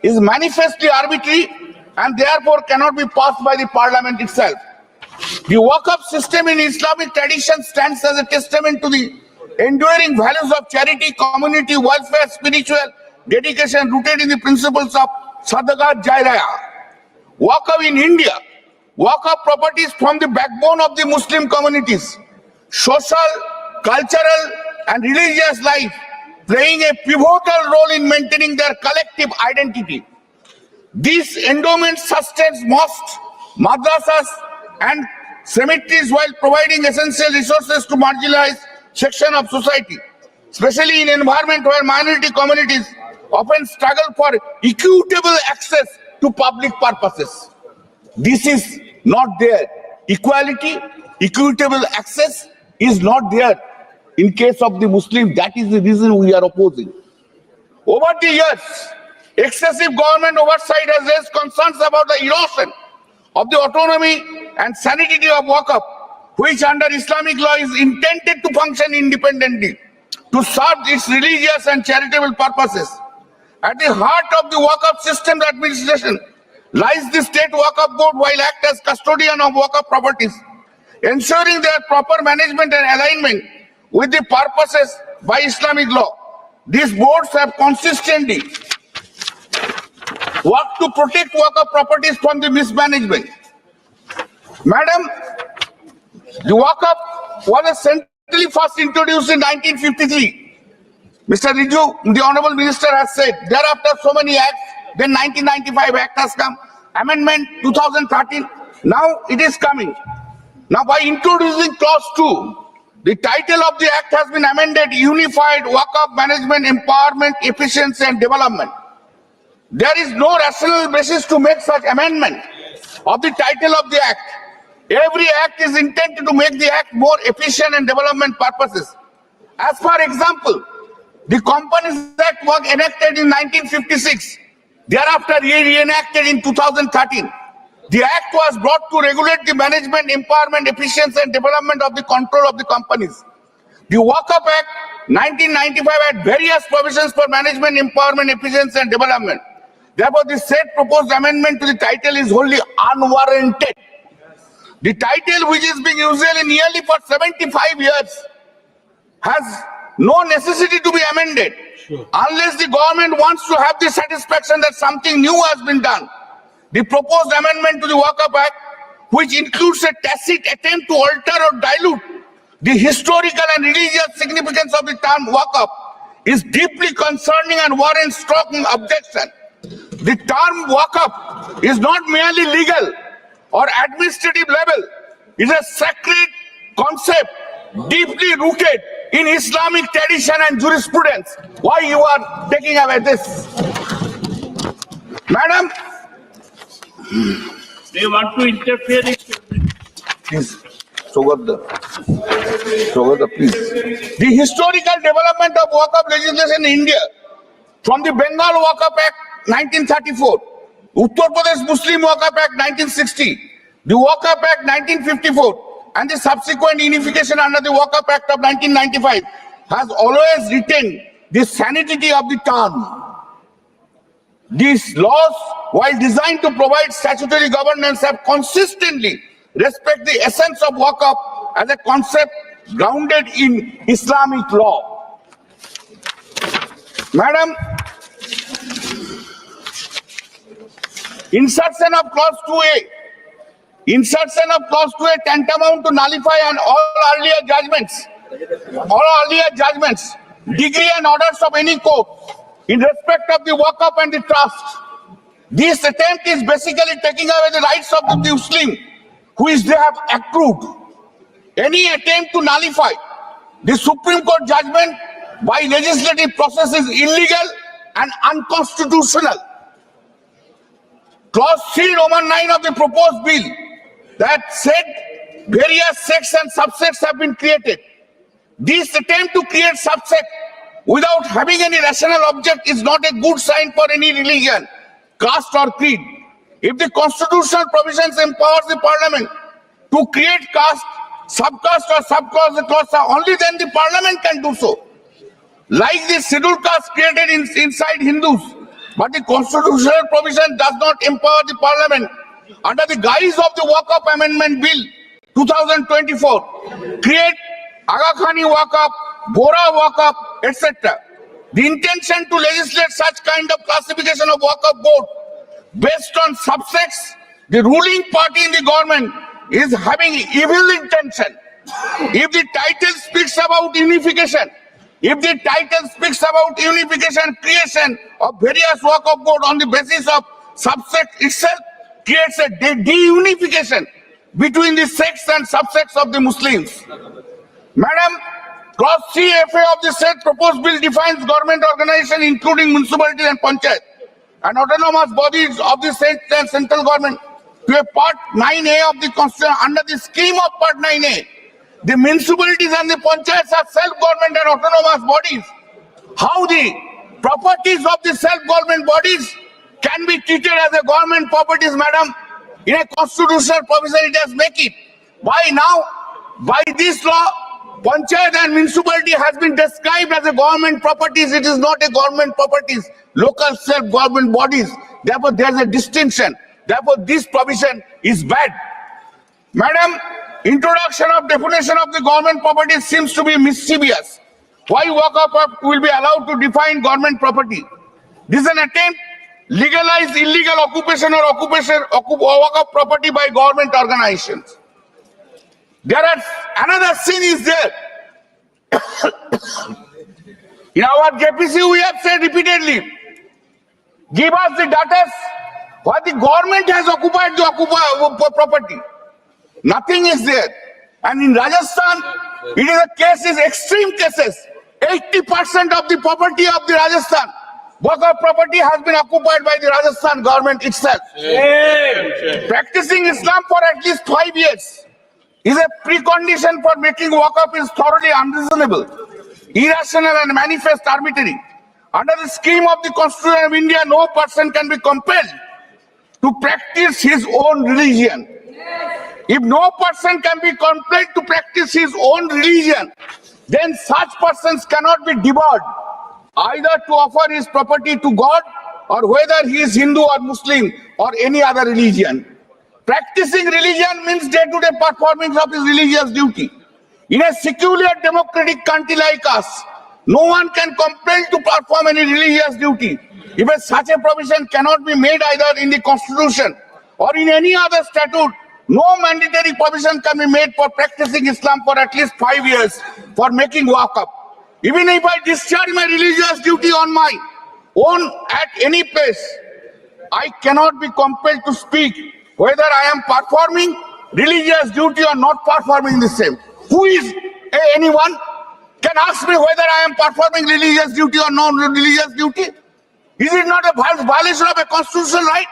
is manifestly arbitrary and therefore cannot be passed by the parliament itself. The Waqf system in Islamic tradition stands as a testament to the enduring values of charity, community, welfare, spiritual dedication rooted in the principles of Sadaqat Jariyah. Waqf in India, Waqf properties form the backbone of the Muslim communities, social, cultural and religious life, playing a pivotal role in maintaining their collective identity. This endowment sustains mosques, madrasas and cemeteries while providing essential resources to marginalized section of society, especially in an environment where minority communities often struggle for equitable access to public purposes. This is not there. Equality, equitable access is not there in case of the Muslim. That is the reason we are opposing. Over the years, excessive government oversight has raised concerns about the erosion of the autonomy and sanity of Waqf, which under Islamic law is intended to function independently to serve its religious and charitable purposes. At the heart of the Waqf system administration lies the State Waqf Board, while act as custodian of Waqf properties, ensuring their proper management and alignment with the purposes by Islamic law. These boards have consistently worked to protect Waqf properties from the mismanagement. Madam, the Waqf was centrally first introduced in 1953. Mr. Riju, the Honorable Minister has said, thereafter so many acts, then 1995 Act has come, Amendment 2013, now it is coming. Now by introducing Clause 2, the title of the Act has been amended, Unified Waqf Management, Empowerment, Efficiency and Development. There is no rational basis to make such amendment of the title of the Act. Every Act is intended to make the Act more efficient and development purposes. As for example, the Companies Act was enacted in 1956, thereafter re-enacted in 2013. The Act was brought to regulate the management, empowerment, efficiency and development of the control of the companies. The Waqf Act 1995 had various provisions for management, empowerment, efficiency and development. Therefore, the said proposed amendment to the title is wholly unwarranted. The title, which is being used nearly for 75 years, has no necessity to be amended, unless the government wants to have the satisfaction that something new has been done. The proposed amendment to the Waqf Act, which includes a tacit attempt to alter or dilute the historical and religious significance of the term Waqf, is deeply concerning and warrants strong objection. The term Waqf is not merely legal or administrative level. It is a sacred concept deeply rooted in Islamic tradition and jurisprudence. Why you are taking away this? Madam, they want to interfere. Please, Sogadda, please. The historical development of Waqf legislation in India, from the Bengal Waqf Act 1934, Uttar Pradesh Muslim Waqf Act 1960, the Waqf Act 1954, and the subsequent unification under the Waqf Act of 1995, has always retained the sanctity of the term. These laws, while designed to provide statutory governance, have consistently respected the essence of Waqf as a concept grounded in Islamic law. Madam, insertion of Clause 2A. Insertion of Clause 2A tantamount to nullify and all earlier judgments, degree and orders of any court in respect of the Waqf and the trust. This attempt is basically taking away the rights of the Muslim, which they have accrued. Any attempt to nullify the Supreme Court judgment by legislative process is illegal and unconstitutional. Clause 3 Roman 9 of the proposed bill that said various sects and subsects have been created. This attempt to create subsect without having any rational object is not a good sign for any religion, caste or creed. If the constitutional provisions empowers the parliament to create caste, subcaste or subclass, only then the parliament can do so. Like the scheduled caste created inside Hindus, But the constitutional provision does not empower the parliament under the guise of the Waqf Amendment Bill 2024, create Aga Khani Waqf, Bora Waqf, etc. The intention to legislate such kind of classification of Waqf board based on subsects, the ruling party in the government is having evil intention. If the title speaks about unification, creation of various Waqf board on the basis of subsect itself creates a de-unification between the sects and subsects of the Muslims. Madam, Clause 3FA of the said proposed bill defines government organization including municipalities and panchayat and autonomous bodies of the state and central government to a Part 9A of the Constitution. Under the scheme of Part 9A, the municipalities and the panchayats are self-government and autonomous bodies. How the properties of the self-government bodies can be treated as a government properties, madam? In a constitutional provision, it has make it. Why now? By this law, panchayat and municipality has been described as a government properties. It is not a government properties, local self-government bodies. Therefore, there is a distinction. Therefore, this provision is bad. Madam, introduction of definition of the government property seems to be mischievous. Why Waqf will be allowed to define government property? This is an attempt legalize illegal occupation or Waqf property by government organizations. There are another sin is there. In our JPC, we have said repeatedly, give us the data what the government has occupied the property. Nothing is there. And in Rajasthan, it is a cases, extreme cases. 80% of the property of the Rajasthan, Waqf property has been occupied by the Rajasthan government itself. Practicing Islam for at least 5 years is a precondition for making Waqf is thoroughly unreasonable, irrational and manifest arbitrary. Under the scheme of the Constitution of India, no person can be compelled to practice his own religion. If no person can be compelled to practice his own religion, then such persons cannot be debarred either to offer his property to God or whether he is Hindu or Muslim or any other religion. Practicing religion means day-to-day performance of his religious duty. In a secular democratic country like us, no one can compel to perform any religious duty. If such a provision cannot be made either in the Constitution or in any other statute, no mandatory provision can be made for practicing Islam for at least 5 years for making Waqf. Even if I discharge my religious duty on my own at any place, I cannot be compelled to speak whether I am performing religious duty or not performing the same. Who is anyone can ask me whether I am performing religious duty or non-religious duty? Is it not a violation of a constitutional right?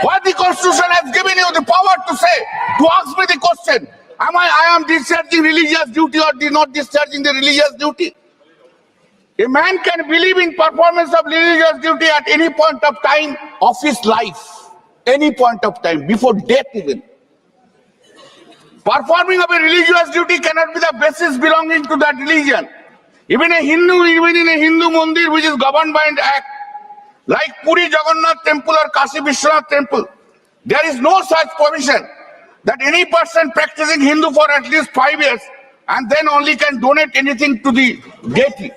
What the Constitution has given you the power to say, to ask me the question, I am discharging religious duty or not discharging the religious duty? A man can believe in performance of religious duty at any point of time of his life, any point of time, before death even. Performing of a religious duty cannot be the basis belonging to that religion. Even in a Hindu mandir which is governed by an act, like Puri Jagannath temple or Kashi Vishwanath temple, there is no such provision that any person practicing Hindu for at least 5 years and then only can donate anything to the deity.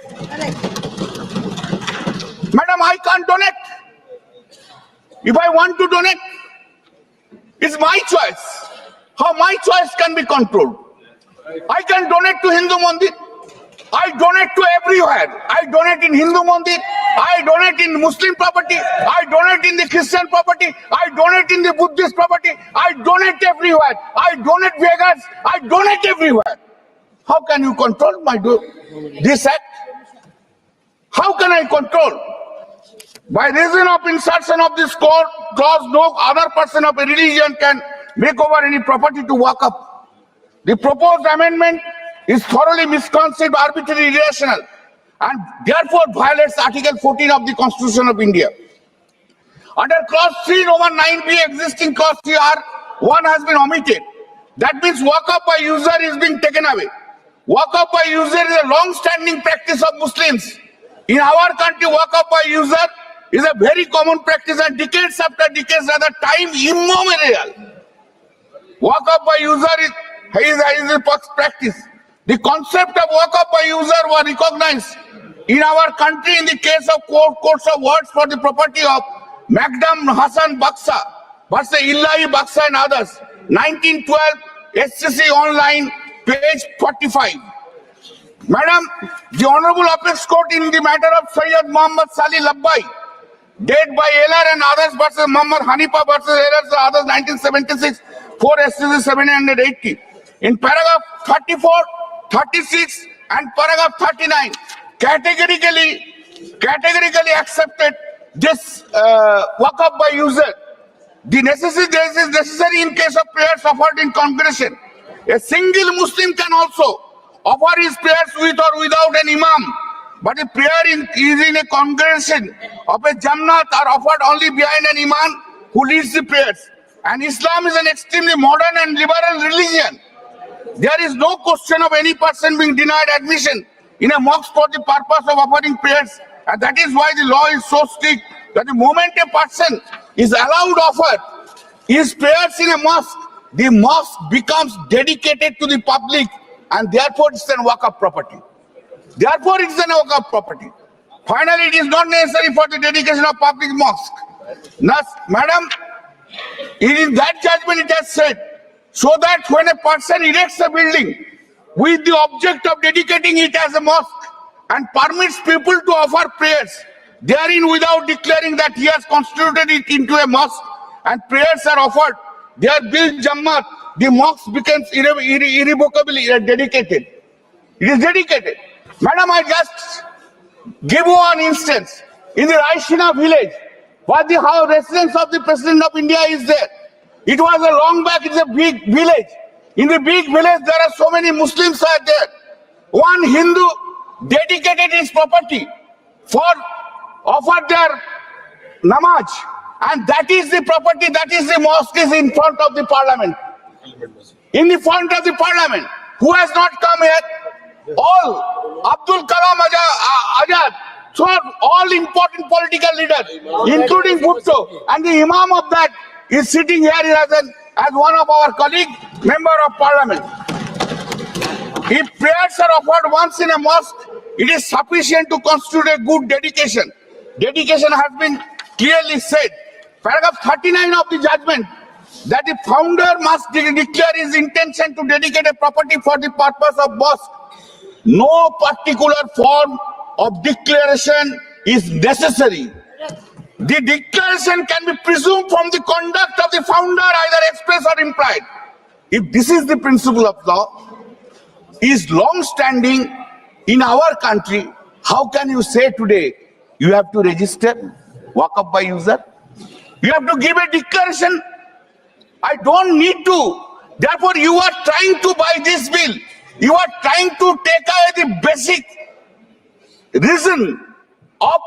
Madam, I can't donate. If I want to donate, it's my choice. How my choice can be controlled? I can donate to Hindu mandir. I donate to everywhere. I donate in Hindu mandir. I donate in Muslim property. I donate in the Christian property. I donate in the Buddhist property. I donate everywhere. I donate Vegas. I donate everywhere. How can you control this act? How can I control? By reason of insertion of this clause, no other person of a religion can make over any property to Waqf. The proposed amendment is thoroughly misconceived, arbitrary, irrational, and therefore violates Article 14 of the Constitution of India. Under Clause 3, Roman 9b, existing Clause 3R1 has been omitted. That means Waqf by user is being taken away. Waqf by user is a long-standing practice of Muslims. In our country, Waqf by user is a very common practice and decades after decades, rather time immemorial. Waqf by user is a practice. The concept of Waqf by user was recognized in our country in the case of courts of words for the property of Magdam Hassan Baksa versus Illahi Baksa and others. 1912, SCC online, page 45. Madam, the Honorable Apex Court in the matter of Sayyid Muhammad Salih Labbai, dead by LR and others versus Muhammad Hanifa versus LR and others, 1976, 4 SCC 780. In paragraph 34, 36 and paragraph 39, categorically accepted this Waqf by user. The necessity is necessary in case of prayers offered in congregation. A single Muslim can also offer his prayers with or without an imam, but the prayer is in a congregation of a Jannat are offered only behind an imam who leads the prayers. And Islam is an extremely modern and liberal religion. There is no question of any person being denied admission in a mosque for the purpose of offering prayers. And that is why the law is so strict that the moment a person is allowed offer his prayers in a mosque, the mosque becomes dedicated to the public and therefore it's a Waqf property. Therefore it's a Waqf property. Finally, it is not necessary for the dedication of public mosque. Now, madam, in that judgment it has said, so that when a person erects a building with the object of dedicating it as a mosque and permits people to offer prayers therein without declaring that he has constituted it into a mosque and prayers are offered, there bil jammat, the mosque becomes irrevocably dedicated. It is dedicated. Madam, I just give one instance. In the Raishina village, where the residence of the President of India is there. It was a long back, it's a big village. In the big village, there are so many Muslims are there. One Hindu dedicated his property for offer their namaz. And that is the property, that is the mosque is in front of the parliament. In the front of the parliament. Who has not come here? All. Abdul Kalam Azad. So all important political leaders, including Bhutto. And the imam of that is sitting here as one of our colleagues, member of parliament. If prayers are offered once in a mosque, it is sufficient to constitute a good dedication. Dedication has been clearly said. Paragraph 39 of the judgment, that the founder must declare his intention to dedicate a property for the purpose of mosque. No particular form of declaration is necessary. The declaration can be presumed from the conduct of the founder, either express or implied. If this is the principle of law, is long-standing in our country, how can you say today you have to register Waqf by user? You have to give a declaration. I don't need to. Therefore, you are trying to buy this bill. You are trying to take away the basic reason of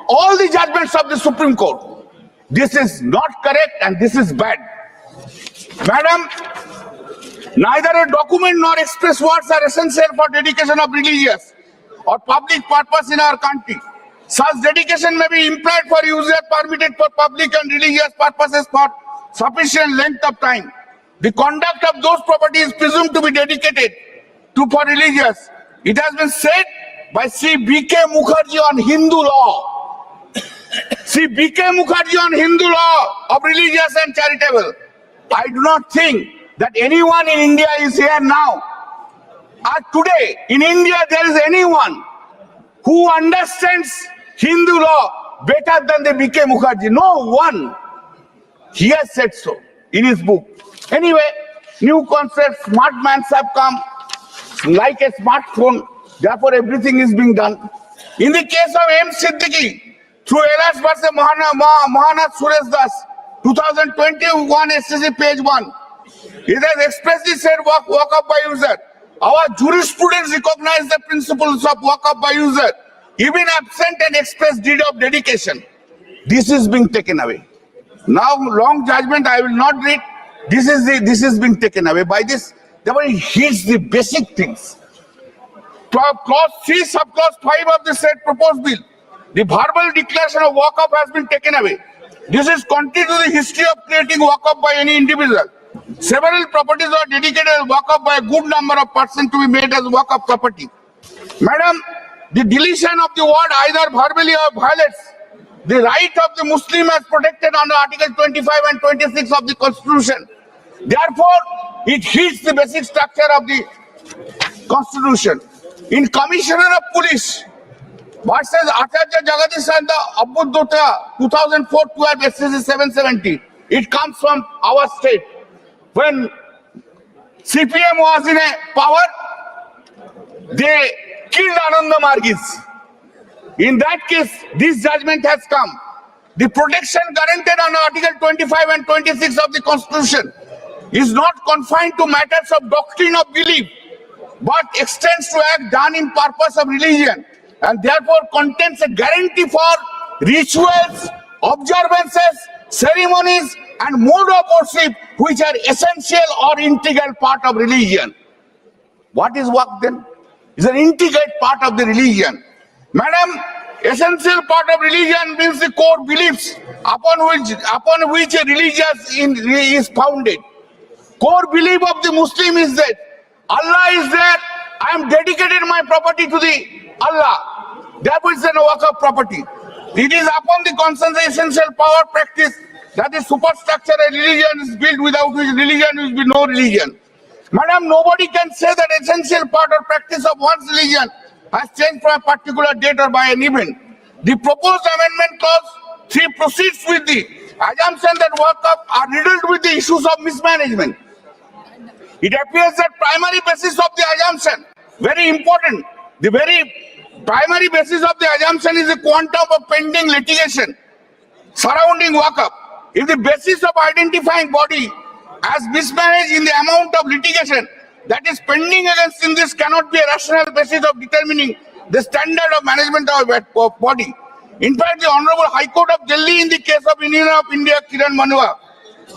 all the judgments of the Supreme Court. This is not correct and this is bad. Madam, neither a document nor express words are essential for dedication of religious or public purpose in our country. Such dedication may be implied for user permitted for public and religious purposes for sufficient length of time. The conduct of those properties is presumed to be dedicated to for religious. It has been said by Sri B.K. Mukherjee on Hindu law. Sri B.K. Mukherjee on Hindu law of religious and charitable. I do not think that anyone in India is here now. Today, in India, there is anyone who understands Hindu law better than the B.K. Mukherjee. No one. He has said so in his book. Anyway, new concepts, smart mans have come like a smartphone. Therefore, everything is being done. In the case of M. Siddiqui, through Elas versus Mahanath Suresh Das, 2021 SCC page 1, it has expressly said Waqf by user. Our jurisprudence recognizes the principles of Waqf by user, even absent an express deed of dedication. This is being taken away. Now, long judgment I will not read. This is being taken away by this. Therefore, it hits the basic things. Clause 3, subclause 5 of the said proposed bill The verbal declaration of Waqf has been taken away. This is contrary to the history of creating Waqf by any individual. Several properties are dedicated as Waqf by a good number of persons to be made as Waqf property. Madam, the deletion of the word either verbally or violates the right of the Muslim as protected under Article 25 and 26 of the Constitution. Therefore, it hits the basic structure of the Constitution. In Commissioner of Police versus Acharya Jagadish and the Abbuddhota 2004-12 SCC 770, it comes from our state. When CPM was in a power, they killed Ananda Margis. In that case, this judgment has come. The protection guaranteed under Article 25 and 26 of the Constitution is not confined to matters of doctrine of belief, but extends to act done in purpose of religion, and therefore contains a guarantee for rituals, observances, ceremonies, and mode of worship which are essential or integral part of religion. What is Waqf then? It's an integral part of the religion. Madam, essential part of religion means the core beliefs upon which a religion is founded. Core belief of the Muslim is that Allah is there. I am dedicated my property to the Allah. Therefore, it's a Waqf property. It is upon the consensus essential power practice that the superstructure of religion is built, without which religion will be no religion. Madam, nobody can say that essential part or practice of one's religion has changed from a particular date or by an event. The proposed amendment clause 3 proceeds with the assumption that Waqf are riddled with the issues of mismanagement. It appears that primary basis of the assumption, very important, the very primary basis of the assumption is the quantum of pending litigation surrounding Waqf. If the basis of identifying body as mismanaged in the amount of litigation that is pending against in this cannot be a rational basis of determining the standard of management of a body. In fact, the Honorable High Court of Delhi in the case of Union of India, Kiran Manua,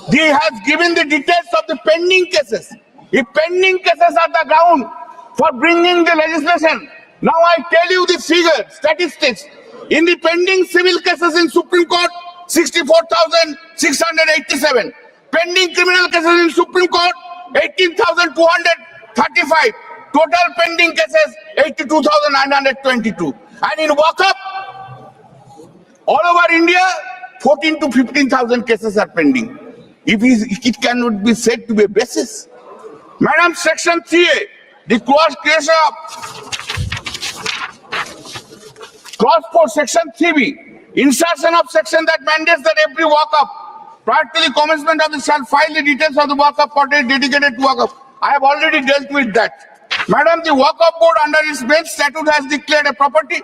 they has given the details of the pending cases. If pending cases are the ground for bringing the legislation, now I tell you the figure, statistics. In the pending civil cases in Supreme Court, 64,687. Pending criminal cases in Supreme Court, 18,235. Total pending cases, 82,922. And in Waqf, all over India, 14 to 15,000 cases are pending. If it cannot be said to be a basis. Madam, Section 3A, the clause creation of clause 4, Section 3B, insertion of section that mandates that every Waqf, prior to the commencement of the shall file the details of the Waqf property dedicated to Waqf. I have already dealt with that. Madam, the Waqf board under its main statute has declared a property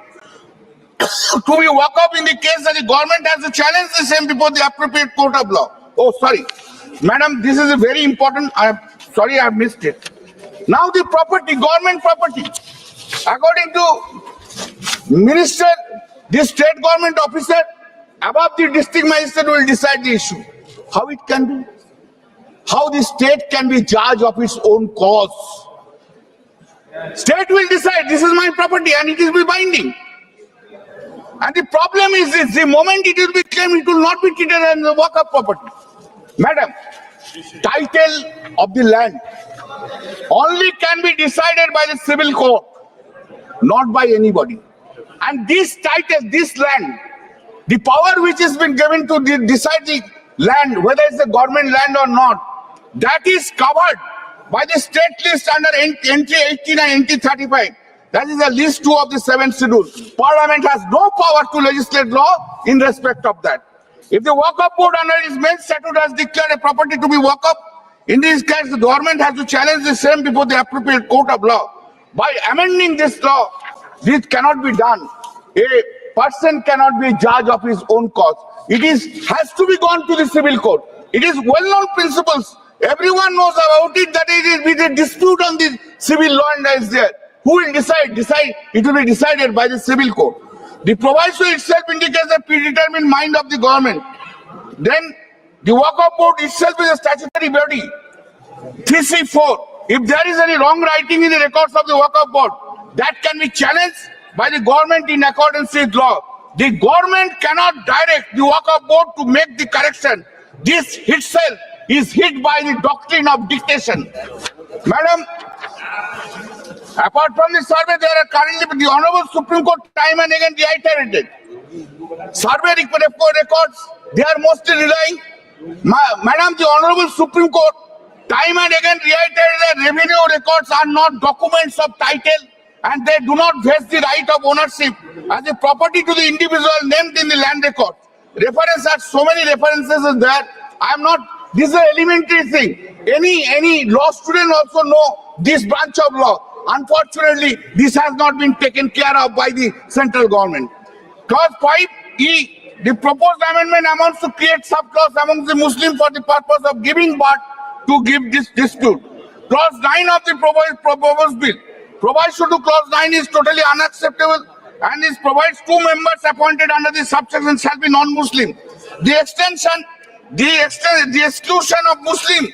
to be Waqf in the case that the government has to challenge the same before the appropriate court of law. Oh, sorry. Madam, this is a very important. Sorry, I have missed it. Now the property, government property, according to minister, the state government officer above the district magistrate will decide the issue. How it can be? How the state can be judge of its own cause? State will decide, this is my property and it will be binding. And the problem is this, the moment it will be claimed, it will not be treated as a Waqf property. Madam, title of the land only can be decided by the civil court, not by anybody. And this title, this land, the power which has been given to decide the land, whether it's a government land or not, that is covered by the state list under entry 18 and entry 35. That is the list 2 of the 7th schedule. Parliament has no power to legislate law in respect of that. If the Waqf board under its main statute has declared a property to be Waqf, in this case the government has to challenge the same before the appropriate court of law. By amending this law, this cannot be done. A person cannot be judge of his own cause. It has to be gone to the civil court. It is well-known principles. Everyone knows about it, that it is with a dispute on the civil law and is there. Who will decide? It will be decided by the civil court. The proviso itself indicates the predetermined mind of the government. Then the Waqf board itself is a statutory body. 3C4. If there is any wrong writing in the records of the Waqf board, that can be challenged by the government in accordance with law. the government cannot direct the Waqf board to make the correction. This itself is hit by the doctrine of dictation. Madam, apart from the survey, there are currently the Honorable Supreme Court time and again reiterated. Survey records, they are mostly relying. Madam, the Honorable Supreme Court time and again reiterated that revenue records are not documents of title and they do not vest the right of ownership as a property to the individual named in the land record. Reference are so many references is there. I am not, this is an elementary thing. Any law student also know this branch of law. Unfortunately, this has not been taken care of by the central government. Clause 5E, the proposed amendment amounts to create subclause amongst the Muslims for the purpose of giving birth to give this dispute. Clause 9 of the proposed bill provides to clause 9 is totally unacceptable and it provides 2 members appointed under the subsection shall be non-Muslim. The exclusion of Muslim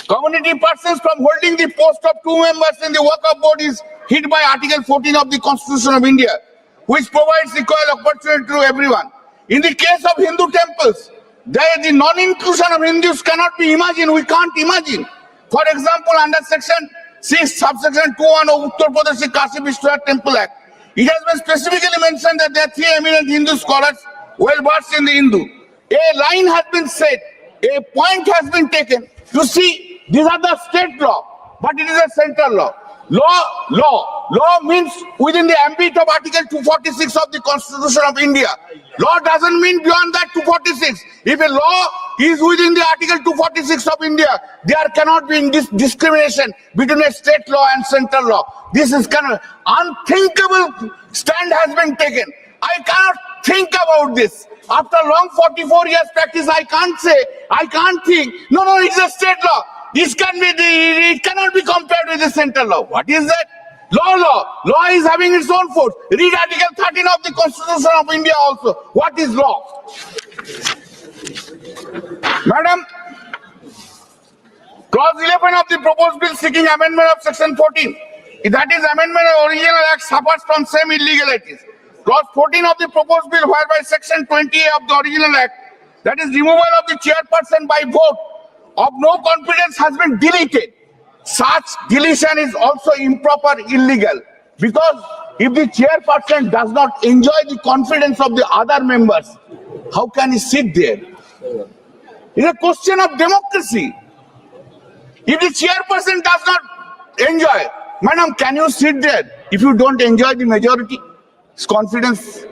community persons from holding the post of 2 members in the Waqf board is hit by Article 14 of the Constitution of India, which provides equal opportunity to everyone. In the case of Hindu temples, the non-inclusion of Hindus cannot be imagined. We can't imagine. For example, under Section 6, subsection 2(1) of Uttar Pradesh Kashi Vishwanath Temple Act, it has been specifically mentioned that there are 3 eminent Hindu scholars well versed in the Hindu. A line has been set, a point has been taken. You see, these are the state law, but it is a central law. Law means within the ambit of Article 246 of the Constitution of India. Law doesn't mean beyond that 246. If a law is within the Article 246 of India, there cannot be discrimination between a state law and central law. This is kind of unthinkable stand has been taken. I cannot think about this. After long 44 years practice, I can't think. No, it's a state law. It cannot be compared with the central law. What is that? Law is having its own force. Read Article 13 of the Constitution of India also. What is law? Madam, Clause 11 of the proposed bill seeking amendment of Section 14. That is amendment of original act suffers from same illegalities. Clause 14 of the proposed bill whereby Section 20A of the original act, that is removal of the chairperson by vote of no confidence, has been deleted. Such deletion is also improper, illegal, because if the chairperson does not enjoy the confidence of the other members, how can he sit there? It's a question of democracy. If the chairperson does not enjoy, madam, can you sit there if you don't enjoy the majority's confidence?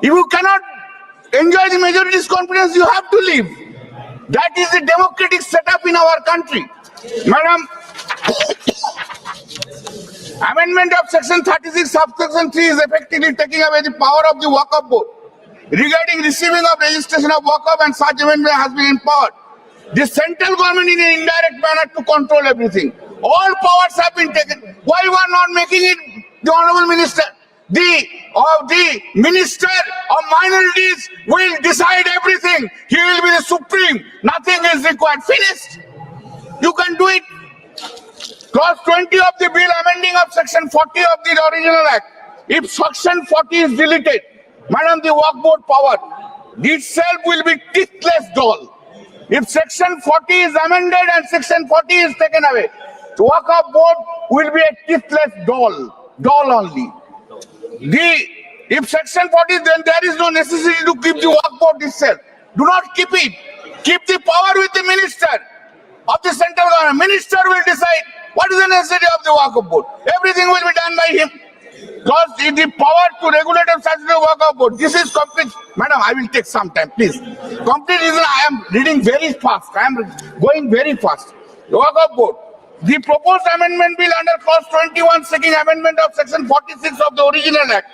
If you cannot enjoy the majority's confidence, you have to leave. That is the democratic setup in our country. Madam, amendment of Section 36, subsection 3 is effectively taking away the power of the Waqf board regarding receiving of registration of Waqf, and such amendment has been empowered the central government in an indirect manner to control everything. All powers have been taken. Why you are not making it the Honorable Minister? The Minister of Minorities will decide everything. He will be the supreme. Nothing is required. Finished. You can do it. Clause 20 of the bill amending of Section 40 of the original act. If Section 40 is deleted, madam, the Waqf board power itself will be teethless doll. If Section 40 is amended and Section 40 is taken away, the Waqf board will be a teethless doll only. If Section 40, then there is no necessity to keep the Waqf board itself. Do not keep it. Keep the power with the minister of the central government. Minister will decide what is the necessity of the Waqf board. Everything will be done by him. Because the power to regulate and statutory Waqf board. This is complete. Madam, I will take some time, please. Complete reason I am reading very fast. I am going very fast. The Waqf board. The proposed amendment bill under clause 21 seeking amendment of Section 46 of the original act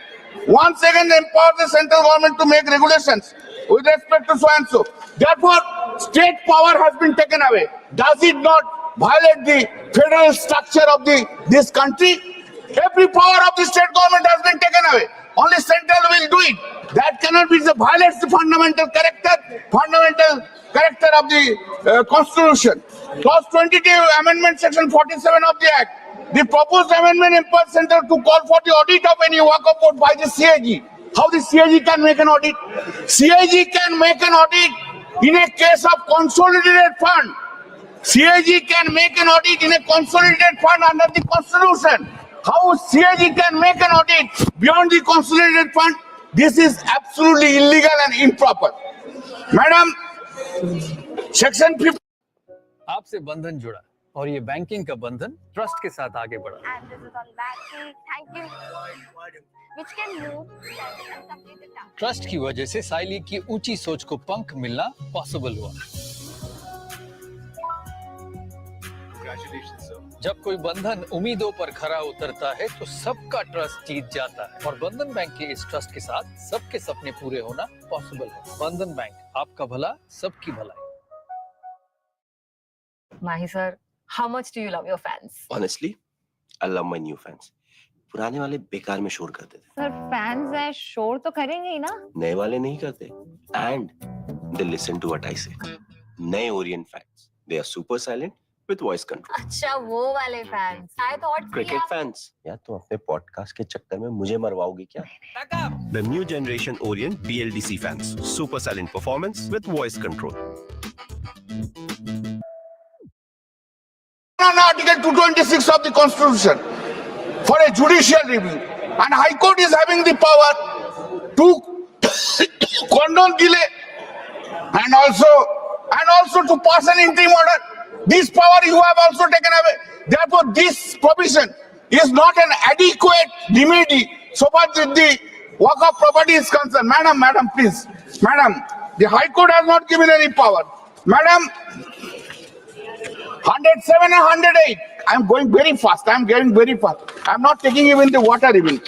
once again empowers the central government to make regulations with respect to so and so. Therefore, state power has been taken away. Does it not violate the federal structure of this country? Every power of the state government has been taken away. Only central will do it. That cannot be, the violates the fundamental character of the Constitution. Clause 22, Amendment Section 47 of the Act. The proposed amendment impels Central to call for the audit of any Waqf board by the CAG. How the CAG can make an audit? CAG can make an audit in a case of consolidated fund. CAG can make an audit in a consolidated fund under the Constitution. How CAG can make an audit beyond the consolidated fund? This is absolutely illegal and improper. Madam, Section 50. आपसे बंधन जुड़ा और ये banking का बंधन trust के साथ आगे बढ़ा। And this is on banking. Thank you. Which can move and complete the task. Trust की वजह से साइली की ऊंची सोच को पंख मिलना पॉसिबल हुआ। जब कोई बंधन उम्मीदों पर खरा उतरता है तो सबका ट्रस्ट जीत जाता है और बंधन बैंक के इस ट्रस्ट के साथ सबके सपने पूरे होना पॉसिबल है। बंधन बैंक, आपका भला सबकी भलाई। Mahi sir, how much do you love your fans? Honestly, I love my new fans. पुराने वाले बेकार में शोर करते थे। Sir, fans है शोर तो करेंगे ही ना? नए वाले नहीं करते। And they listen to what I say. नए Orient fans, they are super silent with voice control. अच्छा वो वाले fans. I thought Cricket fans, यार तुम अपने podcast के चक्कर में मुझे मरवाओगी क्या? The new generation Orient BLDC fans, super silent performance with voice control. On Article 226 of the Constitution for a judicial review, and High Court is having the power to condone delay and also to pass an interim order. This power you have also taken away. Therefore, this provision is not an adequate remedy so far as the Waqf property is concerned. Madam, please. Madam, the High Court has not given any power. Madam, 107 and 108. I'm going very fast. I'm getting very fast. I'm not taking even the water even.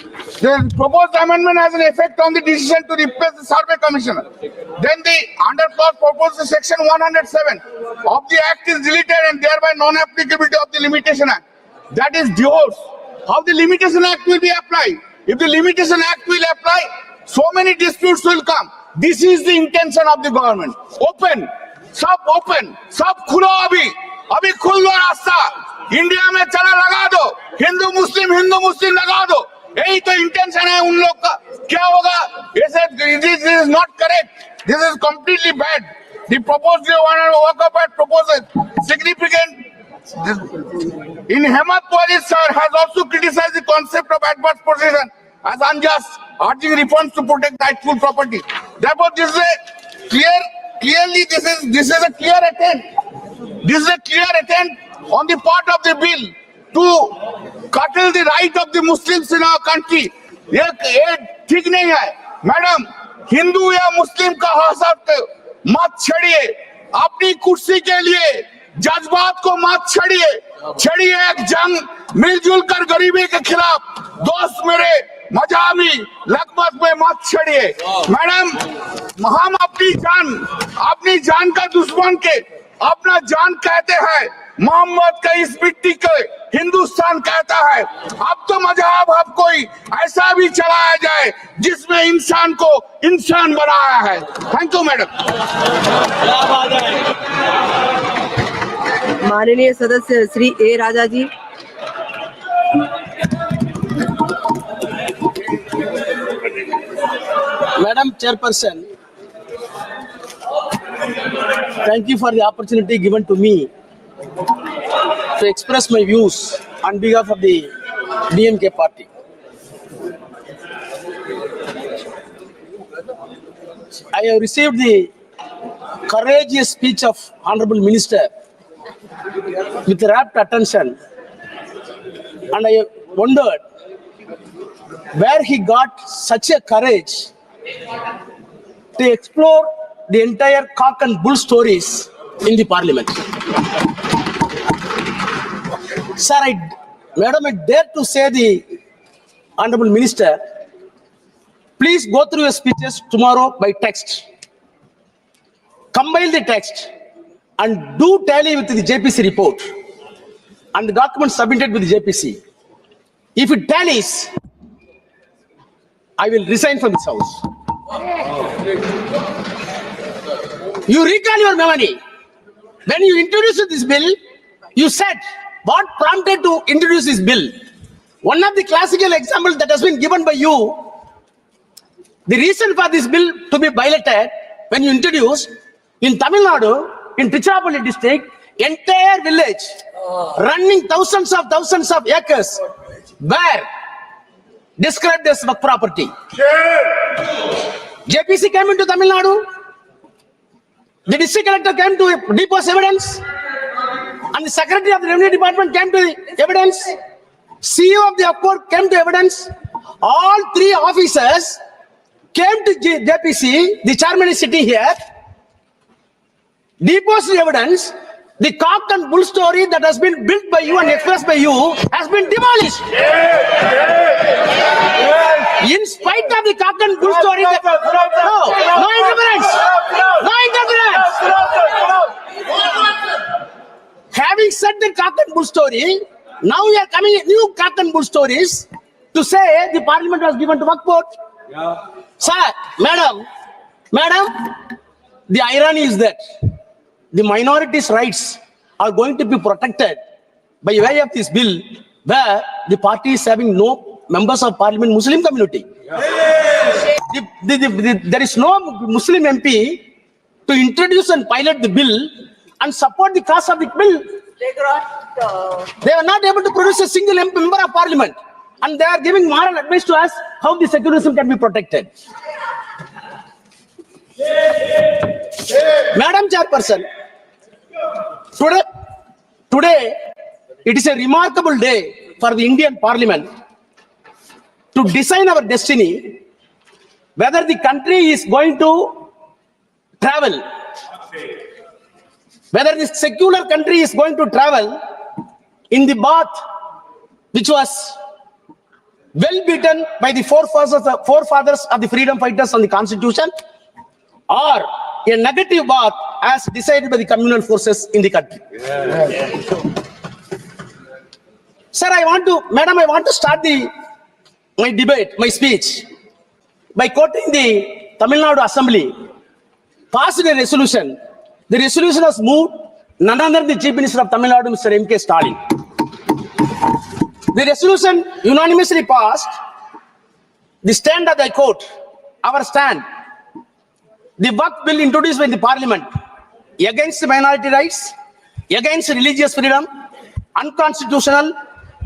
The proposed amendment has an effect on the decision to replace the survey commissioner. Then the under clause proposed section 107 of the act is deleted and thereby non-applicability of the limitation act. That is divorce. How the limitation act will be applied? If the limitation act will apply, so many disputes will come. This is the intention of the government. Open, sab खुलो अभी खुल दो रास्ता, India में चला लगा दो, हिंदू मुस्लिम लगा दो, यही तो इंटेंशन है उन लोग का। क्या होगा? This is not correct. This is completely bad. The proposed Waqf Act proposes significant. In Hemant Wali sir has also criticized the concept of adverse possession as unjust, urging reforms to protect rightful property. Therefore, this is a this is a clear attempt. This is a clear attempt on the part of the bill to curtail the right of the Muslims in our country. ये ठीक नहीं है, madam. Hindu या मुस्लिम का हसद मत छेड़िए, अपनी कुर्सी के लिए जज्बात को मत छेड़िए एक जंग मिलजुल कर गरीबी के खिलाफ। दोस्त मेरे मजामी लगमत में मत छेड़िए। मैडम, हम अपनी जान का दुश्मन के अपना जान कहते हैं, मोहम्मद का इस मिट्टी के हिंदुस्तान कहता है। अब तो मजहब अब कोई ऐसा भी चलाया जाए जिसमें इंसान को इंसान बनाया है। Thank you madam. माननीय सदस्य श्री ए राजा जी। Madam Chairperson, thank you for the opportunity given to me to express my views on behalf of the DMK party. I have received the courageous speech of Honorable Minister with rapt attention, and I wondered where he got such a courage to explore the entire cock and bull stories in the parliament. Sir, Madam, I dare to say the Honorable Minister, please go through your speeches tomorrow by text. Compile the text and do tally with the JPC report and the document submitted with the JPC. If it tallies, I will resign from this house. You recall your memory. When you introduced this bill, you said what prompted to introduce this bill. One of the classical examples that has been given by you, the reason for this bill to be violated when you introduced in Tamil Nadu, in Tiruchirappalli district, entire village running thousands of acres were described as Waqf property. JPC came into Tamil Nadu. The district collector came to depose evidence, and the secretary of the revenue department came to the evidence. CEO of the Waqf came to evidence. All three officers came to JPC. The chairman is sitting here. Deposed the evidence. The cock and bull story that has been built by you and expressed by you has been demolished. In spite of the cock and bull story, no interference. No interference. Having said the cock and bull story, now we are coming with new cock and bull stories to say the parliament was given to Waqf board. Sir, madam, the irony is that the minorities' rights are going to be protected by way of this bill, where the party is having no members of parliament Muslim community. There is no Muslim MP to introduce and pilot the bill and support the cause of the bill. They are not able to produce a single member of parliament, and they are giving moral advice to us how the secularism can be protected. Madam Chairperson, today it is a remarkable day for the Indian Parliament to design our destiny, whether the country is going to travel, whether the secular country is going to travel in the path which was well beaten by the forefathers of the freedom fighters on the Constitution, or a negative path as decided by the communal forces in the country. Sir, I want to start my speech by quoting the Tamil Nadu Assembly passed a resolution. The resolution was moved none other than the Chief Minister of Tamil Nadu, Mr. M.K. Stalin. The resolution unanimously passed. The stand that I quote, our stand, the Waqf bill introduced by the parliament against minority rights, against religious freedom, unconstitutional,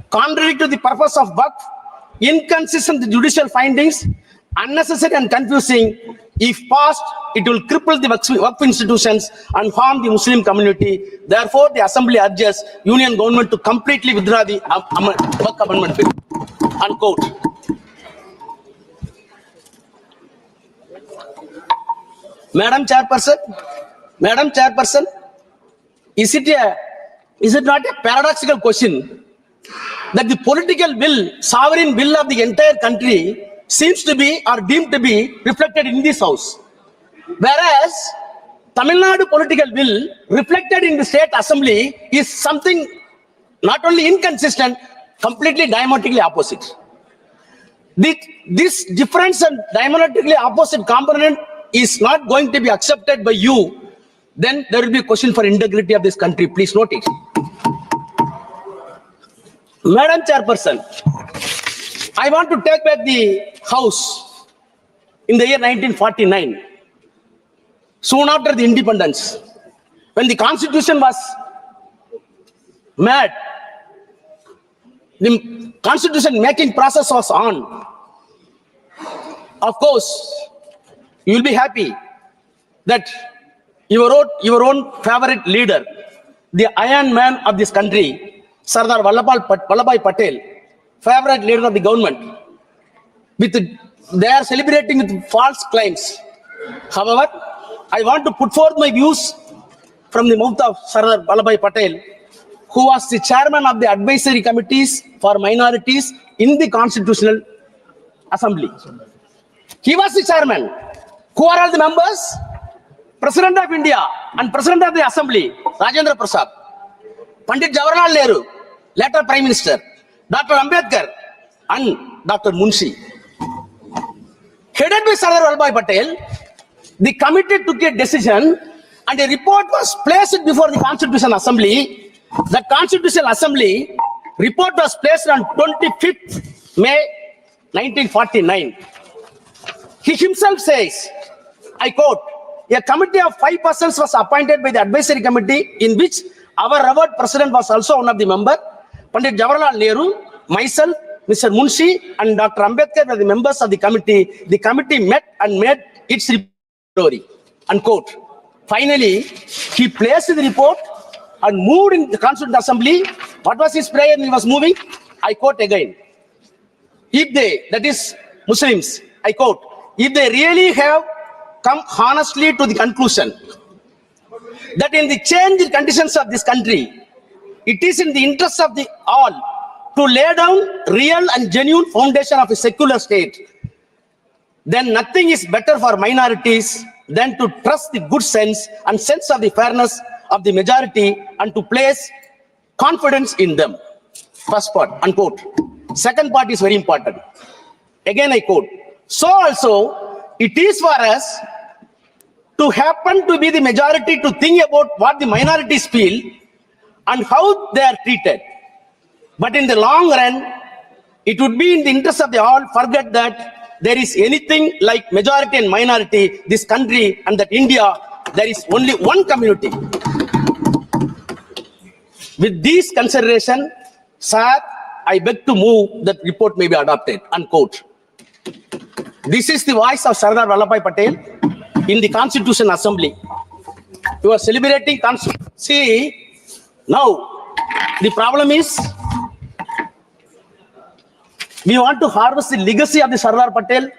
contrary to the purpose of Waqf, inconsistent with judicial findings, unnecessary and confusing. If passed, it will cripple the Waqf institutions and harm the Muslim community. Therefore, the Assembly urges Union government to completely withdraw the Waqf amendment bill. Unquote. Madam Chairperson, is it not a paradoxical question that the political will, sovereign will of the entire country seems to be or deemed to be reflected in this house, whereas Tamil Nadu political will reflected in the state assembly is something not only inconsistent, completely diametrically opposite. This difference and diametrically opposite component is not going to be accepted by you, then there will be a question for integrity of this country. Please note it. Madam Chairperson, I want to take back the house in the year 1949, soon after the independence, when the constitution was made, the constitution making process was on. Of course, you will be happy that you wrote your own favorite leader, the Iron Man of this country, Sardar Vallabhbhai Patel, favorite leader of the government. They are celebrating with false claims. However, I want to put forth my views from the mouth of Sardar Vallabhbhai Patel, who was the chairman of the advisory committees for minorities in the Constitutional Assembly. He was the chairman. Who are all the members? President of India and President of the Assembly, Rajendra Prasad, Pandit Jawaharlal Nehru, later Prime Minister, Dr. Ambedkar, and Dr. Munshi. headed by Sardar Patel, the committee took a decision and a report was placed before the Constitutional Assembly. The Constitutional Assembly report was placed on 25th May 1949. He himself says, I quote, a committee of 5 persons was appointed by the advisory committee in which our revered president was also one of the members. Pandit Jawaharlal Nehru, myself, Mr. Munshi and Dr. Ambedkar were the members of the committee. The committee met and made its report, unquote. Finally, he placed the report and moved in the Constituent Assembly. What was his prayer he was moving? I quote again. If they, that is Muslims, I quote, if they really have come honestly to the conclusion that in the changed conditions of this country, it is in the interest of the all to lay down real and genuine foundation of a secular state, then nothing is better for minorities than to trust the good sense and sense of the fairness of the majority and to place confidence in them. First part, unquote. Second part is very important. Again, I quote. So also, it is for us to happen to be the majority to think about what the minorities feel and how they are treated. But in the long run, it would be in the interest of the all forget that there is anything like majority and minority, this country and that India, there is only one community. With these consideration, sir, I beg to move that report may be adopted, unquote. This is the voice of Sardar Patel in the Constitutional Assembly. You are celebrating Constitution. See, now the problem is we want to harvest the legacy of the Sardar Patel.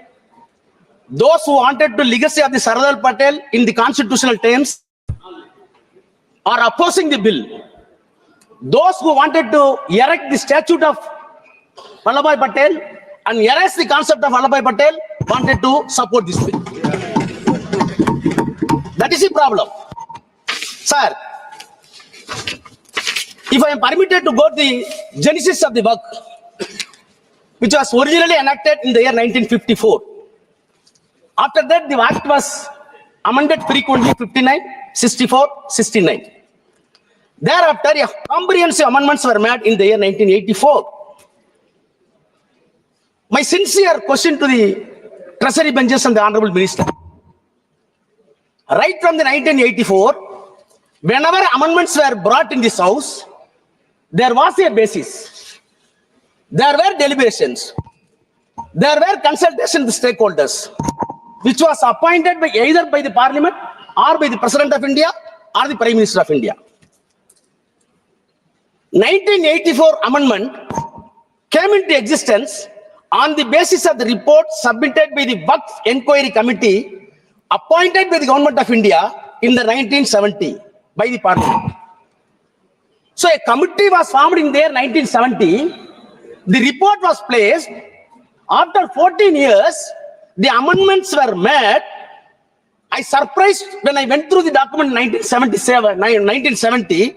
Those who wanted the legacy of the Sardar Patel in the constitutional terms are opposing the bill. Those who wanted to erect the statue of Vallabhbhai Patel and erase the concept of Vallabhbhai Patel wanted to support this bill. That is the problem. Sir, if I am permitted to go to the genesis of the Waqf, which was originally enacted in the year 1954. After that, the Act was amended frequently 59, 64, 69. Thereafter, comprehensive amendments were made in the year 1984. My sincere question to the Treasury benches and the Honorable Minister. Right from the 1984, whenever amendments were brought in this House, there was a basis. There were deliberations. There were consultations with stakeholders, which was appointed by either by the Parliament or by the President of India or the Prime Minister of India. 1984 amendment came into existence on the basis of the report submitted by the Waqf Inquiry Committee appointed by the Government of India in the 1970 by the Parliament. So a committee was formed in the year 1970. The report was placed. After 14 years, the amendments were made. I surprised when I went through the document in 1970.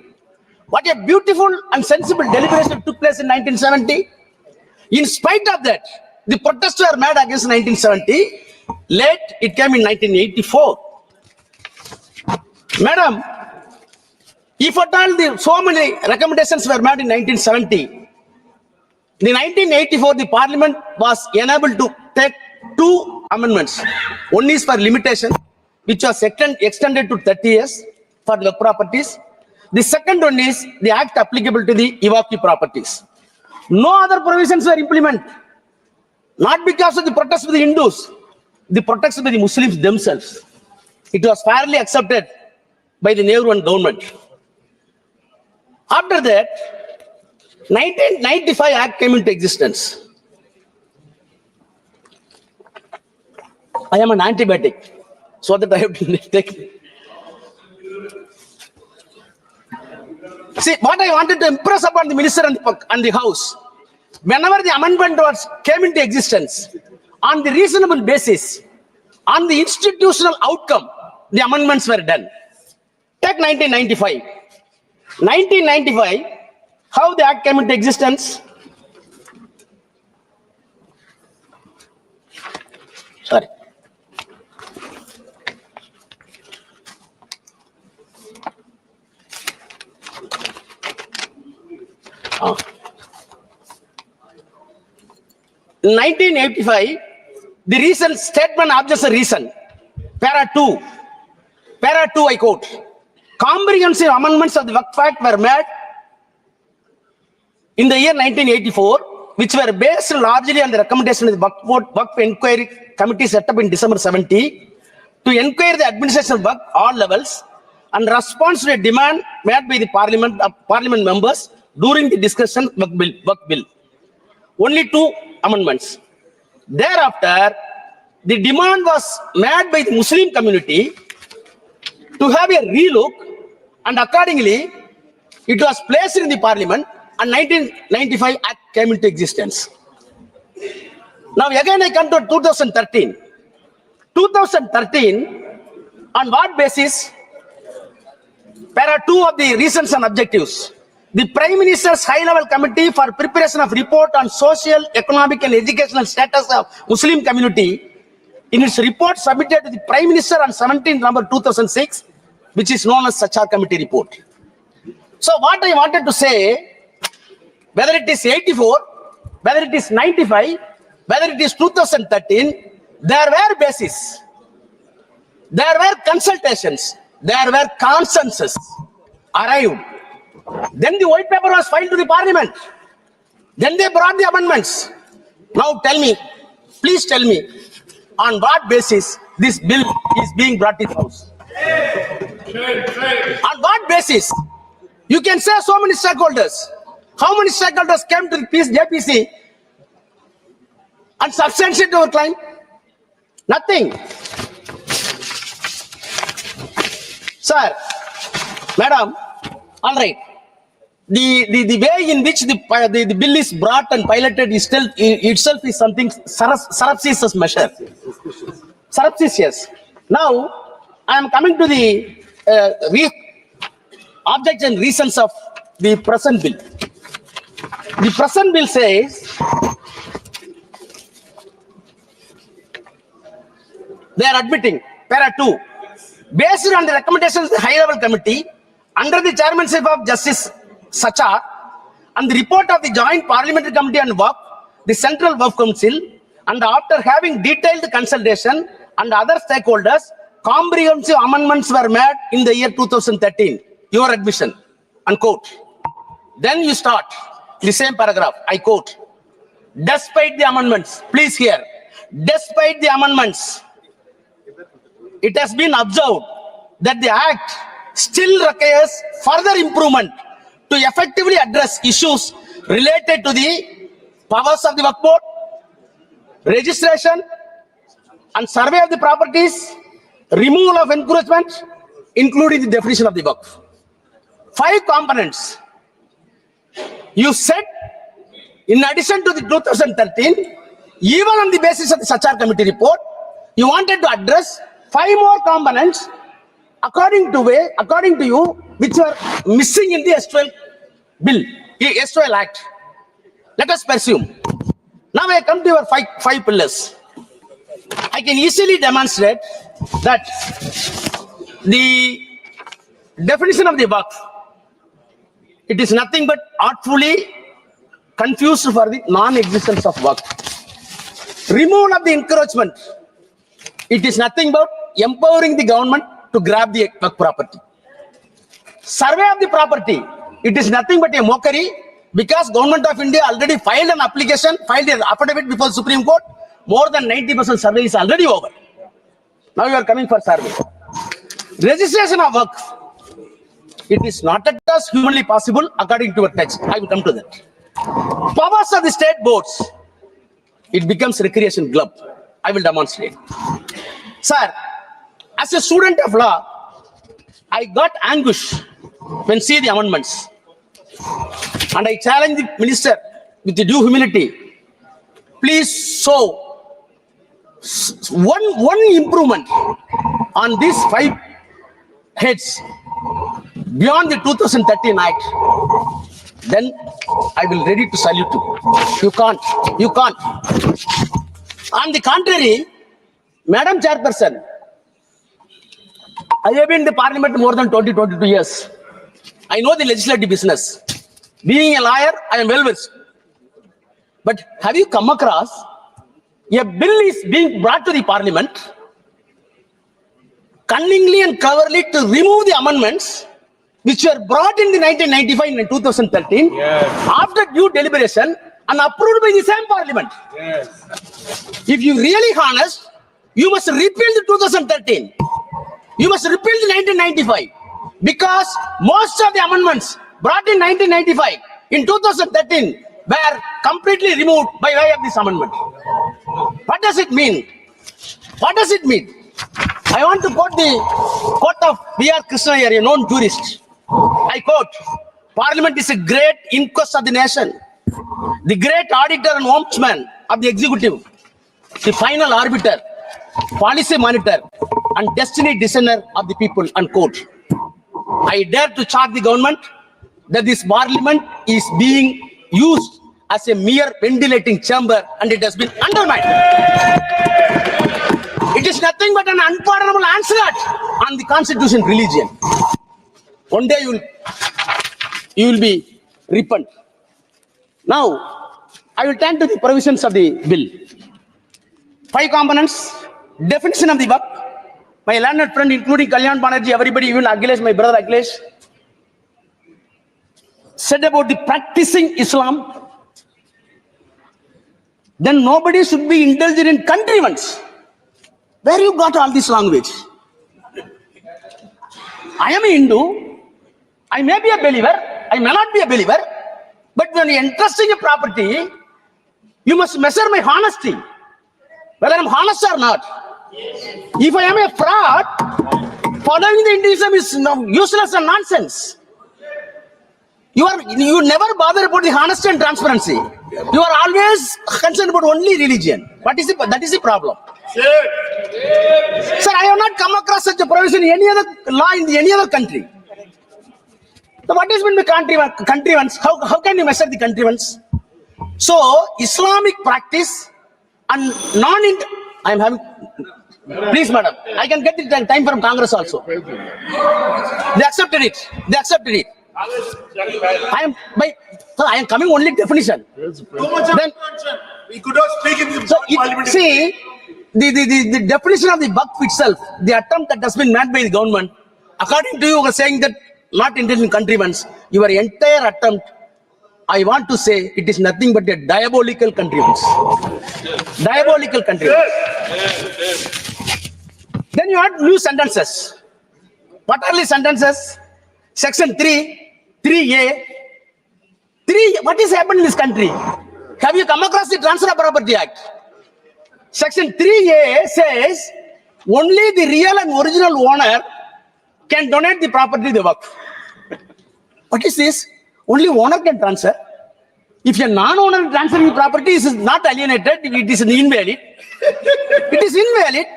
What a beautiful and sensible deliberation took place in 1970. In spite of that, the protests were made against 1970. Late, it came in 1984. Madam, if at all so many recommendations were made in 1970, in 1984, the Parliament was enabled to take 2 amendments. One is for limitation, which was extended to 30 years for the properties. The second one is the act applicable to the evacui properties. No other provisions were implemented. Not because of the protests of the Hindus, the protests of the Muslims themselves. It was fairly accepted by the Nehru government. After that, 1995 Act came into existence. I am an antibiotic, so that I have to take. See, what I wanted to impress upon the minister and the House, whenever the amendment came into existence, on the reasonable basis, on the institutional outcome, the amendments were done. Take 1995. 1995, how the Act came into existence? Sorry. In 1985, the reason statement objection reason, para 2, I quote, comprehensive amendments of the Waqf Act were made in the year 1984, which were based largely on the recommendation of the Waqf Inquiry Committee set up in December 70 to inquire the administration of Waqf all levels and response to a demand made by the parliament members during the discussion Waqf bill. Only 2 amendments. Thereafter, the demand was made by the Muslim community to have a relook, and accordingly, it was placed in the parliament, and 1995 Act came into existence. Now again I come to 2013. 2013, on what basis? Para 2 of the reasons and objectives. The Prime Minister's High-Level Committee for Preparation of Report on Social, Economic and Educational Status of Muslim Community, in its report submitted to the Prime Minister on 17 November 2006, which is known as Sachar Committee report. So what I wanted to say, whether it is 84, whether it is 95, whether it is 2013, there were bases, there were consultations, there were consensus arrived. Then the white paper was filed to the parliament. Then they brought the amendments. Now tell me, please tell me, on what basis this bill is being brought in house? On what basis? You can say so many stakeholders. How many stakeholders came to the JPC and substantiated our claim? Nothing. Sir, madam, all right. The way in which the bill is brought and piloted is still itself is something surreptitious measure. Surreptitious. Now, I am coming to the objects and reasons of the present bill. The present bill says they are admitting, para 2, based on the recommendations of the High-Level Committee under the chairmanship of Justice Sachar and the report of the Joint Parliamentary Committee on Waqf, the Central Waqf Council, and after having detailed consultation and other stakeholders, comprehensive amendments were made in the year 2013. Your admission, unquote. Then you start the same paragraph, I quote, despite the amendments, please hear, despite the amendments, it has been observed that the Act still requires further improvement to effectively address issues related to the powers of the Waqf Board, registration and survey of the properties, removal of encroachment, including the definition of the Waqf. 5 components. You said, in addition to the 2013, even on the basis of the Sachar Committee report, you wanted to address 5 more components according to you, which are missing in the S12 bill, the S12 Act. Let us pursue. Now I come to your 5 pillars. I can easily demonstrate that the definition of the Waqf, it is nothing but artfully confused for the non-existence of Waqf. Removal of the encroachment, it is nothing but empowering the government to grab the Waqf property. Survey of the property, it is nothing but a mockery because Government of India already filed an application, filed an affidavit before the Supreme Court. More than 90% survey is already over. Now you are coming for survey. Registration of Waqf, it is not at all humanly possible according to your text. I will come to that. Powers of the state boards, it becomes recreation club. I will demonstrate. Sir, as a student of law, I got anguish when see the amendments. And I challenge the minister with the due humility. Please show one improvement on these 5 heads beyond the 2013 Act. Then I will ready to salute you. You can't. On the contrary, Madam Chairperson, I have been in the parliament more than 22 years. I know the legislative business. Being a lawyer, I am well versed. But have you come across a bill is being brought to the parliament cunningly and cleverly to remove the amendments which were brought in the 1995 and 2013 after due deliberation and approved by the same parliament? If you really honest, you must repeal the 2013. You must repeal the 1995 because most of the amendments brought in 1995 in 2013 were completely removed by way of this amendment. What does it mean? What does it mean? I want to quote the quote of B.R. Krishna, a known jurist. I quote, Parliament is a great inquest of the nation, the great auditor and ombudsman of the executive, the final arbiter, policy monitor, and destiny discerner of the people, unquote. I dare to charge the government that this parliament is being used as a mere ventilating chamber and it has been undermined. It is nothing but an unpardonable onslaught on the constitution religion. One day you will be repent. Now, I will turn to the provisions of the bill. 5 components, definition of the Waqf. My learned friend, including Kalyan Banerjee, everybody, even Akhilesh, my brother Akhilesh, said about the practicing Islam. Then nobody should be indulged in contrivance. Where you got all this language? I am a Hindu. I may be a believer. I may not be a believer. But when you entrusting a property, you must measure my honesty, whether I'm honest or not. If I am a fraud, following the Hinduism is useless and nonsense. You never bother about the honesty and transparency. You are always concerned about only religion. That is the problem. Sir, I have not come across such a provision in any other law in any other country. So what is meant by contrivance? How can you measure the contrivance? So Islamic practice and I am having. Please, madam, I can get the time from Congress also. They accepted it. I am coming only definition. Then we could not speak in the parliament. See, the definition of the Waqf itself, the attempt that has been made by the government, according to you are saying that not intended in contrivance, your entire attempt, I want to say it is nothing but a diabolical contrivance. Diabolical contrivance. Then you add new sentences. What are the sentences? Section 3A. What is happening in this country? Have you come across the Transfer of Property Act? Section 3A says only the real and original owner can donate the property to the Waqf. What is this? Only owner can transfer. If a non-owner transferring the property is not alienated, it is invalid. It is invalid.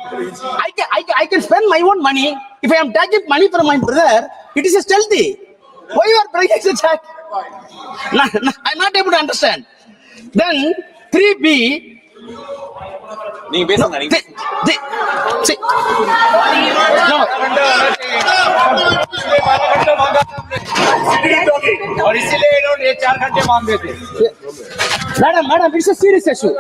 I can spend my own money. If I am taking money from my brother, it is a stealthy. Why you are breaking the check? I'm not able to understand. Then 3B. Madam, it's a serious issue.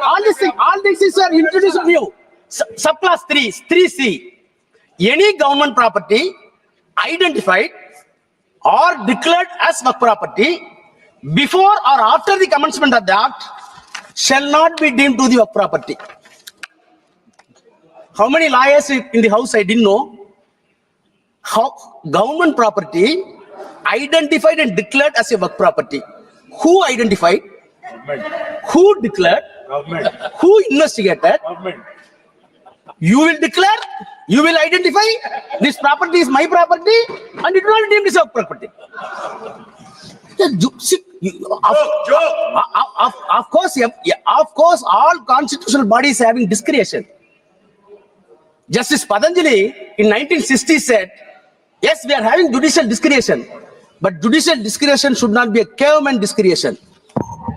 All these things are introduced new. Subclass 3C. Any government property identified or declared as Waqf property before or after the commencement of the act shall not be deemed to the Waqf property. How many lawyers in the house I didn't know? How government property identified and declared as a Waqf property. Who identified? Government. Who declared? Government. Who investigated? Government. You will declare, you will identify, this property is my property and it will not be deemed as a property. Of course, all constitutional bodies having discretion. Justice Patanjali in 1960 said, yes, we are having judicial discretion, but judicial discretion should not be a caveman discretion.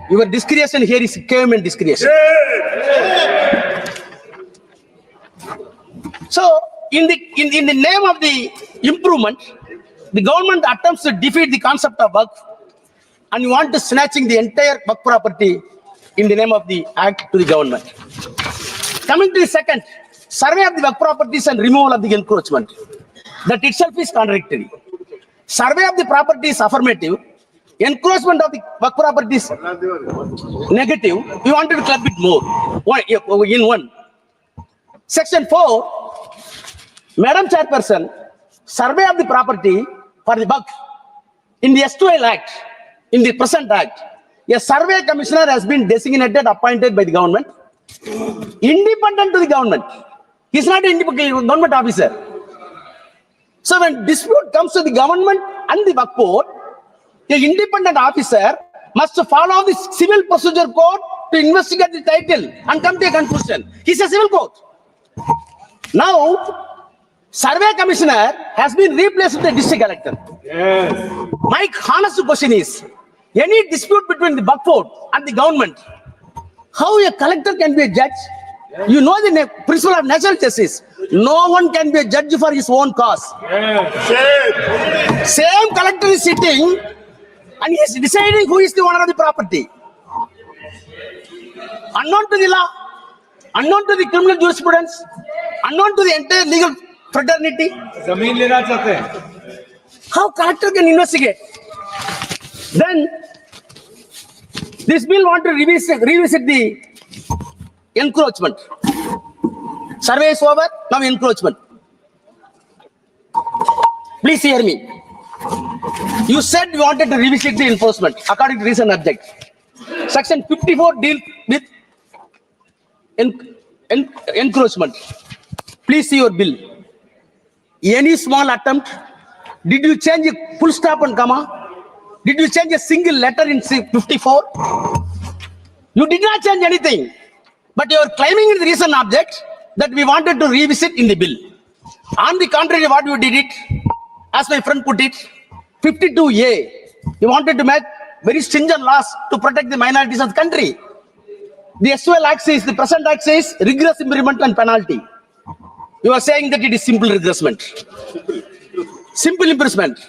Your discretion here is caveman discretion. So, in the name of the improvement, the government attempts to defeat the concept of Waqf, and you want to snatching the entire Waqf property in the name of the act to the government. Coming to the second, survey of the Waqf properties and removal of the encroachment. That itself is contradictory. Survey of the property is affirmative. Encroachment of the Waqf property is negative. We wanted to club it more in one. Section 4, Madam Chairperson, survey of the property for the Waqf in the S2L Act, in the present Act, a survey commissioner has been designated, appointed by the government, independent to the government. He is not an independent government officer. So when dispute comes to the government and the Waqf board, the independent officer must follow the civil procedure code to investigate the title and come to a conclusion. He's a civil court. Now, survey commissioner has been replaced with the district collector. Yes. My honest question is, any dispute between the Waqf board and the government, how a collector can be a judge? Yes. You know the principle of natural justice. No one can be a judge for his own cause. Yes. Same collector is sitting and he is deciding who is the owner of the property. Unknown to the law, unknown to the criminal jurisprudence, unknown to the entire legal fraternity. How collector can investigate? Then this bill want to revisit the encroachment. Survey is over, now encroachment. Please hear me. You said you wanted to revisit the enforcement according to reason object. Section 54 deals with encroachment. Please see your bill. Any small attempt, did you change a full stop and comma? Did you change a single letter in 54? You did not change anything. But you are claiming in the reason object that we wanted to revisit in the bill. On the contrary, what you did it, as my friend put it, 52A, you wanted to make very stringent laws to protect the minorities of the country. The S2L Act says, the present Act says, rigorous imprisonment and penalty. You are saying that it is simple regressment. Simple imprisonment.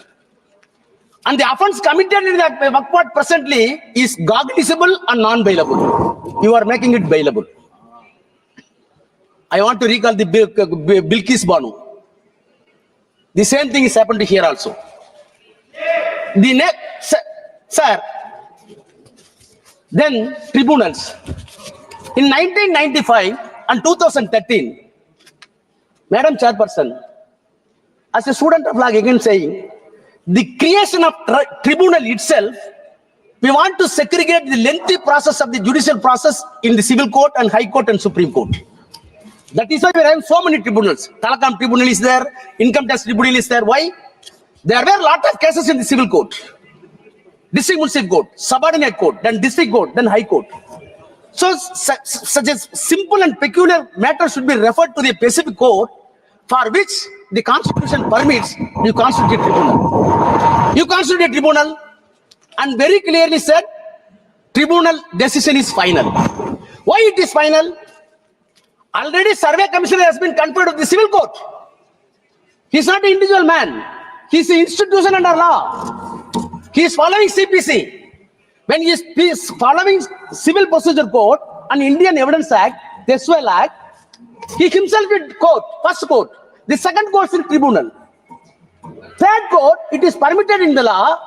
And the offense committed in that Waqf board presently is cognizable and non-bailable. You are making it bailable. I want to recall the Bilkis Banu. The same thing is happened here also. The next, sir, then tribunals. In 1995 and 2013, Madam Chairperson, as a student of law, again saying, the creation of tribunal itself, we want to segregate the lengthy process of the judicial process in the civil court and high court and supreme court. That is why we have so many tribunals. Telecom tribunal is there, income tax tribunal is there. Why? There were a lot of cases in the civil court, district municipal court, subordinate court, then district court, then high court. So such a simple and peculiar matter should be referred to the specific court for which the constitution permits you constitute tribunal. You constitute a tribunal and very clearly said tribunal decision is final. Why it is final? Already survey commissioner has been conferred with the civil court. He is not an individual man. He is an institution under law. He is following CPC. When he is following Civil Procedure Code and Indian Evidence Act, the S2L Act, he himself is court, first court. The second court is tribunal. Third court, it is permitted in the law,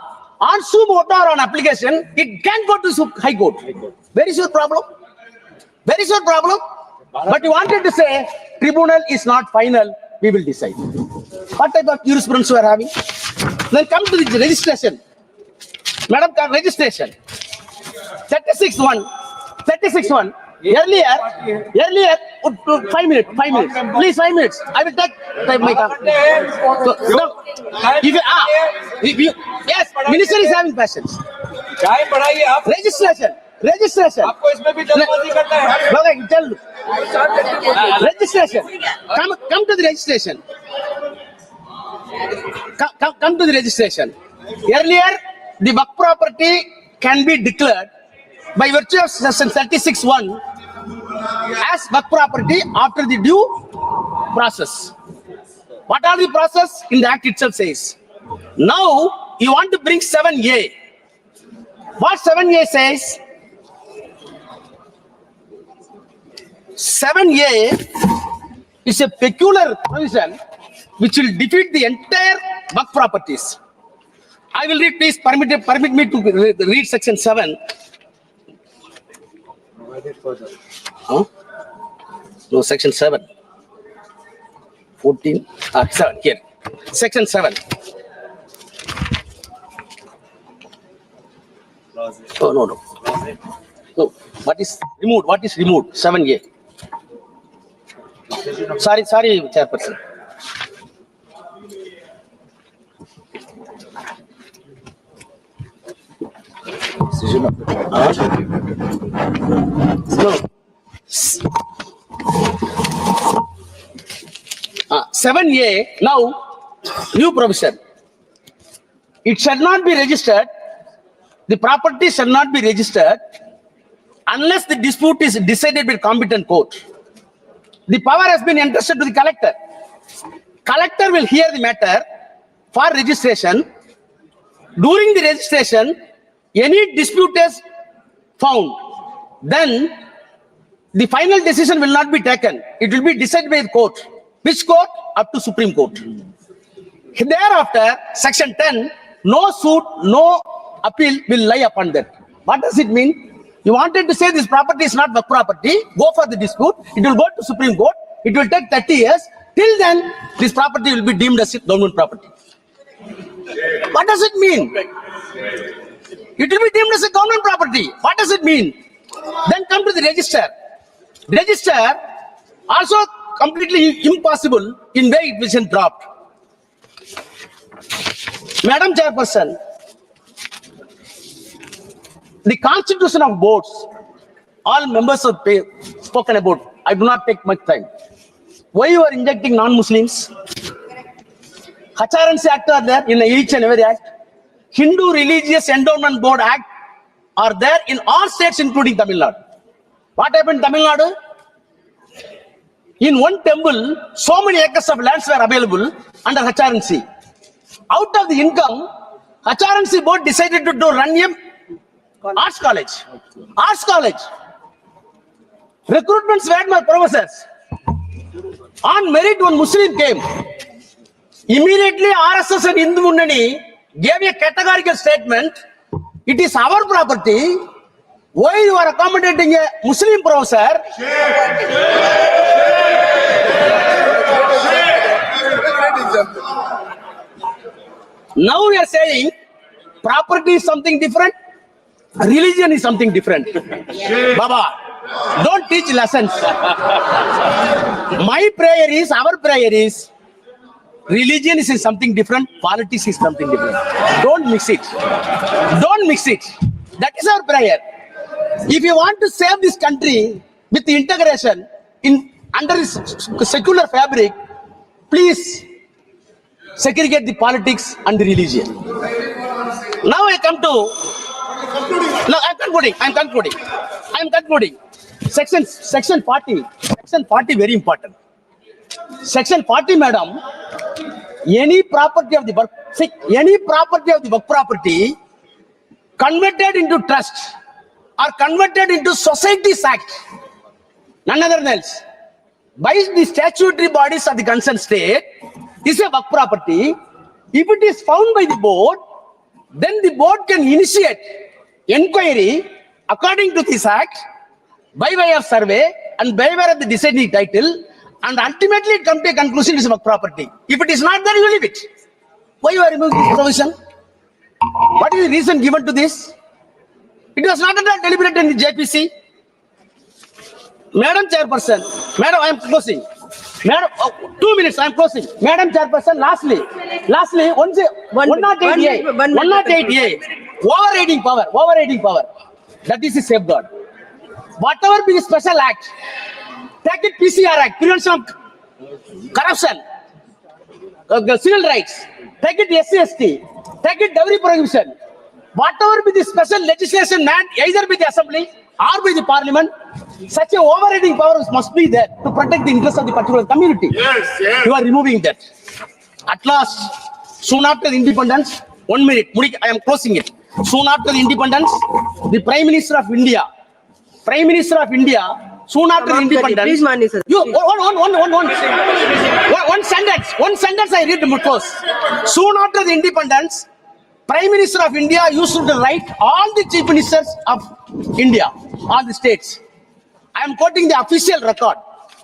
on suo motu or on application, it can go to high court. Where is your problem? Where is your problem? But you wanted to say, tribunal is not final, we will decide. What type of jurisprudence you are having? Then come to the registration. Madam, registration. 36-1. Earlier, 5 minutes. Please, 5 minutes. I will take my time. So, yes, minister is having questions. Registration. Registration. Come to the registration. Come to the registration. Earlier, the Waqf property can be declared by virtue of section 36(1) as Waqf property after the due process. What are the process? In the act itself says. Now you want to bring 7A. What 7A says? 7A is a peculiar provision which will defeat the entire Waqf properties. I will read, please permit me to read section 7. Huh? No, section 7. 14, 7, here. Section 7. Oh, no. No, what is removed? 7A. Sorry, Chairperson. No. 7A, now, new provision. It shall not be registered, the property shall not be registered unless the dispute is decided by competent court. The power has been entrusted to the collector. Collector will hear the matter for registration. During the registration, any dispute is found, then the final decision will not be taken. It will be decided by the court. Which court? Up to Supreme Court. Thereafter, section 10, no suit, no appeal will lie upon that. What does it mean? You wanted to say this property is not Waqf property, go for the dispute, it will go to Supreme Court, it will take 30 years, till then this property will be deemed as government property. What does it mean? It will be deemed as a government property. What does it mean? Then come to the register. Register also completely impossible in way it was dropped. Madam Chairperson, the constitution of boards, all members have spoken about. I do not take much time. Why you are injecting non-Muslims? HRNC Act are there in each and every act. Hindu Religious Endowment Board Act are there in all states including Tamil Nadu. What happened in Tamil Nadu? In one temple, so many acres of lands were available under HRNC. Out of the income, HRNC board decided to run a arts college. Arts college. Recruitments were my professors. On merit, one Muslim came. Immediately, RSS and Hindu Munnani gave a categorical statement. It is our property. Why you are accommodating a Muslim professor? Now we are saying property is something different, religion is something different. Baba, don't teach lessons. My prayer is, our prayer is, religion is something different, politics is something different. Don't mix it. Don't mix it. That is our prayer. If you want to save this country with the integration under this secular fabric, please segregate the politics and the religion. Now I come to. No, I'm concluding. Section 40. Section 40 very important. Section 40, madam. Any property of the Waqf property converted into trust or converted into Societies Act, none other than else, by the statutory bodies of the concerned state, is a Waqf property. If it is found by the board, then the board can initiate inquiry according to this act by way of survey and by way of the deciding title, and ultimately it comes to a conclusion it is Waqf property. If it is not there, you leave it. Why you are removing this provision? What is the reason given to this? It was not at all deliberated in the JPC. Madam Chairperson, Madam, I am closing. Madam, 2 minutes, I am closing. Madam Chairperson, lastly, 108A, overriding power. That is a safeguard. Whatever be the special act, take it PCR Act, Prevention of Corruption, Civil Rights, take it SC/ST, take it Dowry Prohibition. Whatever be the special legislation, either by the Assembly or by the parliament, such a overriding power must be there to protect the interests of the particular community. Yes. You are removing that. At last, soon after independence, 1 minute, I am closing it. Soon after the independence, the Prime Minister of India, soon after the independence, please, Mani sir. you one sentence I read the close. Soon after the independence, Prime Minister of India used to write all the chief ministers of India, all the states. I am quoting the official record.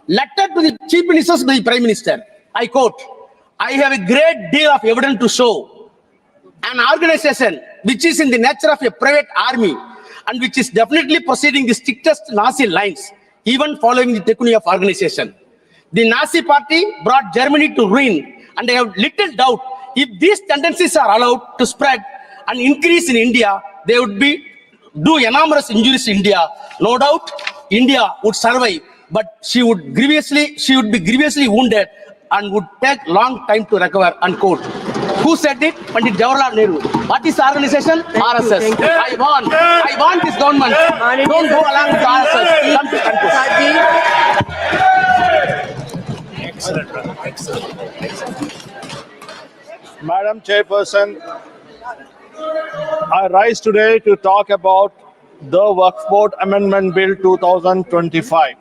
Letter to the chief ministers by the Prime Minister. I quote, I have a great deal of evidence to show an organization which is in the nature of a private army and which is definitely proceeding the strictest Nazi lines, even following the technique of organization. The Nazi party brought Germany to ruin, and I have little doubt if these tendencies are allowed to spread and increase in India, they would do enormous injuries to India. No doubt, India would survive, but she would be grievously wounded and would take long time to recover, unquote. Who said it? Pandit Jawaharlal Nehru. What is the organization? RSS. thank you. I want this government. Don't go along with RSS. Come to control. Madam Chairperson, I rise today to talk about the Waqf Board Amendment Bill 2025.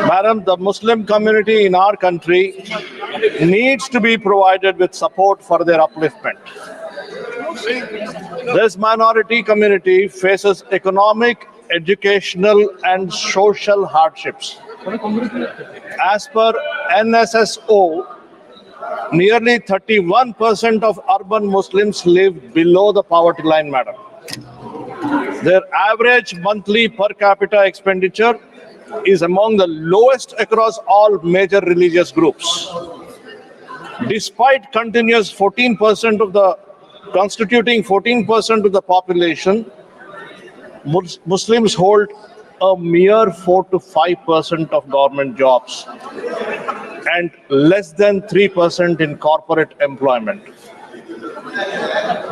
Madam, the Muslim community in our country needs to be provided with support for their upliftment. This minority community faces economic, educational, and social hardships. As per NSSO, nearly 31% of urban Muslims live below the poverty line, madam. Their average monthly per capita expenditure is among the lowest across all major religious groups. Despite continuous constituting 14% of the population, Muslims hold a mere 4 to 5% of government jobs and less than 3% in corporate employment.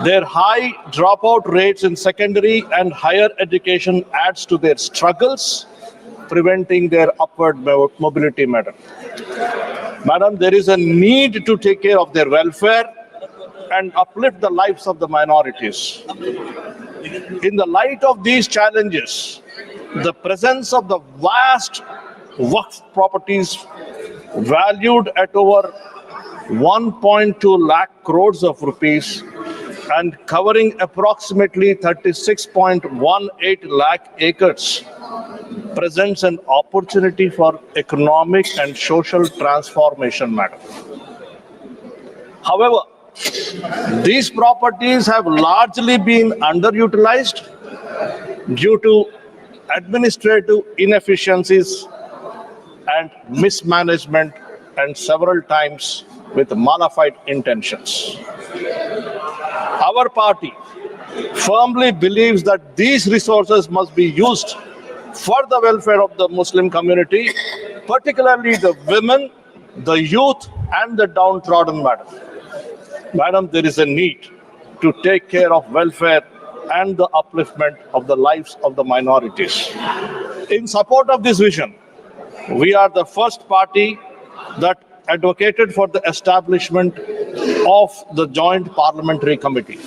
Their high dropout rates in secondary and higher education adds to their struggles, preventing their upward mobility, madam. Madam, there is a need to take care of their welfare and uplift the lives of the minorities. In the light of these challenges, the presence of the vast Waqf properties valued at over 1.2 lakh crores of rupees and covering approximately 36.18 lakh acres presents an opportunity for economic and social transformation, madam. However, these properties have largely been underutilized due to administrative inefficiencies and mismanagement, and several times with malified intentions. Our party firmly believes that these resources must be used for the welfare of the Muslim community, particularly the women, the youth, and the downtrodden, madam. Madam, there is a need to take care of welfare and the upliftment of the lives of the minorities. In support of this vision, we are the first party that advocated for the establishment of the Joint Parliamentary Committee.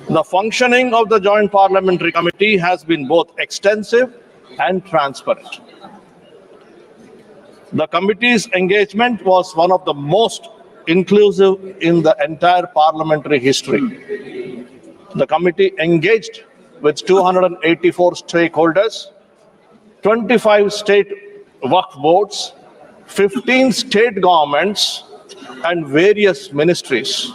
The functioning of the Joint Parliamentary Committee has been both extensive and transparent. The committee's engagement was one of the most inclusive in the entire parliamentary history. The committee engaged with 284 stakeholders, 25 state Waqf boards, 15 state governments, and various ministries.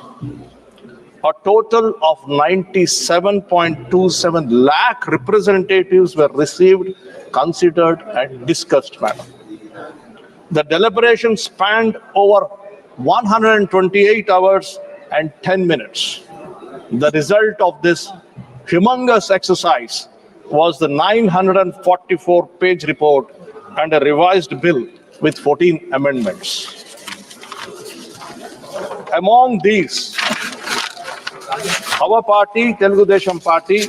A total of 97.27 lakh representatives were received, considered, and discussed, madam. The deliberation spanned over 128 hours and 10 minutes. The result of this humongous exercise was the 944-page report and a revised bill with 14 amendments. Among these, our party, Telugu Desam Party,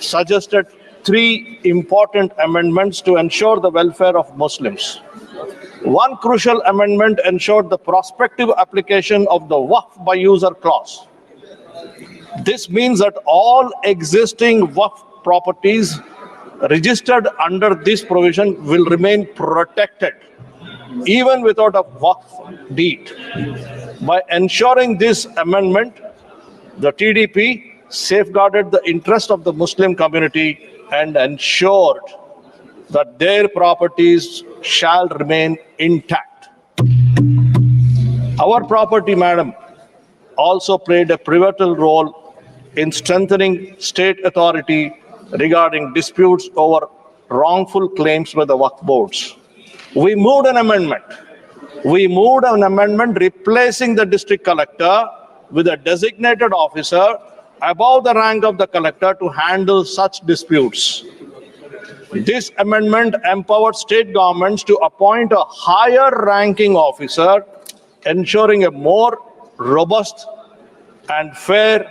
suggested three important amendments to ensure the welfare of Muslims. One crucial amendment ensured the prospective application of the Waqf by user clause. This means that all existing Waqf properties registered under this provision will remain protected, even without a Waqf deed. By ensuring this amendment, the TDP safeguarded the interest of the Muslim community and ensured that their properties shall remain intact. Our property, madam, also played a pivotal role in strengthening state authority regarding disputes over wrongful claims by the Waqf boards. We moved an amendment replacing the district collector with a designated officer above the rank of the collector to handle such disputes. This amendment empowered state governments to appoint a higher ranking officer, ensuring a more robust and fair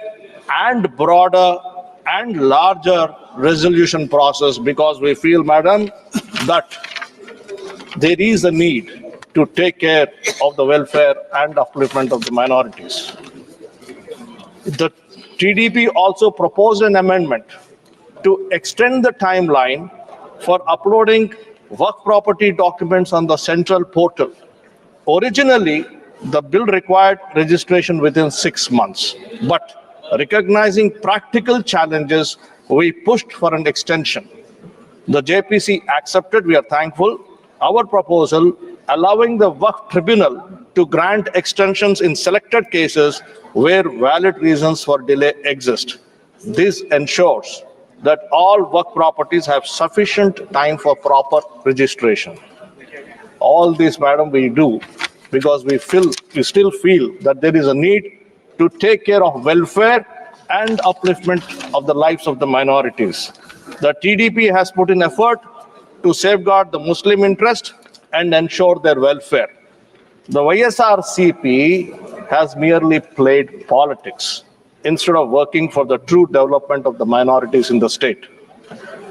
and broader and larger resolution process, because we feel, madam, that there is a need to take care of the welfare and upliftment of the minorities. The TDP also proposed an amendment to extend the timeline for uploading Waqf property documents on the central portal. Originally, the bill required registration within 6 months, but recognizing practical challenges, we pushed for an extension. The JPC accepted, we are thankful, our proposal, allowing the Waqf Tribunal to grant extensions in selected cases where valid reasons for delay exist. This ensures that all Waqf properties have sufficient time for proper registration. All this, madam, we do because we still feel that there is a need to take care of welfare and upliftment of the lives of the minorities. The TDP has put in effort to safeguard the Muslim interest and ensure their welfare. The YSRCP has merely played politics instead of working for the true development of the minorities in the state.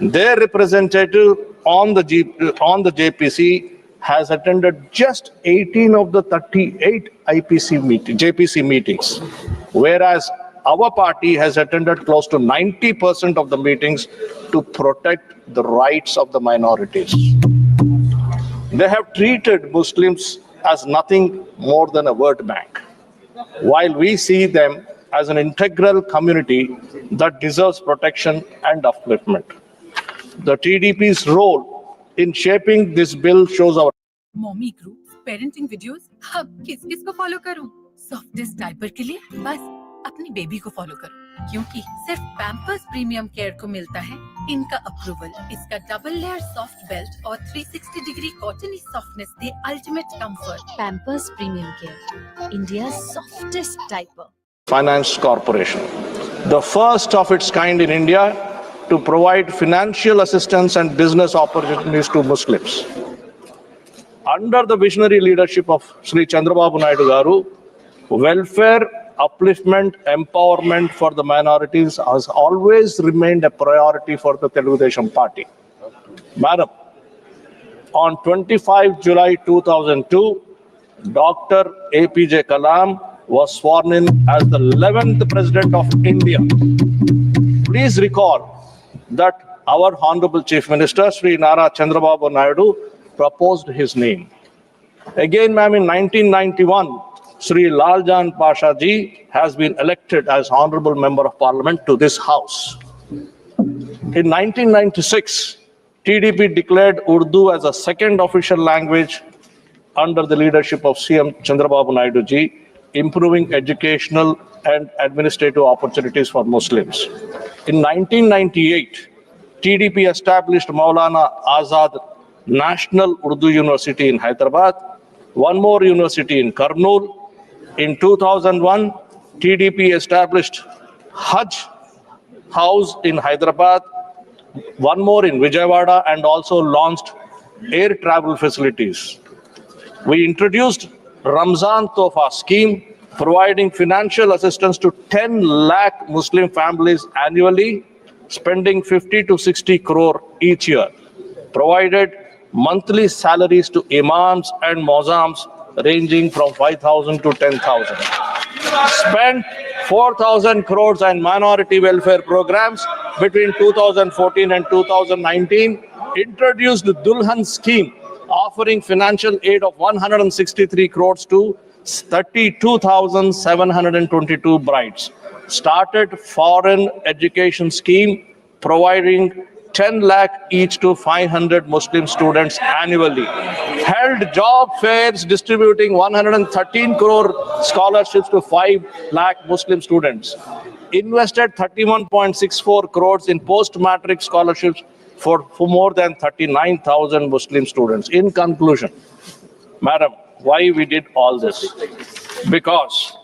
Their representative on the JPC has attended just 18 of the 38 JPC meetings, whereas our party has attended close to 90% of the meetings to protect the rights of the minorities. They have treated Muslims as nothing more than a vote bank, while we see them as an integral community that deserves protection and upliftment. The TDP's role in shaping this bill shows our mommy group parenting videos अब किस किस को follow करूं? Softest diaper के लिए बस अपनी baby को फॉलो करो, क्योंकि सिर्फ पैम्पर्स प्रीमियम केयर को मिलता है इनका अप्रूवल। इसका डबल लेयर सॉफ्ट बेल्ट और 360 degree cottony softness they ultimate comfort. Pampers premium care, India softest diaper. Finance Corporation, the first of its kind in India to provide financial assistance and business opportunities to Muslims. Under the visionary leadership of Sri Chandrababu Naidu Garu, welfare, upliftment, empowerment for the minorities has always remained a priority for the Telugu Desam Party. Madam, on 25 July 2002, Dr. APJ Kalam was sworn in as the 11th President of India. Please recall that our Honorable Chief Minister, Sri Nara Chandrababu Naidu, proposed his name. Again, ma'am, in 1991, Sri Laljan Pasha Ji has been elected as Honorable Member of Parliament to this House. In 1996, TDP declared Urdu as a second official language under the leadership of CM Chandrababu Naidu Ji, improving educational and administrative opportunities for Muslims. In 1998, TDP established Maulana Azad National Urdu University in Hyderabad, one more university in Kurnool. In 2001, TDP established Hajj House in Hyderabad, one more in Vijayawada, and also launched air travel facilities. We introduced Ramzan Tofa scheme, providing financial assistance to 10 lakh Muslim families annually spending 50 to 60 crore each year, provided monthly salaries to imams and mozams ranging from 5,000 to 10,000, spent 4,000 crores on minority welfare programs between 2014 and 2019, introduced the Dulhan scheme offering financial aid of 163 crores to 32,722 brides, started foreign education scheme providing 10 lakh each to 500 Muslim students annually, held job fairs distributing 113 crore scholarships to 5 lakh Muslim students, invested 31.64 crores in post-matric scholarships for more than 39,000 Muslim students. In conclusion, Madam, why we did all this? Because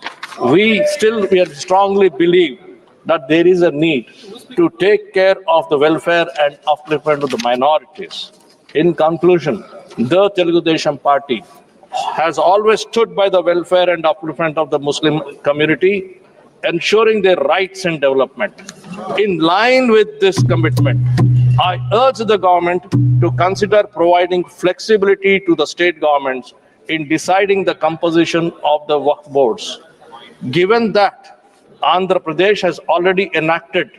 we strongly believe that there is a need to take care of the welfare and upliftment of the minorities. In conclusion, the Telugu Desam Party has always stood by the welfare and upliftment of the Muslim community, ensuring their rights and development. In line with this commitment, I urge the government to consider providing flexibility to the state governments in deciding the composition of the Waqf boards. Given that Andhra Pradesh has already enacted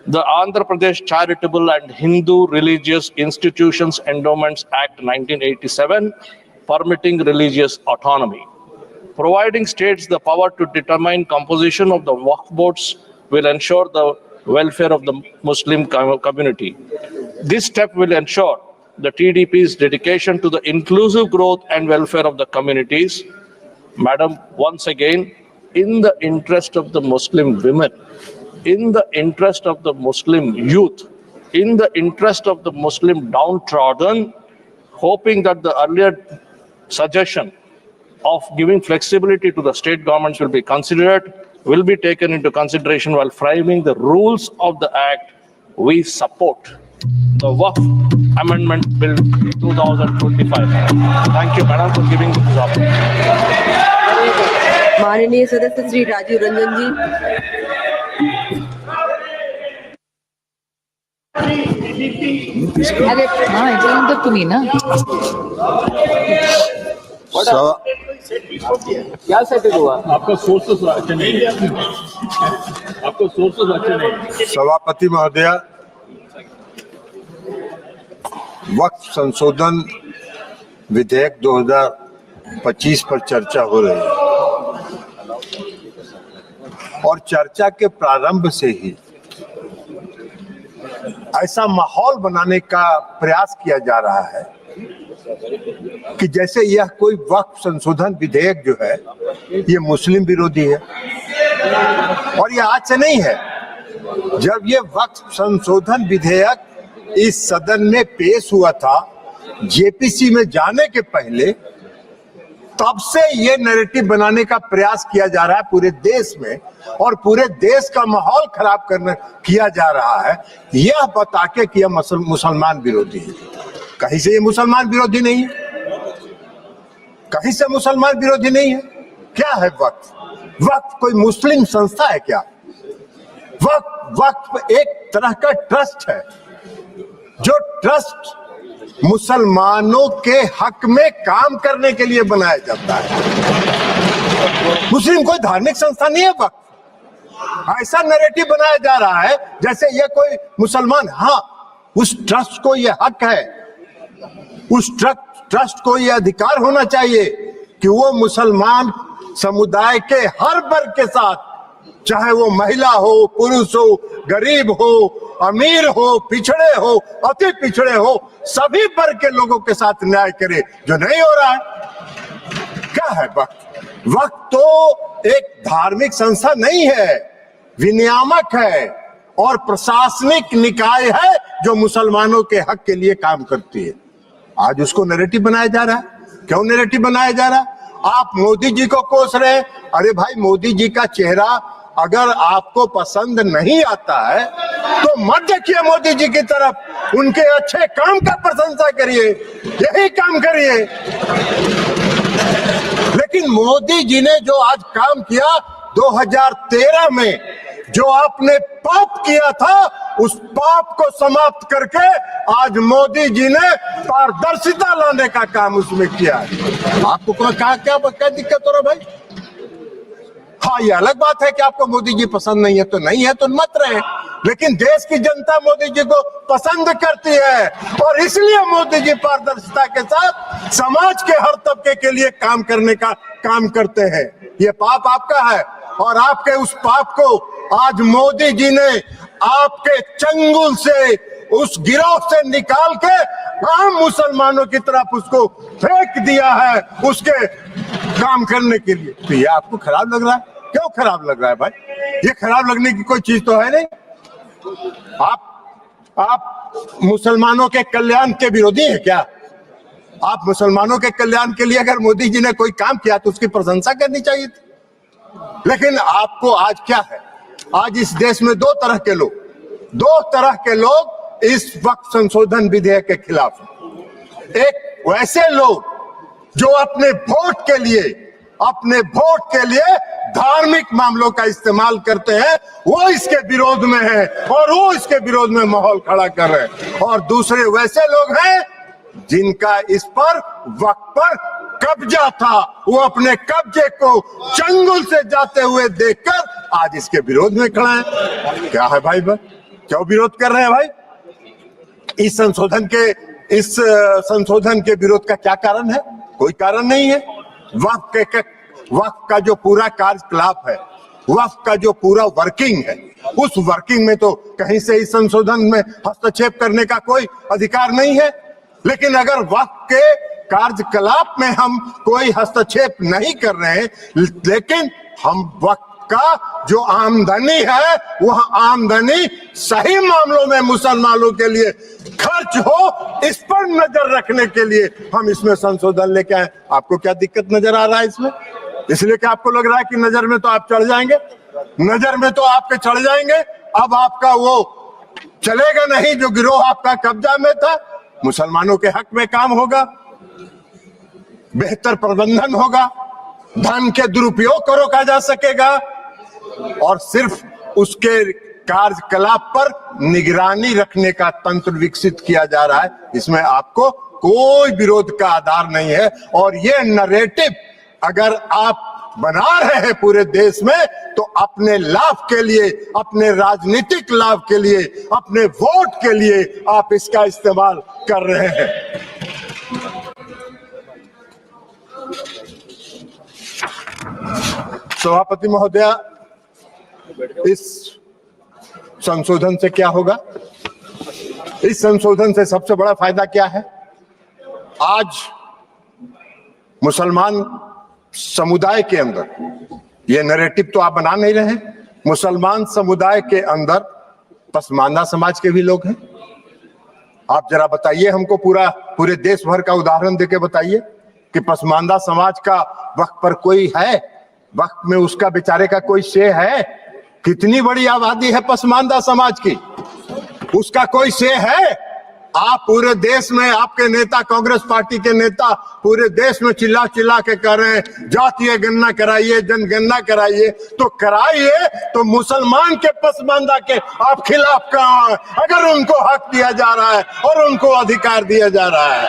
the Andhra Pradesh Charitable and Hindu Religious Institutions Endowments Act 1987, permitting religious autonomy. Providing states the power to determine composition of the Waqf boards will ensure the welfare of the Muslim community. This step will ensure the TDP's dedication to the inclusive growth and welfare of the communities. Madam, once again, in the interest of the Muslim women, in the interest of the Muslim youth, in the interest of the Muslim downtrodden, hoping that the earlier suggestion of giving flexibility to the state governments will be taken into consideration while framing the rules of the Act, we support the Waqf Amendment Bill 2025. Thank you, Madam, for giving this opportunity. माननीय सदस्य श्री राजीव रंजन जी। अरे हाँ एकदम तो तुम्ही ना क्या setting हुआ? आपका सोर्सेस अच्छे नहीं है, आपको सोर्सेस अच्छे नहीं। सभापति महोदय, वक्फ संशोधन विधेयक 2025 पर चर्चा हो रही है और चर्चा के प्रारंभ से ही ऐसा माहौल बनाने का प्रयास किया जा रहा है कि जैसे यह कोई वक्फ संशोधन विधेयक जो है ये मुस्लिम विरोधी है। और यह आज से नहीं है, जब ये वक्फ संशोधन विधेयक इस सदन में पेश हुआ था जेपीसी में जाने के पहले, तब से ये नैरेटिव बनाने का प्रयास किया जा रहा है पूरे देश में और पूरे देश का माहौल खराब किया जा रहा है, यह बता के कि यह मुसलमान विरोधी है। कहीं से ये मुसलमान विरोधी नहीं है, कहीं से मुसलमान विरोधी नहीं है। क्या है वक्फ? वक्फ कोई मुस्लिम संस्था है क्या? वक्फ एक तरह का ट्रस्ट है, जो ट्रस्ट मुसलमानों के हक में काम करने के लिए बनाया जाता है। मुस्लिम कोई धार्मिक संस्था नहीं है वक्फ। ऐसा नैरेटिव बनाया जा रहा है जैसे ये कोई मुसलमान, हाँ उस ट्रस्ट को ये हक है, उस ट्रस्ट को ये अधिकार होना चाहिए कि वो मुसलमान समुदाय के हर वर्ग के साथ, चाहे वो महिला हो, पुरुष हो, गरीब हो, अमीर हो, पिछड़े हो, अति पिछड़े हो, सभी वर्ग के लोगों के साथ न्याय करे, जो नहीं हो रहा है। क्या है वक्फ? वक्फ तो एक धार्मिक संस्था नहीं है, विनियामक है और प्रशासनिक निकाय है जो मुसलमानों के हक के लिए काम करती है। आज उसको नैरेटिव बनाया जा रहा है। क्यों नैरेटिव बनाया जा रहा है? आप मोदी जी को कोस रहे हैं। अरे भाई, मोदी जी का चेहरा अगर आपको पसंद नहीं आता है तो मत देखिए मोदी जी की तरफ, उनके अच्छे काम का प्रशंसा करिए, यही काम करिए। लेकिन मोदी जी ने जो आज काम किया 2013 में, जो आपने पाप किया था उस पाप को समाप्त करके आज मोदी जी ने पारदर्शिता लाने का काम उसमें किया है। आपको क्या दिक्कत हो रहा भाई? हाँ, ये अलग बात है कि आपको मोदी जी पसंद नहीं है तो नहीं है तो मत रहे, लेकिन देश की जनता मोदी जी को पसंद करती है और इसलिए मोदी जी पारदर्शिता के साथ समाज के हर तबके के लिए काम करने का काम करते हैं। ये पाप आपका है और आपके उस पाप को आज मोदी जी ने आपके चंगुल से, उस गिरोह से निकाल के आम मुसलमानों की तरफ उसको फेंक दिया है उसके काम करने के लिए। तो ये आपको खराब लग रहा है? क्यों खराब लग रहा है भाई? ये खराब लगने की कोई चीज तो है नहीं। आप मुसलमानों के कल्याण के विरोधी हैं क्या? आप मुसलमानों के कल्याण के लिए अगर मोदी जी ने कोई काम किया तो उसकी प्रशंसा करनी चाहिए थी। लेकिन आपको आज क्या है, आज इस देश में दो तरह के लोग इस वक्त संशोधन विधेयक के खिलाफ हैं। एक वैसे लोग जो अपने वोट के लिए धार्मिक मामलों का इस्तेमाल करते हैं, वो इसके विरोध में है और वो इसके विरोध में माहौल खड़ा कर रहे हैं। और दूसरे वैसे लोग हैं जिनका इस पर वक्त पर कब्जा था, वो अपने कब्जे को चंगुल से जाते हुए देखकर आज इसके विरोध में खड़ा है। क्या है भाई, क्यों विरोध कर रहे हैं भाई? इस संशोधन के विरोध का क्या कारण है? कोई कारण नहीं है। वक्फ का जो पूरा कार्यकलाप है, वक्फ का जो पूरा वर्किंग है, उस वर्किंग में तो कहीं से इस संशोधन में हस्तक्षेप करने का कोई अधिकार नहीं है। लेकिन अगर वक्फ के कार्यकलाप में हम कोई हस्तक्षेप नहीं कर रहे हैं, लेकिन हम वक्फ का जो आमदनी है वह आमदनी सही मामलों में मुसलमानों के लिए खर्च हो, इस पर नजर रखने के लिए हम इसमें संशोधन लेके आए। आपको क्या दिक्कत नजर आ रहा है इसमें? इसलिए कि आपको लग रहा है कि नजर में तो आप चढ़ जाएंगे, नजर में तो आपके चढ़ जाएंगे। अब आपका वो चलेगा नहीं जो गिरोह आपका कब्जा में था। मुसलमानों के हक में काम होगा, बेहतर प्रबंधन होगा, धन के दुरुपयोग को रोका जा सकेगा और सिर्फ उसके कार्यकलाप पर निगरानी रखने का तंत्र विकसित किया जा रहा है। इसमें आपको कोई विरोध का आधार नहीं है। और ये नैरेटिव अगर आप बना रहे हैं पूरे देश में तो अपने लाभ के लिए, अपने राजनीतिक लाभ के लिए, अपने वोट के लिए आप इसका इस्तेमाल कर रहे हैं। सभापति महोदया, इस संशोधन से क्या होगा? इस संशोधन से सबसे बड़ा फायदा क्या है? आज मुसलमान समुदाय के अंदर, ये नैरेटिव तो आप बना नहीं रहे हैं, मुसलमान समुदाय के अंदर पसमानदा समाज के भी लोग हैं। आप जरा बताइए हमको, पूरे देश भर का उदाहरण देके बताइए कि पसमानदा समाज का वक्फ पर कोई है, वक्फ में उसका बेचारे का कोई शे है? कितनी बड़ी आबादी है पसमानदा समाज की, उसका कोई शे है? आप पूरे देश में, आपके नेता, कांग्रेस पार्टी के नेता पूरे देश में चिल्ला चिल्ला के कह रहे हैं जातीय गणना कराइए, जनगणना कराइए। तो कराइए, तो मुसलमान के पसमानदा के आप खिलाफ कहां? अगर उनको हक दिया जा रहा है और उनको अधिकार दिया जा रहा है।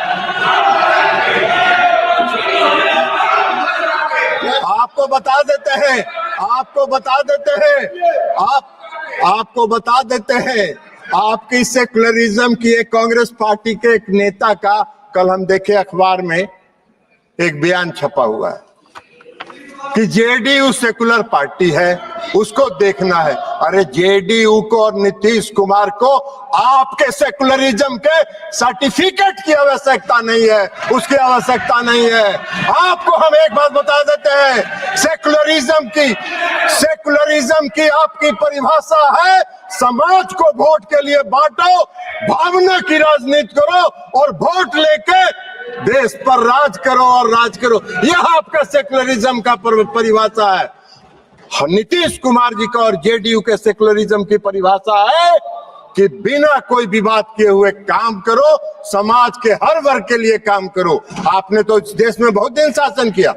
आपको बता देते हैं आपकी सेकुलरिज्म की एक कांग्रेस पार्टी के एक नेता का कल हम देखे अखबार में एक बयान छपा हुआ है कि जेडीयू सेकुलर पार्टी है, उसको देखना है। अरे जेडीयू को और नीतीश कुमार को आपके सेकुलरिज्म के सर्टिफिकेट की आवश्यकता नहीं है, उसकी आवश्यकता नहीं है। आपको हम एक बात बता देते हैं, सेकुलरिज्म की आपकी परिभाषा है समाज को वोट के लिए बांटो, भावना की राजनीति करो और वोट लेके देश पर राज करो और राज करो। यह आपका सेकुलरिज्म का परिभाषा है। नीतीश कुमार जी का और जेडीयू के सेकुलरिज्म की परिभाषा है कि बिना कोई विवाद किए हुए काम करो, समाज के हर वर्ग के लिए काम करो। आपने तो इस देश में बहुत दिन शासन किया।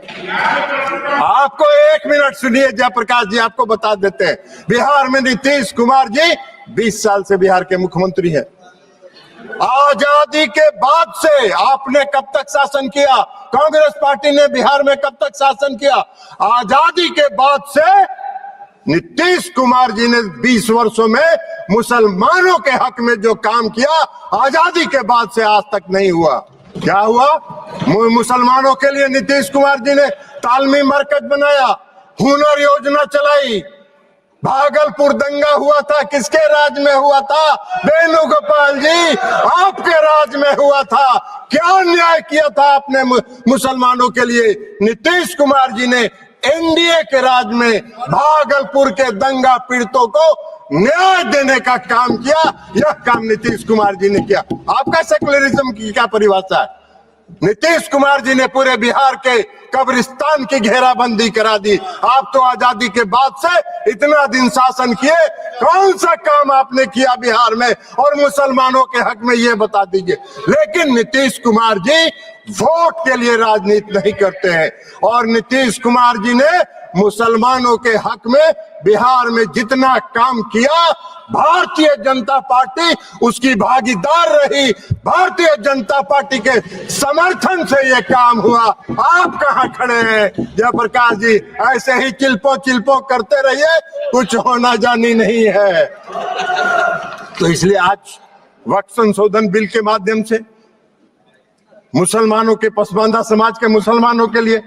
आपको 1 मिनट सुनिए जयप्रकाश जी, आपको बता देते हैं। बिहार में नीतीश कुमार जी 20 साल से बिहार के मुख्यमंत्री हैं। आजादी के बाद से आपने कब तक शासन किया? कांग्रेस पार्टी ने बिहार में कब तक शासन किया? आजादी के बाद से नीतीश कुमार जी ने 20 वर्षों में मुसलमानों के हक में जो काम किया, आजादी के बाद से आज तक नहीं हुआ। क्या हुआ? मुसलमानों के लिए नीतीश कुमार जी ने तालमी मरकज बनाया, हुनर योजना चलाई। भागलपुर दंगा हुआ था, किसके राज में हुआ था? वेणुगोपाल जी, आपके राज में हुआ था। क्या न्याय किया था आपने मुसलमानों के लिए? नीतीश कुमार जी ने एनडीए के राज में भागलपुर के दंगा पीड़ितों को न्याय देने का काम किया। यह काम नीतीश कुमार जी ने किया। आपका सेकुलरिज्म की क्या परिभाषा है? नीतीश कुमार जी ने पूरे बिहार के कब्रिस्तान की घेराबंदी करा दी। आप तो आजादी के बाद से इतना दिन शासन किए, कौन सा काम आपने किया बिहार में और मुसलमानों के हक में, ये बता दीजिए। लेकिन नीतीश कुमार जी वोट के लिए राजनीति नहीं करते हैं, और नीतीश कुमार जी ने मुसलमानों के हक में बिहार में जितना काम किया, भारतीय जनता पार्टी उसकी भागीदार रही। भारतीय जनता पार्टी के समर्थन से ये काम हुआ। आप कहां खड़े हैं जयप्रकाश जी? ऐसे ही चिल्पो करते रहिए, कुछ होना जानी नहीं है। तो इसलिए आज वक्फ संशोधन बिल के माध्यम से मुसलमानों के, पसमानदा समाज के मुसलमानों के लिए,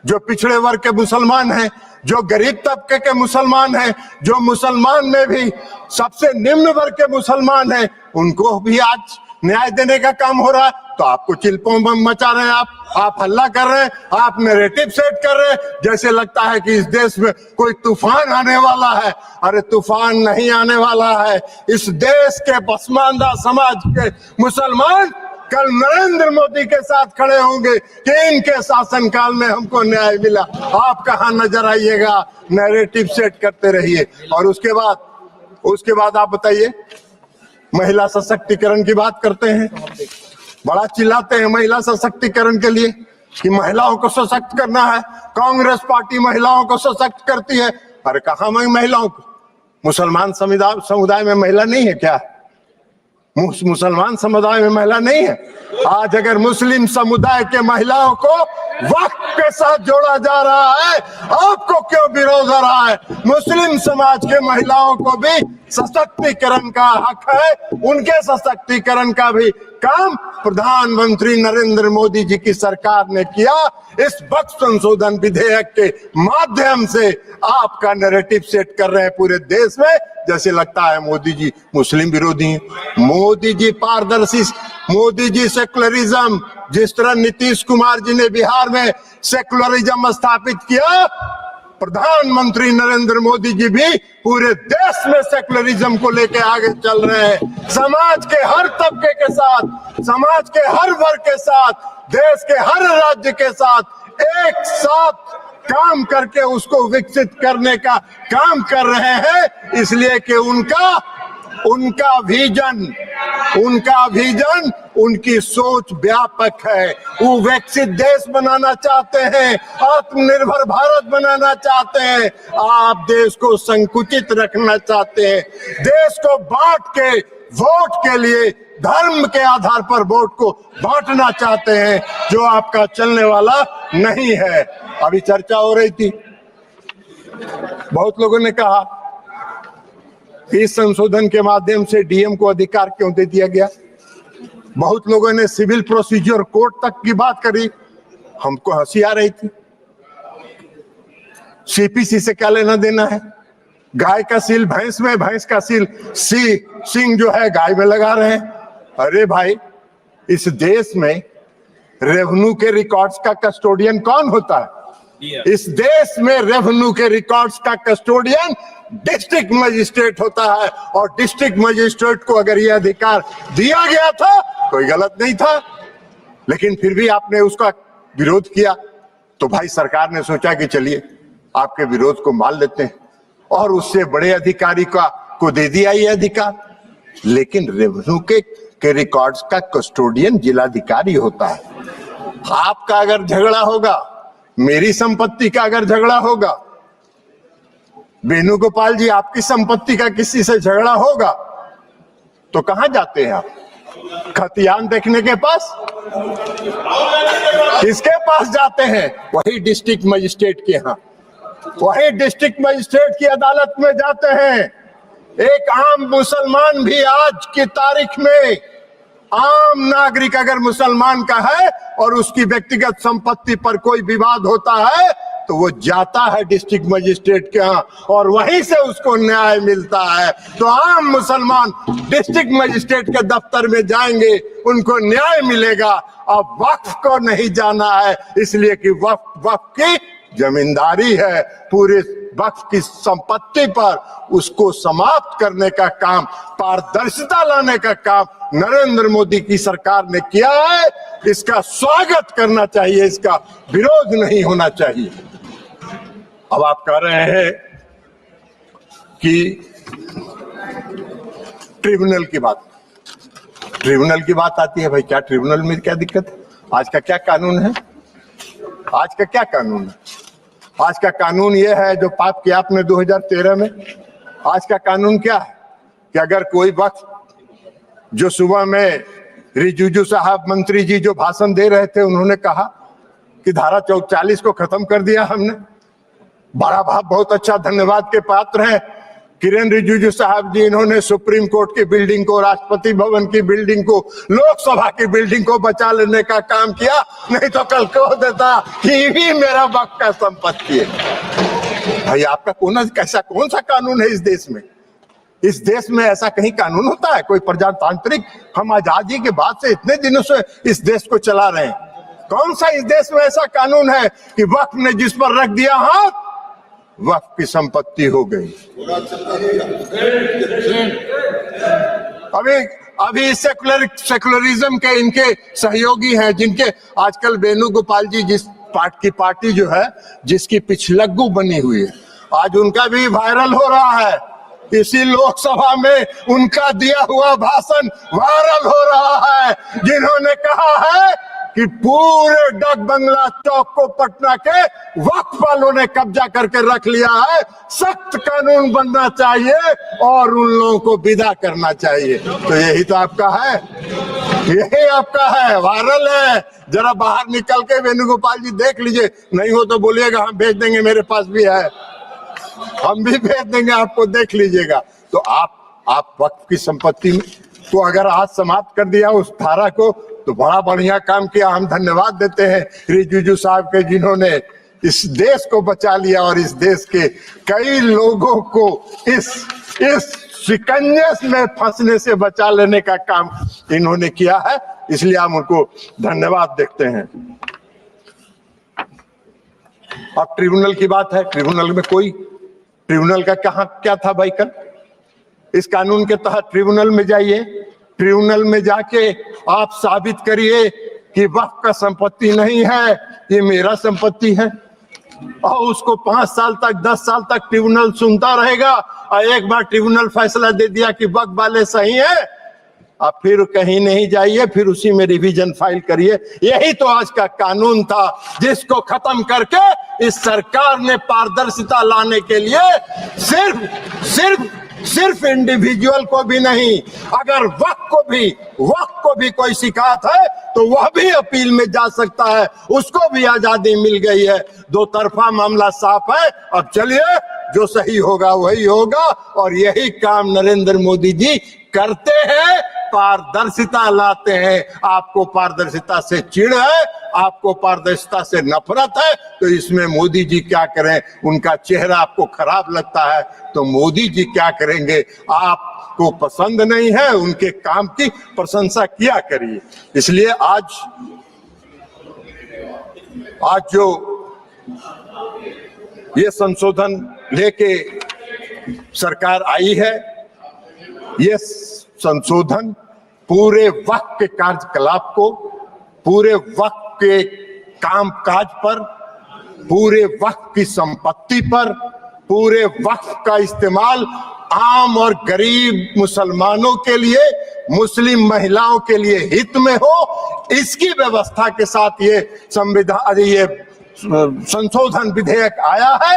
जो पिछड़े वर्ग के मुसलमान हैं, जो गरीब तबके के मुसलमान हैं, जो मुसलमान में भी सबसे निम्न वर्ग के मुसलमान हैं, उनको भी आज न्याय देने का काम हो रहा है। तो आपको चिल्पों में मचा रहे हैं, आप हल्ला कर रहे हैं, आप नैरेटिव सेट कर रहे हैं, जैसे लगता है कि इस देश में कोई तूफान आने वाला है। अरे तूफान नहीं आने वाला है। इस देश के पसमानदा समाज के मुसलमान कल नरेंद्र मोदी के साथ खड़े होंगे कि इनके शासनकाल में हमको न्याय मिला। आप कहां नजर आइएगा? नैरेटिव सेट करते रहिए। और उसके बाद आप बताइए, महिला सशक्तिकरण की बात करते हैं, बड़ा चिल्लाते हैं महिला सशक्तिकरण के लिए कि महिलाओं को सशक्त करना है। कांग्रेस पार्टी महिलाओं को सशक्त करती है। अरे कहां महिलाओं को? मुसलमान समुदाय में महिला नहीं है क्या? मुसलमान समुदाय में महिला नहीं है? आज अगर मुस्लिम समुदाय के महिलाओं को वक्फ के साथ जोड़ा जा रहा है, आपको क्यों विरोध हो रहा है? मुस्लिम समाज के महिलाओं को भी सशक्तिकरण का हक है। उनके सशक्तिकरण का भी काम प्रधानमंत्री नरेंद्र मोदी जी की सरकार ने किया। इस वक्फ संशोधन विधेयक के माध्यम से आपका नैरेटिव सेट कर रहे हैं पूरे देश में, जैसे लगता है मोदी जी मुस्लिम विरोधी हैं। मोदी जी पारदर्शी, मोदी जी सेकुलरिज्म, जिस तरह नीतीश कुमार जी ने बिहार में सेकुलरिज्म स्थापित किया, प्रधानमंत्री नरेंद्र मोदी जी भी पूरे देश में सेकुलरिज्म को लेकर आगे चल रहे हैं। समाज के हर तबके के साथ, समाज के हर वर्ग के साथ, देश के हर राज्य के साथ एक साथ काम करके उसको विकसित करने का काम कर रहे हैं। इसलिए कि उनका विजन, उनकी सोच व्यापक है। वो विकसित देश बनाना चाहते हैं, आत्मनिर्भर भारत बनाना चाहते हैं। आप देश को संकुचित रखना चाहते हैं, देश को बांट के वोट के लिए धर्म के आधार पर वोट को बांटना चाहते हैं, जो आपका चलने वाला नहीं है। अभी चर्चा हो रही थी, बहुत लोगों ने कहा इस संशोधन के माध्यम से डीएम को अधिकार क्यों दे दिया गया। बहुत लोगों ने सिविल प्रोसीजर कोर्ट तक की बात करी, हमको हंसी आ रही थी। सीपीसी से क्या लेना देना है? गाय का सील भैंस में, भैंस का सील सिंह जो है गाय में लगा रहे हैं। अरे भाई, इस देश में रेवेन्यू के रिकॉर्ड्स का कस्टोडियन कौन होता है? इस देश में रेवेन्यू के रिकॉर्ड्स का कस्टोडियन डिस्ट्रिक्ट मजिस्ट्रेट होता है, और डिस्ट्रिक्ट मजिस्ट्रेट को अगर यह अधिकार दिया गया था, कोई गलत नहीं था, लेकिन फिर भी आपने उसका विरोध किया। तो भाई सरकार ने सोचा कि चलिए आपके विरोध को मान लेते हैं, और उससे बड़े अधिकारी को दे दिया ये अधिकार। लेकिन रेवेन्यू के रिकॉर्ड्स का कस्टोडियन जिलाधिकारी होता है। आपका अगर झगड़ा होगा, मेरी संपत्ति का अगर झगड़ा होगा, वेणुगोपाल जी आपकी संपत्ति का किसी से झगड़ा होगा, तो कहां जाते हैं आप? खतियान देखने के पास? किसके पास जाते हैं? वही डिस्ट्रिक्ट मजिस्ट्रेट के यहाँ, वही डिस्ट्रिक्ट मजिस्ट्रेट की अदालत में जाते हैं। एक आम मुसलमान भी आज की तारीख में, आम नागरिक अगर मुसलमान का है और उसकी व्यक्तिगत संपत्ति पर कोई विवाद होता है तो वो जाता है डिस्ट्रिक्ट मजिस्ट्रेट के यहाँ और वहीं से उसको न्याय मिलता है। तो आम मुसलमान डिस्ट्रिक्ट मजिस्ट्रेट के दफ्तर में जाएंगे, उनको न्याय मिलेगा। अब वक्फ को नहीं जाना है, इसलिए कि वक्फ की जमींदारी है। पूरे वक्फ की संपत्ति पर उसको समाप्त करने का काम, पारदर्शिता लाने का काम नरेंद्र मोदी की सरकार ने किया है। इसका स्वागत करना चाहिए, इसका विरोध नहीं होना चाहिए। अब आप कह रहे हैं कि ट्रिब्यूनल की बात आती है। भाई क्या ट्रिब्यूनल में क्या दिक्कत है? आज का क्या कानून है? आज का क्या कानून है? आज का कानून यह है जो पाप किया आपने 2013 में। आज का कानून क्या है कि अगर कोई वक्त, जो सुबह में रिजिजू साहब मंत्री जी जो भाषण दे रहे थे, उन्होंने कहा कि धारा 40 को खत्म कर दिया हमने। बड़ा बहुत अच्छा, धन्यवाद के पात्र हैं किरण रिजिजू साहब जी। इन्होंने सुप्रीम कोर्ट की बिल्डिंग को, राष्ट्रपति भवन की बिल्डिंग को, लोकसभा की बिल्डिंग को बचा लेने का काम किया। नहीं तो कल कह देता कि ये मेरा वक्त का संपत्ति है। भाई आपका कौन सा कानून है इस देश में? इस देश में ऐसा कहीं कानून होता है? कोई प्रजातांत्रिक, हम आजादी के बाद से इतने दिनों से इस देश को चला रहे हैं, कौन सा इस देश में ऐसा कानून है कि वक्फ ने जिस पर रख दिया हाथ, वक्फ की संपत्ति हो गई? अभी सेकुलरिज्म के इनके सहयोगी हैं, जिनके आजकल वेणुगोपाल जी जिस पार्टी जो है, जिसकी पिछलग्गू बनी हुई है, आज उनका भी वायरल हो रहा है। इसी लोकसभा में उनका दिया हुआ भाषण वायरल हो रहा है, जिन्होंने कहा है कि पूरे डाक बंगला चौक को पटना के वक्फ वालों ने कब्जा करके रख लिया है। सख्त कानून बनना चाहिए और उन लोगों को विदा करना चाहिए। तो यही तो आपका है, यही आपका है, वायरल है। जरा बाहर निकल के वेणुगोपाल जी देख लीजिए, नहीं हो तो बोलिएगा हम भेज देंगे, मेरे पास भी है, हम भी भेज देंगे आपको, देख लीजिएगा। तो आप वक्फ की संपत्ति को अगर आज समाप्त कर दिया उस धारा को, तो बड़ा बढ़िया काम किया। हम धन्यवाद देते हैं रिजिजू साहब के, जिन्होंने इस देश को बचा लिया और इस देश के कई लोगों को इस शिकंजे में फंसने से बचा लेने का काम इन्होंने किया है, इसलिए हम उनको धन्यवाद देते हैं। अब ट्रिब्यूनल की बात है। ट्रिब्यूनल का क्या था भाई? कल इस कानून के तहत ट्रिब्यूनल में जाइए, ट्रिब्यूनल में जाके आप साबित करिए कि वक्फ का संपत्ति नहीं है, ये मेरा संपत्ति है, और उसको 5 साल तक 10 साल तक ट्रिब्यूनल सुनता रहेगा। और एक बार ट्रिब्यूनल फैसला दे दिया कि वक्फ वाले सही है, अब फिर कहीं नहीं जाइए, फिर उसी में रिवीजन फाइल करिए। यही तो आज का कानून था, जिसको खत्म करके इस सरकार ने पारदर्शिता लाने के लिए सिर्फ इंडिविजुअल को भी नहीं, अगर वक्फ को भी कोई शिकायत है तो वह भी अपील में जा सकता है, उसको भी आजादी मिल गई है। दो तरफा मामला साफ है। अब चलिए, जो सही होगा वही होगा, और यही काम नरेंद्र मोदी जी करते हैं, पारदर्शिता लाते हैं। आपको पारदर्शिता से चिढ़ है, आपको पारदर्शिता से नफरत है, तो इसमें मोदी जी क्या करें? उनका चेहरा आपको खराब लगता है तो मोदी जी क्या करेंगे? आपको पसंद नहीं है, उनके काम की प्रशंसा किया करिए। इसलिए आज जो ये संशोधन लेके सरकार आई है, ये संशोधन पूरे वक्फ के कार्यकलाप को, पूरे वक्फ के कामकाज पर, पूरे वक्फ की संपत्ति पर, पूरे वक्फ का इस्तेमाल आम और गरीब मुसलमानों के लिए, मुस्लिम महिलाओं के लिए हित में हो, इसकी व्यवस्था के साथ ये संविधान, ये संशोधन विधेयक आया है।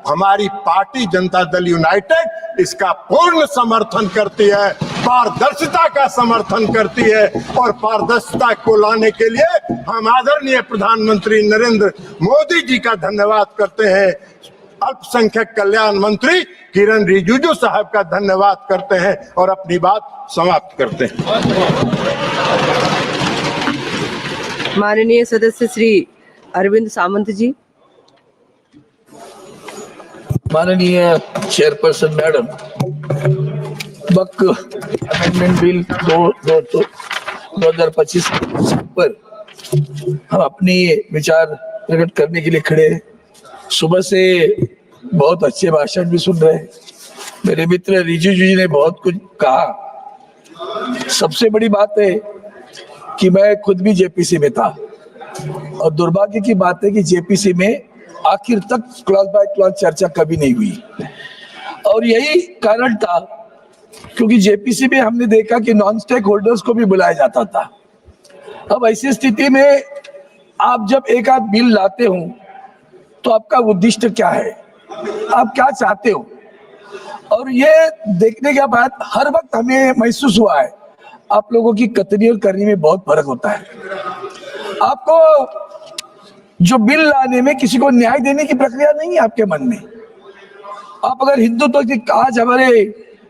हमारी पार्टी जनता दल यूनाइटेड इसका पूर्ण समर्थन करती है, पारदर्शिता का समर्थन करती है, और पारदर्शिता को लाने के लिए हम आदरणीय प्रधानमंत्री नरेंद्र मोदी जी का धन्यवाद करते हैं। अल्पसंख्यक कल्याण मंत्री किरण रिजिजू साहब का धन्यवाद करते हैं और अपनी बात समाप्त करते हैं। माननीय सदस्य श्री अरविंद सामंत जी। माननीय चेयरपर्सन मैडम, वक्फ अमेंडमेंट बिल 2025 पर हम अपनी विचार प्रकट करने के लिए खड़े हैं। सुबह से बहुत अच्छे भाषण भी सुन रहे हैं। मेरे मित्र रिजिजू जी ने बहुत कुछ कहा। सबसे बड़ी बात है कि मैं खुद भी जेपीसी में था, और दुर्भाग्य की बात है कि जेपीसी में आखिर तक क्लॉज बाय क्लॉज चर्चा कभी नहीं हुई, और यही कारण था क्योंकि जेपीसी में हमने देखा कि नॉन स्टेक होल्डर्स को भी बुलाया जाता था। अब ऐसी स्थिति में आप जब एक आध बिल लाते हो तो आपका उद्देश्य क्या है, आप क्या चाहते हो, और ये देखने के बाद हर वक्त हमें महसूस हुआ है आप लोगों की कतनी और करनी में बहुत फर्क होता है। आपको जो बिल लाने में किसी को न्याय देने की प्रक्रिया नहीं है आपके मन में। आप अगर हिंदुत्व की, आज हमारे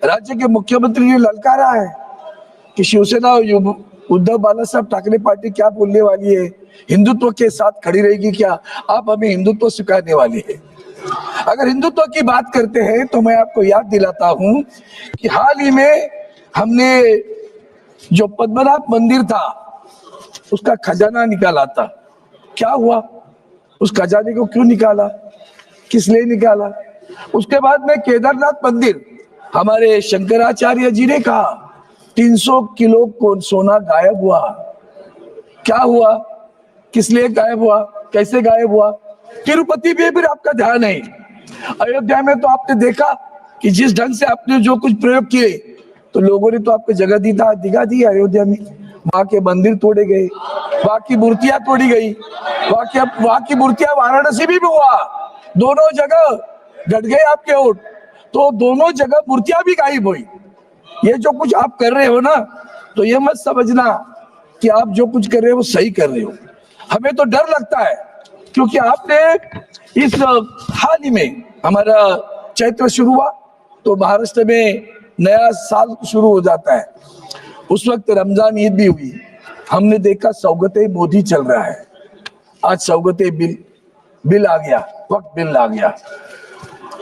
राज्य के मुख्यमंत्री ने ललकारा है कि शिवसेना उद्धव बाला साहब ठाकरे पार्टी क्या बोलने वाली है, हिंदुत्व के साथ खड़ी रहेगी क्या, आप हमें हिंदुत्व सिखाने वाले हैं। अगर हिंदुत्व की बात करते हैं तो मैं आपको याद दिलाता हूं कि हाल ही में हमने जो पद्मनाभ मंदिर था उसका खजाना निकाला था। क्या हुआ, उस खजाने को क्यों निकाला, किस लिए निकाला? उसके बाद में केदारनाथ मंदिर, हमारे शंकराचार्य जी ने कहा 300 किलो को सोना गायब हुआ। क्या हुआ, किस लिए गायब हुआ, कैसे गायब हुआ? तिरुपति पे भी आपका ध्यान है। अयोध्या में तो आपने देखा कि जिस ढंग से आपने जो कुछ प्रयोग किए तो लोगों ने तो आपको जगह दिखा दी अयोध्या में। वहां के मंदिर तोड़े गए, वहां की मूर्तियां तोड़ी गई, वहां की मूर्तियां वाराणसी भी हुआ, दोनों जगह घट गए आपके वोट, तो दोनों जगह मूर्तियां भी गायब हुई। ये जो कुछ आप कर रहे हो ना, तो ये मत समझना कि आप जो कुछ कर रहे हो वो सही कर रहे हो। हमें तो डर लगता है क्योंकि आपने इस हाल ही में हमारा चैत्र शुरू हुआ तो महाराष्ट्र में नया साल शुरू हो जाता है, उस वक्त रमजान ईद भी हुई। हमने देखा सौगते मोदी चल रहा है। आज सौगते बिल आ गया, वक्त बिल आ गया,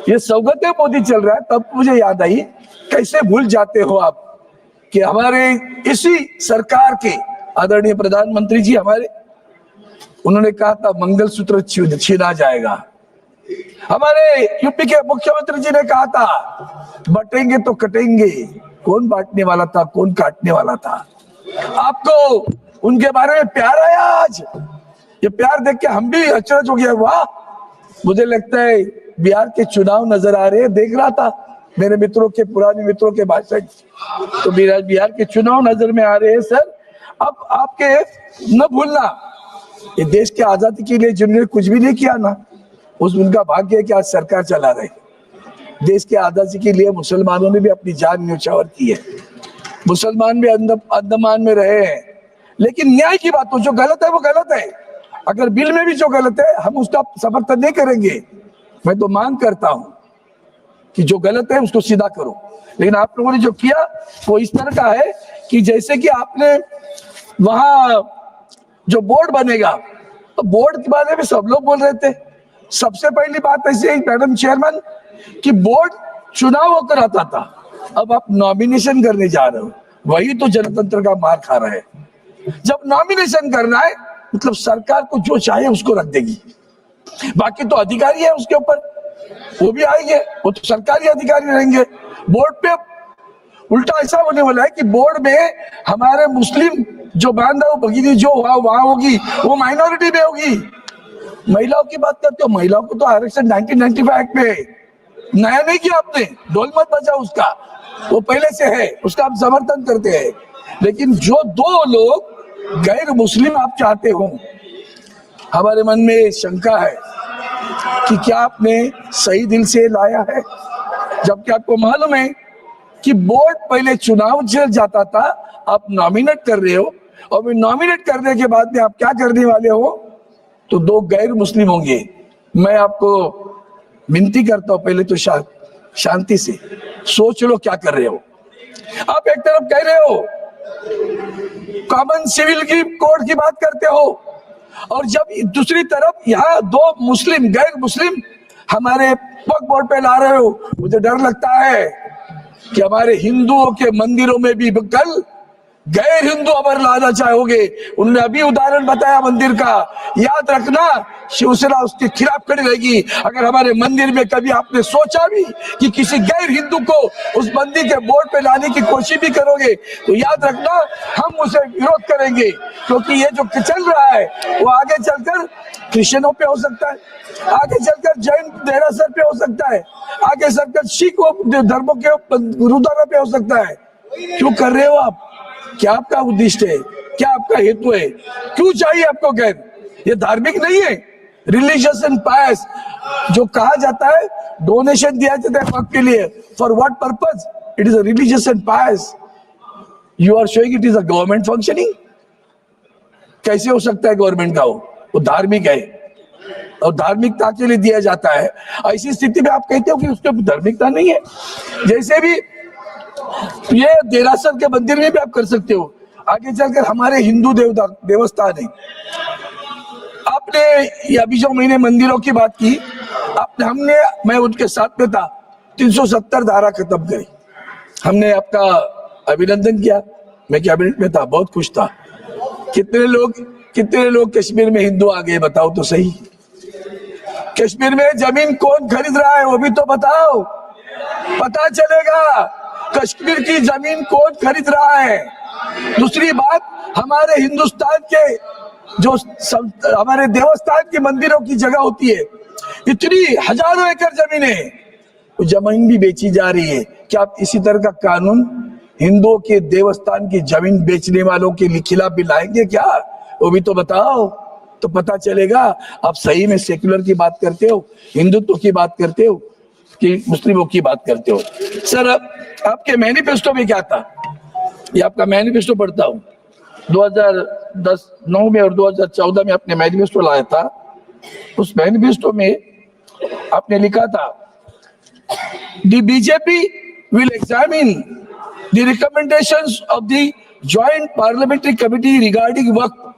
ये सौगते मोदी चल रहा है। तब मुझे याद आई, कैसे भूल जाते हो आप कि हमारे इसी सरकार के आदरणीय प्रधानमंत्री जी हमारे, उन्होंने कहा था मंगलसूत्र छीना जाएगा। हमारे यूपी के मुख्यमंत्री जी ने कहा था बटेंगे तो कटेंगे। कौन बांटने वाला था, कौन काटने वाला था? आपको उनके बारे में प्यार आया आज, ये प्यार देख के हम भी अचरज हो गया। वाह, मुझे लगता है बिहार के चुनाव नजर आ रहे हैं। देख रहा था मेरे मित्रों के, पुराने मित्रों के भाषण, तो बिहार के चुनाव नजर में आ रहे हैं। सर, अब आपके न भूलना, ये देश के आजादी के लिए जिन्होंने कुछ भी नहीं किया ना, उनका भाग्य है कि आज सरकार चला रहे। देश के आजादी के लिए मुसलमानों ने भी अपनी जान न्यौछावर की है, मुसलमान भी अंडमान में रहे हैं। लेकिन न्याय की बात, तो जो गलत है वो गलत है। अगर बिल में भी जो गलत है हम उसका समर्थन नहीं करेंगे। मैं तो मांग करता हूं कि जो गलत है उसको सीधा करो, लेकिन आप लोगों ने जो किया वो इस तरह का है कि जैसे कि आपने वहां जो बोर्ड बनेगा, तो बोर्ड के बारे में सब लोग बोल रहे थे। सबसे पहली बात ऐसी है मैडम चेयरमैन कि बोर्ड चुनाव होकर आता था, अब आप नॉमिनेशन करने जा रहे हो, वही तो जनतंत्र का मार खा रहा है। जब नॉमिनेशन करना है मतलब सरकार को जो चाहे उसको रख देगी, बाकी तो अधिकारी है उसके ऊपर, वो भी आएंगे, वो तो सरकारी अधिकारी रहेंगे। बोर्ड पे उल्टा ऐसा होने वाला है कि बोर्ड में हमारे मुस्लिम जो बांधव भगिनी जो वहां होगी वो माइनॉरिटी में होगी। महिलाओं की बात करते हो, महिलाओं को तो आरक्षण 1995 एक्ट में है, नया नहीं किया आपने, ढोल मत बजाओ उसका, वो पहले से है, उसका आप समर्थन करते हैं। लेकिन जो दो लोग गैर मुस्लिम आप चाहते हो, हमारे मन में शंका है कि क्या आपने सही दिल से लाया है, जबकि आपको मालूम है कि बोर्ड पहले चुनाव चल जाता था, आप नॉमिनेट कर रहे हो, और नॉमिनेट करने के बाद में आप क्या करने वाले हो, तो दो गैर मुस्लिम होंगे। मैं आपको विनती करता हूं, पहले तो शांति से सोच लो क्या कर रहे हो। आप एक तरफ कह रहे हो कॉमन सिविल की कोड की बात करते हो, और जब दूसरी तरफ यहाँ दो मुस्लिम गैर मुस्लिम हमारे वक्फ बोर्ड पे ला रहे हो, मुझे डर लगता है कि हमारे हिंदुओं के मंदिरों में भी कल गैर हिंदू अबर लाना चाहोगे। उन्होंने अभी उदाहरण बताया मंदिर का, याद रखना शिवसेना उसके खिलाफ खड़ी रहेगी। अगर हमारे मंदिर में कभी आपने सोचा भी कि किसी गैर हिंदू को उस मंदिर के बोर्ड पे लाने की कोशिश भी करोगे, तो याद रखना हम उसे विरोध करेंगे, क्योंकि ये जो चल रहा है वो आगे चलकर क्रिश्चियनों पे हो सकता है, आगे चलकर जैन देरासर पे हो सकता है, आगे चलकर सिख धर्मों के गुरुद्वारा पे हो सकता है। क्यों कर रहे हो आप? क्या आपका उद्देश्य है? क्या आपका हेतु है? क्यों चाहिए आपको गैर? ये धार्मिक नहीं है, रिलीजियस एंड पायस जो कहा जाता है, डोनेशन दिया जाता है वक्त के लिए, for what purpose? It is a religious and pious. You are showing it is a government functioning. कैसे हो सकता है गवर्नमेंट का? वो धार्मिक है और धार्मिकता के लिए दिया जाता है। ऐसी स्थिति में आप कहते हो कि उसके धार्मिकता नहीं है। जैसे भी ये देरासर के मंदिर में भी आप कर सकते हो, आगे चलकर हमारे हिंदू देवस्थान है। आपने ये अभी जो मैंने मंदिरों की बात की, हमने मैं उनके साथ में था, 370 धारा खत्म करी। हमने आपका अभिनंदन किया, मैं कैबिनेट में था, बहुत खुश था। कितने लोग कश्मीर में हिंदू आ गए बताओ तो सही। कश्मीर में जमीन कौन खरीद रहा है वो भी तो बताओ, पता चलेगा कश्मीर की जमीन कौन खरीद रहा है। दूसरी बात, हमारे हिंदुस्तान के जो हमारे देवस्थान के मंदिरों की जगह होती है, इतनी हजारों एकड़ जमीन है, वो जमीन भी बेची जा रही है। क्या आप इसी तरह का कानून हिंदुओं के देवस्थान की जमीन बेचने वालों के खिलाफ भी लाएंगे क्या? वो भी तो बताओ, तो पता चलेगा आप सही में सेक्युलर की बात करते हो, हिंदुत्व की बात करते हो कि मुस्लिमों की बात करते हो। सर, आपके मैनिफेस्टो में क्या था? ये आपका मैनिफेस्टो पढ़ता हूँ, 2010-9 में और 2014 में आपने मैनिफेस्टो लाया था। उस मैनिफेस्टो में आपने लिखा था, the BJP will examine the recommendations of the joint parliamentary committee regarding Waqf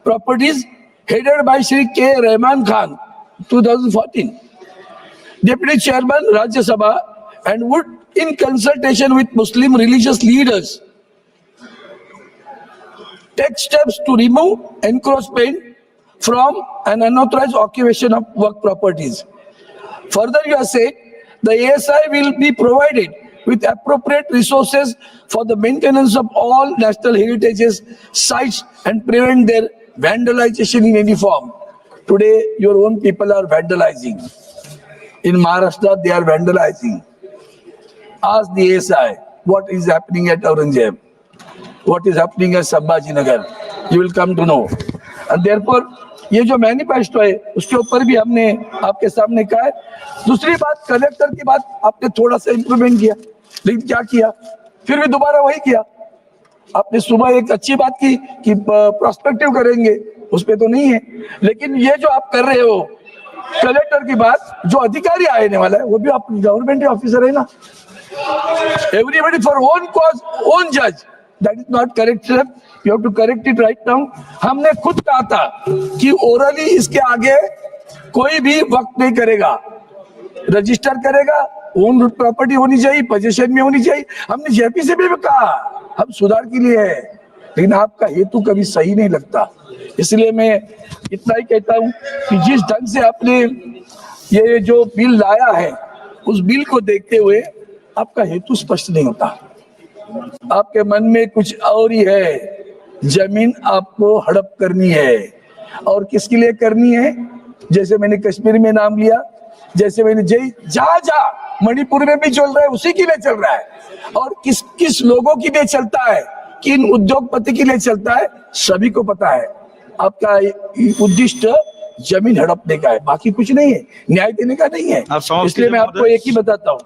properties headed by Shri के Rahman Khan 2014 Deputy Chairman Rajya Sabha, and would, in consultation with Muslim religious leaders, take steps to remove encroachment from an unauthorized occupation of work properties. Further, you have said the ASI will be provided with appropriate resources for the maintenance of all national heritages sites and prevent their vandalization in any form. Today, your own people are vandalizing. In Maharashtra, they are vandalizing. Ask the ASI what is happening at Aurangzeb, what is happening at Sambhajinagar. You will come to know. And therefore, ये जो manifesto है उसके ऊपर भी हमने आपके सामने कहा है। दूसरी बात, कलेक्टर की बात आपने थोड़ा सा इंप्रूवमेंट किया, लेकिन क्या किया? फिर भी दोबारा वही किया। आपने सुबह एक अच्छी बात की कि प्रोस्पेक्टिव करेंगे, उस पे तो नहीं है। लेकिन ये जो आप कर रहे हो कलेक्टर की बात, जो अधिकारी आने वाला है वो भी आप गवर्नमेंट ऑफिसर है ना। Everybody for own cause own जज, that is not correct sir, you have to correct it right now. हमने खुद कहा था कि ओरली इसके आगे कोई भी वक्त नहीं करेगा, रजिस्टर करेगा, ओन प्रॉपर्टी होनी चाहिए, पोजीशन में होनी चाहिए। हमने जेपी से भी कहा हम सुधार के लिए है, लेकिन आपका हेतु कभी सही नहीं लगता। इसलिए मैं इतना ही कहता हूं कि जिस ढंग से आपने ये जो बिल लाया है, उस बिल को देखते हुए आपका हेतु स्पष्ट नहीं होता। आपके मन में कुछ और ही है। जमीन आपको हड़प करनी है, और किसके लिए करनी है? जैसे मैंने कश्मीर में नाम लिया, जैसे मैंने जहाँ जहाँ मणिपुर में भी चल रहा है उसी के लिए चल रहा है, और किस किस लोगों के लिए चलता है, किन उद्योगपति के लिए चलता है, सभी को पता है। आपका उद्देश्य जमीन हड़पने का है, बाकी कुछ नहीं है, न्याय देने का नहीं है। इसलिए मैं आपको एक ही बताता हूँ,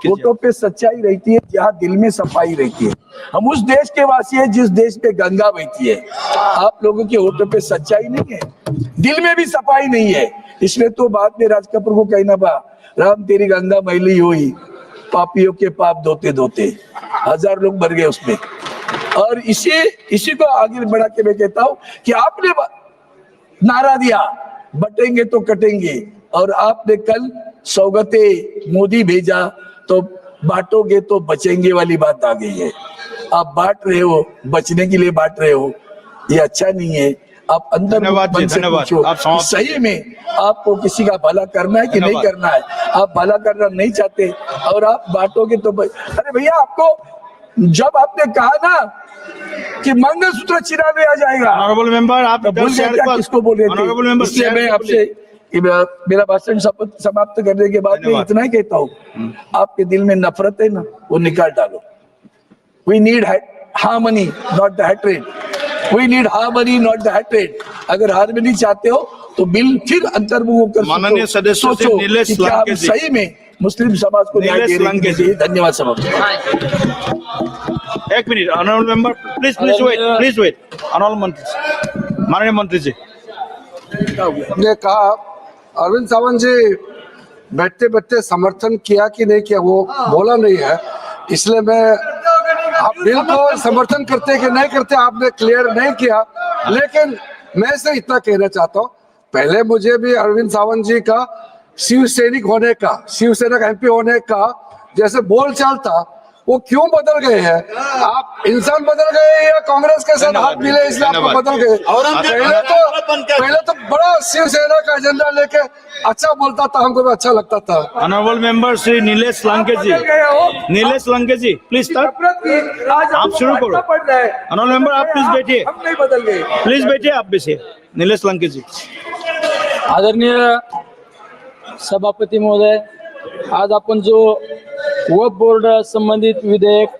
वोटों पे सच्चाई रहती है जहाँ दिल में सफाई रहती है। हम उस देश के वासी है जिस देश पे गंगा बहती है। आप लोगों के वोटों पे सच्चाई नहीं है, दिल में भी सफाई नहीं है। इसलिए तो बाद में राज कपूर को कहना पा, राम तेरी गंगा मैली हुई, पापियों के पाप धोते धोते 1000 लोग मर गए उसमें। और इसी को आगे बढ़ा के मैं कहता हूँ कि आपने नारा दिया बटेंगे तो कटेंगे, और आपने कल सौगते मोदी भेजा तो बांटोगे तो बचेंगे वाली बात आ गई है। आप बांट रहे हो, बचने के लिए बांट रहे हो, ये अच्छा नहीं है। आप अंदर मन से पूछो कि सही में आपको किसी का भला करना है कि नहीं करना है। आप भला करना नहीं चाहते और आप बांटोगे तो अरे भैया, आपको जब आपने कहा ना कि मंगलसूत्र चिरा लिया जाएगा, ऑनरेबल मेंबर आप किसको बोल रहे थे? इसलिए मैं आपसे मेरा भाषण समाप्त करने के बाद मैं इतना ही कहता हूँ, आपके दिल में नफरत है ना, वो निकाल डालो। We need harmony not the hatred, we need harmony not the hatred. अगर हार्मनी चाहते हो तो बिल फिर अंतर्मुख होकर माननीय सदस्यों से नीलेश आप सही में मुस्लिम समाज को न्याय दे रहे हैं। धन्यवाद सभापति। एक minute, honourable member please wait. Honourable मंत्री, माननीय मंत्री जी, हमने कहा अरविंद सावंत जी बैठते बैठते समर्थन किया कि नहीं किया वो बोला नहीं है, इसलिए मैं आप बिल को समर्थन करते कि नहीं करते आपने क्लियर नहीं किया। लेकिन मैं से इतना कहना चाहता हूँ, पहले मुझे भी अरविंद सावंत जी का शिव सैनिक होने का, शिवसेना का MP होने का जैसे बोल चाल था, वो क्यों बदल गए हैं? आप इंसान बदल गए या कांग्रेस के साथ हाथ मिले इसलिए आप बदल गए? पहले तो बड़ा शिवसेना का एजेंडा लेके अच्छा बोलता था, हमको भी अच्छा लगता था। Honourable member Shri Nilesh Lanke ji please आप शुरू करो। ऑनरेबल मेंबर आप प्लीज बैठिए, हम नहीं बदल गए, प्लीज बैठिए, आप बैठिए। नीलेश लंके जी। आदरणीय सभापती महोदय, आज आपण जो वक्फ बोर्ड संबंधित विधेयक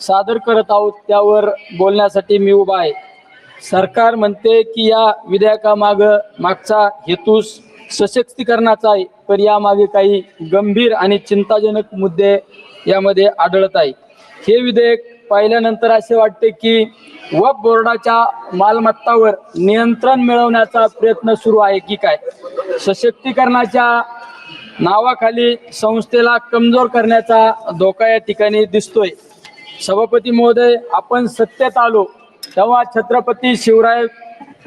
सादर करत आहोत त्यावर बोलण्यासाठी मी उभा आहे। सरकार म्हणते की या मागचा हेतू सशक्तीकरणाचा आहे, पण यामागे काही गंभीर आणि चिंताजनक मुद्दे यामध्ये आढळत आहे। हे विधेयक पाहिल्यानंतर असे वाटते की वक्फ बोर्डाच्या मालमत्तावर नियंत्रण मिळवण्याचा प्रयत्न सुरू आहे की काय। सशक्तीकरणाच्या नावाखाली संस्थेला कमजोर करण्याचा धोका या ठिकाणी दिसतोय। सभापती महोदय, आपण सत्तेत आलो तेव्हा छत्रपती शिवराय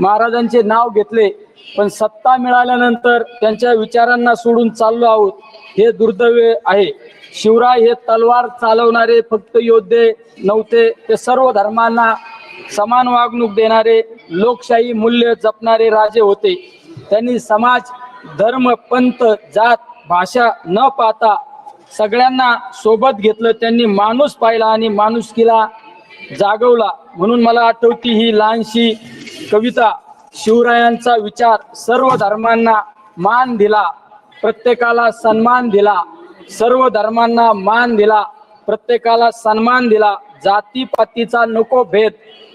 महाराजांचे नाव घेतले, पण सत्ता मिळाल्यानंतर त्यांच्या विचारांना सोडून चाललो आहोत, हे दुर्दैव आहे। शिवराय हे तलवार चालवणारे फक्त योद्धे नव्हते, ते सर्व धर्मांना समान वागणूक देणारे, लोकशाही मूल्य जपणारे राजे होते। त्यांनी समाज, धर्म, पंथ, जात, भाषा न पाहता सगळ्यांना सोबत घेतलं। त्यांनी माणूस पाहिला आणि माणुसकीला जागवला। म्हणून मला आठवती ही लहानशी कविता, शिवरायांचा विचार, सर्व धर्मांना मान दिला, प्रत्येकाला सन्मान दिला, सर्व धर्मांना मान दिला, प्रत्येकाला सन्मान दिला, जातीपातीचा नको भेद,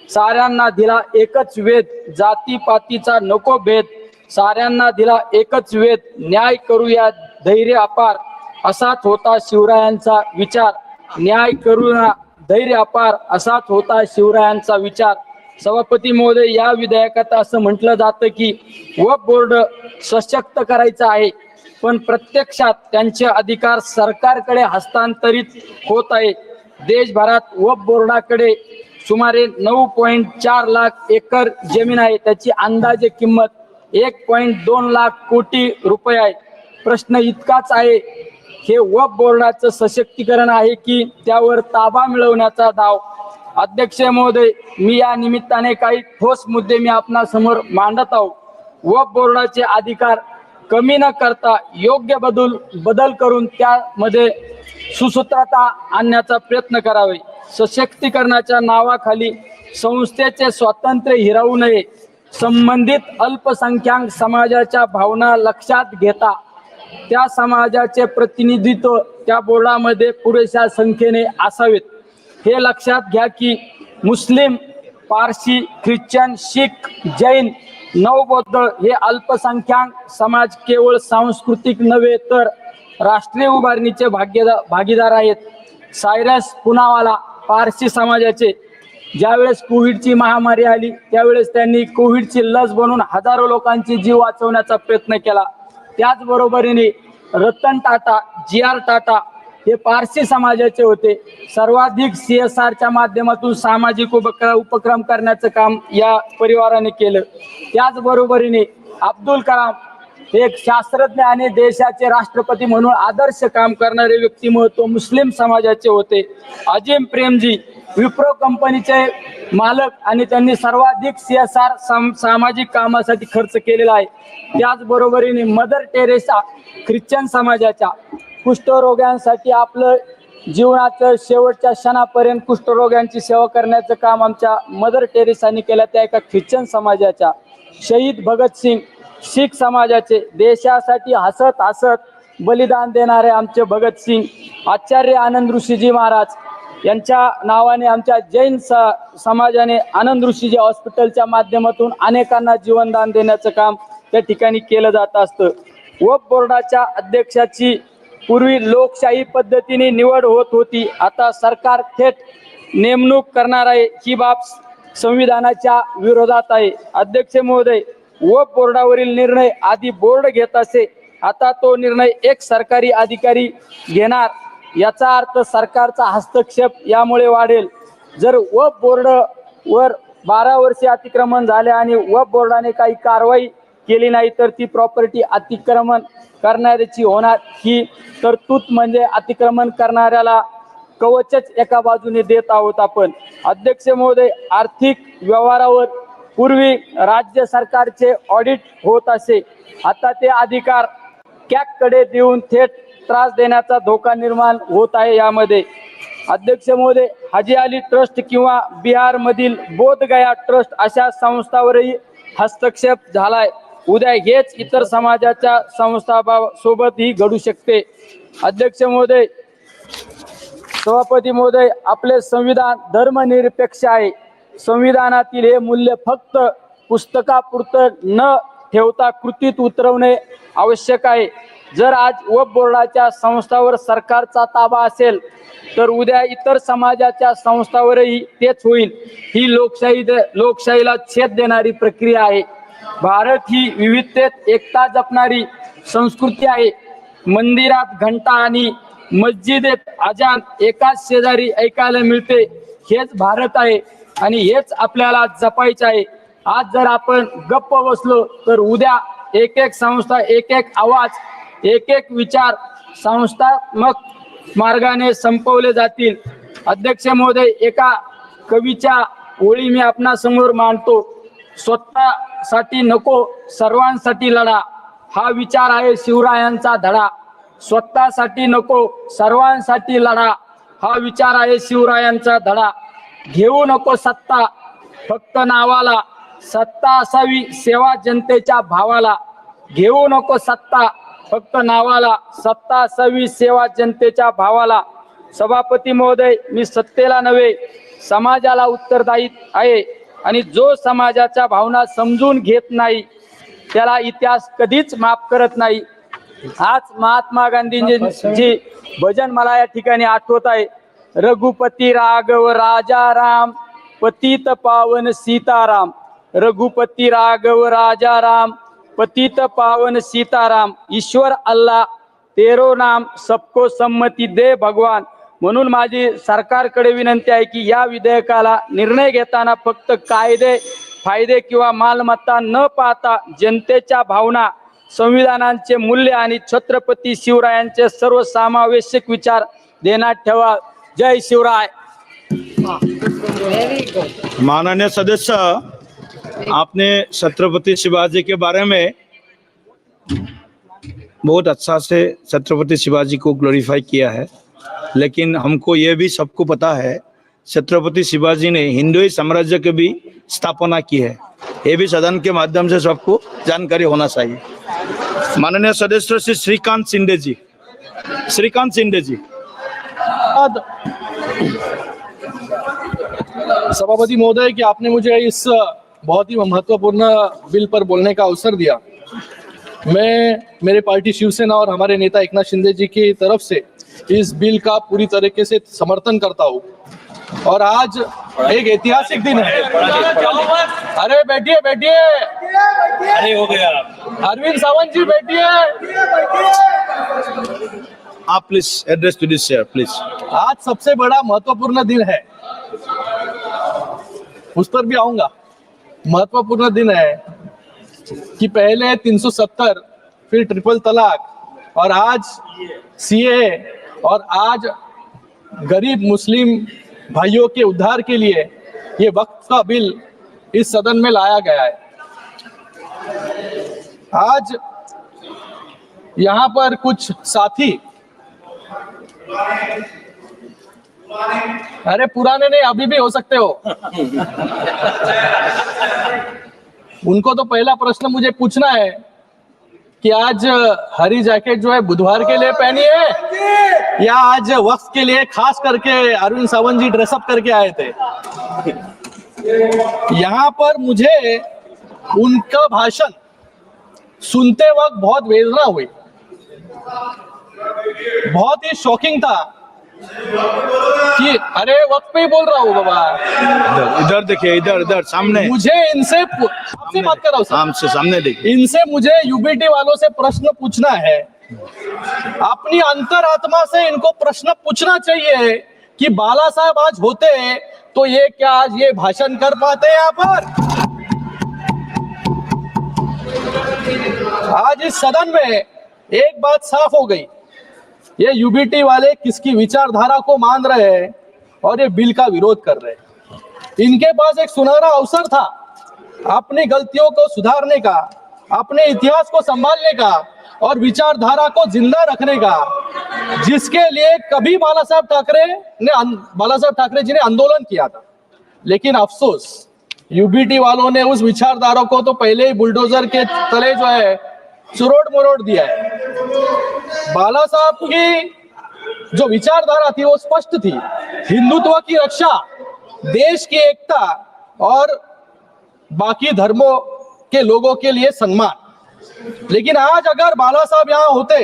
साऱ्यांना दिला एकच वेद, जातीपातीचा नको भेद, साऱ्यांना दिला एकच वेद, न्याय करूया धैर्य अपार, असाच होता शिवरायांचा विचार, न्याय करूया धैर्य अपार, असाच होता शिवरायांचा विचार। सभापती महोदय, या विधेयकात असं म्हटलं जातं की वक्फ बोर्ड सशक्त करायचं आहे, पण प्रत्यक्षात त्यांचे अधिकार सरकारकडे हस्तांतरित होत आहे। देशभरात वक्फ बोर्डाकडे सुमारे 9.4 लाख एकर जमीन आहे, त्याची अंदाजे किंमत 1.2 लाख कोटी रुपये आहे। प्रश्न इतकाच आहे, हे वक्फ बोर्डाचं सशक्तीकरण आहे की त्यावर ताबा मिळवण्याचा डाव? अध्यक्ष महोदय, मी या निमित्ताने काही ठोस मुद्दे मी आपणा समोर मांडत आहोत। वक्फ बोर्डाचे अधिकार कमी न करता योग्य बदल करून त्यामध्ये सुसूत्रता आणण्याचा प्रयत्न करावे। सशक्तीकरणाच्या नावाखाली संस्थेचे स्वातंत्र्य हिरावू नये। संबंधित अल्पसंख्याक समाजाच्या भावना लक्षात घेता त्या समाजाचे प्रतिनिधित्व त्या बोर्डामध्ये पुरेशा संख्येने असावेत. हे लक्षात घ्या की मुस्लिम, पारसी, ख्रिश्चन, शीख, जैन, नवबौद्ध हे अल्पसंख्याक समाज केवळ सांस्कृतिक नव्हे तर राष्ट्रीय उभारणीचे भागीदार आहेत. सायरस पुनावाला पारसी समाजाचे ज्यावेळेस कोविडची महामारी आली त्यावेळेस त्यांनी कोविडची लस बनवून हजारो लोकांचे जीव वाचवण्याचा प्रयत्न केला. त्याचबरोबरीने रतन टाटा, जी.आर. टाटा हे पारसी समाजाचे होते. सर्वाधिक CSRच्या माध्यमातून सामाजिक उपक्रम करण्याचं काम या परिवाराने केलं. त्याचबरोबरीने अब्दुल कलाम एक शास्त्रज्ञ आणि देशाचे राष्ट्रपती म्हणून आदर्श काम करणारे व्यक्तिमत्व मुस्लिम समाजाचे होते. अजिम प्रेमजी विप्रो कंपनीचे मालक आणि त्यांनी सर्वाधिक CSR सामाजिक कामासाठी खर्च केलेला आहे. त्याचबरोबरीने मदर टेरेसा ख्रिश्चन समाजाच्या कुष्ठरोग्यांसाठी आपलं जीवनाचं शेवटच्या क्षणापर्यंत कुष्ठरोग्यांची सेवा करण्याचं काम आमच्या मदर टेरेसांनी केलं. त्या एका ख्रिश्चन समाजाच्या. शहीद भगतसिंग शीख समाजाचे देशासाठी हसत हसत बलिदान देणारे आमचे भगतसिंग. आचार्य आनंद ऋषीजी महाराज यांच्या नावाने आमच्या जैन समाजाने आनंद ऋषीजी हॉस्पिटलच्या माध्यमातून अनेकांना जीवनदान देण्याचं काम त्या ठिकाणी केलं जात असतं. वक्फ बोर्डाच्या अध्यक्षाची पूर्वी लोकशाही पद्धतीने निवड होत होती. आता सरकार थेट नेमणूक करणार आहे. ही बाब संविधानाच्या विरोधात आहे. अध्यक्ष महोदय, वक्फ बोर्डावरील निर्णय आधी बोर्ड घेत असे, आता तो निर्णय एक सरकारी अधिकारी घेणार. याचा अर्थ सरकारचा हस्तक्षेप यामुळे वाढेल. जर वक्फ बोर्डवर 12 वर्षे अतिक्रमण झाले आणि वक्फ बोर्डाने काही कारवाई केली नाही तर ती प्रॉपर्टी अतिक्रमण करणाऱ्याची होणार. ही तरतूद म्हणजे अतिक्रमण करणाऱ्याला कवचच एका बाजूने देत आहोत आपण. अध्यक्ष महोदय, आर्थिक व्यवहारावर पूर्वी राज्य सरकारचे ऑडिट होत असे, आता ते अधिकार कॅगकडे देऊन थेट त्रास देण्याचा धोका निर्माण होत आहे. यामध्ये अध्यक्ष महोदय, हाजी अली ट्रस्ट किंवा बिहार मधील बोधगया ट्रस्ट अशा संस्थांवरही हस्तक्षेप झालाय. उद्या हेच इतर समाजाच्या संस्थांसोबतही घडू शकते. अध्यक्ष महोदय, सभापती महोदय, आपले संविधान धर्मनिरपेक्ष आहे. संविधानातील हे मूल्य फक्त पुस्तकापुरतं न ठेवता कृतीत उतरवणे आवश्यक आहे. जर आज वक्फ बोर्डाच्या संस्थांवर सरकारचा ताबा असेल तर उद्या इतर समाजाच्या संस्थांवरही तेच होईल. ही लोकशाहीला छेद देणारी प्रक्रिया आहे. भारत ही विविधतेत एकता जपणारी संस्कृती आहे. मंदिरात घंटा आणि मस्जिदेत अजान एकाच शेजारी ऐकायला मिळते. हेच भारत आहे आणि हेच आपल्याला जपायचं आहे. आज जर आपण गप्प बसलो तर उद्या एक एक संस्था, एक एक आवाज, एक एक विचार संस्थात्मक मार्गाने संपवले जातील. अध्यक्ष महोदय, एका कवीच्या ओळी मी आपणासमोर मांडतो. स्वतःसाठी नको सर्वांसाठी लढा, हा विचार आहे शिवरायांचा धडा. स्वतःसाठी नको सर्वांसाठी लढा, हा विचार आहे शिवरायांचा धडा. घेऊ नको सत्ता फक्त नावाला, सत्ता असावी सेवा जनतेच्या भावाला. घेऊ नको सत्ता फक्त नावाला, सत्ता असावी सेवा जनतेच्या भावाला. सभापती महोदय, मी सत्तेला नव्हे समाजाला उत्तरदायी आहे आणि जो समाजाच्या भावना समजून घेत नाही त्याला इतिहास कधीच माफ करत नाही. आज महात्मा गांधींची भजन मला या ठिकाणी आठवत आहे. रघुपती राघव राजा राम, पतित पावन सीताराम. रघुपती राघव राजा राम, पतित पावन सीताराम. ईश्वर अल्लाह तेरो नाम, सबको सम्मती दे भगवान. म्हणून माझी सरकारकडे विनंती आहे की या विधेयकाला निर्णय घेताना फक्त कायदे, फायदे किंवा मालमत्ता न पाहता जनतेच्या भावना, संविधानाचे मूल्य आणि छत्रपती शिवरायांचे सर्वसमावेशक विचार ध्यानात ठेवा. जय शिवराय. माननीय सदस्य, आपने छत्रपति शिवाजी के बारे में बहुत अच्छा से छत्रपति शिवाजी को ग्लोरीफाई किया है, लेकिन हमको ये भी सबको पता है छत्रपति शिवाजी ने हिंदू साम्राज्य की भी स्थापना की है. ये भी सदन के माध्यम से सबको जानकारी होना चाहिए. माननीय सदस्य श्री श्रीकांत शिंदे जी। सभापति महोदय कि आपने मुझे इस बहुत ही महत्वपूर्ण बिल पर बोलने का अवसर दिया। मैं मेरे पार्टी शिवसेना और हमारे नेता एकनाथ शिंदे जी की तरफ से इस बिल का पूरी तरीके से समर्थन करता हूँ और आज एक ऐतिहासिक दिन है। अरे बैठिए बैठिए, अरे हो गया, अरविंद सावंत जी बैठिए। आप please address to this chair please. आज सबसे बड़ा महत्वपूर्ण दिन है, उस पर भी आऊंगा। महत्वपूर्ण दिन है कि पहले 370, फिर ट्रिपल तलाक और आज सीए और आज गरीब मुस्लिम भाइयों के उद्धार के लिए ये वक्फ का बिल इस सदन में लाया गया है। आज यहाँ पर कुछ साथी, अरे पुराने नहीं अभी भी हो सकते हो, उनको तो पहला प्रश्न मुझे पूछना है कि आज हरी जैकेट जो है बुधवार के लिए पहनी है या आज वक्त के लिए खास करके अरविंद सावंत जी ड्रेसअप करके आए थे। यहाँ पर मुझे उनका भाषण सुनते वक्त बहुत वेदना हुई, बहुत ही शॉकिंग था कि अरे वक्त पे ही बोल रहा हूँ बाबा, इधर देखिए, इधर सामने। मुझे इनसे आपसे बात कर रहा हूँ, हमसे सामने देखिए। इनसे मुझे यूबीटी वालों से प्रश्न पूछना है, अपनी अंतरात्मा से इनको प्रश्न पूछना चाहिए कि बाला साहब आज होते तो ये क्या आज ये भाषण कर पाते यहाँ पर? आज इस सदन में एक बात साफ हो गई, ये यूबीटी वाले किसकी विचारधारा को मान रहे हैं और ये बिल का विरोध कर रहे हैं। इनके पास एक सुनहरा अवसर था अपनी गलतियों को सुधारने का, अपने इतिहास को संभालने का और विचारधारा को जिंदा रखने का, जिसके लिए कभी बाला साहब ठाकरे जी ने आंदोलन किया था। लेकिन अफसोस यूबीटी वालों ने उस विचारधारा को तो पहले ही बुलडोजर के तले जो है चुरोड़ मरोड़ दिया है। बाला साहब की जो विचारधारा थी वो स्पष्ट थी, हिंदुत्व की रक्षा, देश की एकता और बाकी धर्मों के लोगों के लिए सम्मान। लेकिन आज अगर बाला साहब यहाँ होते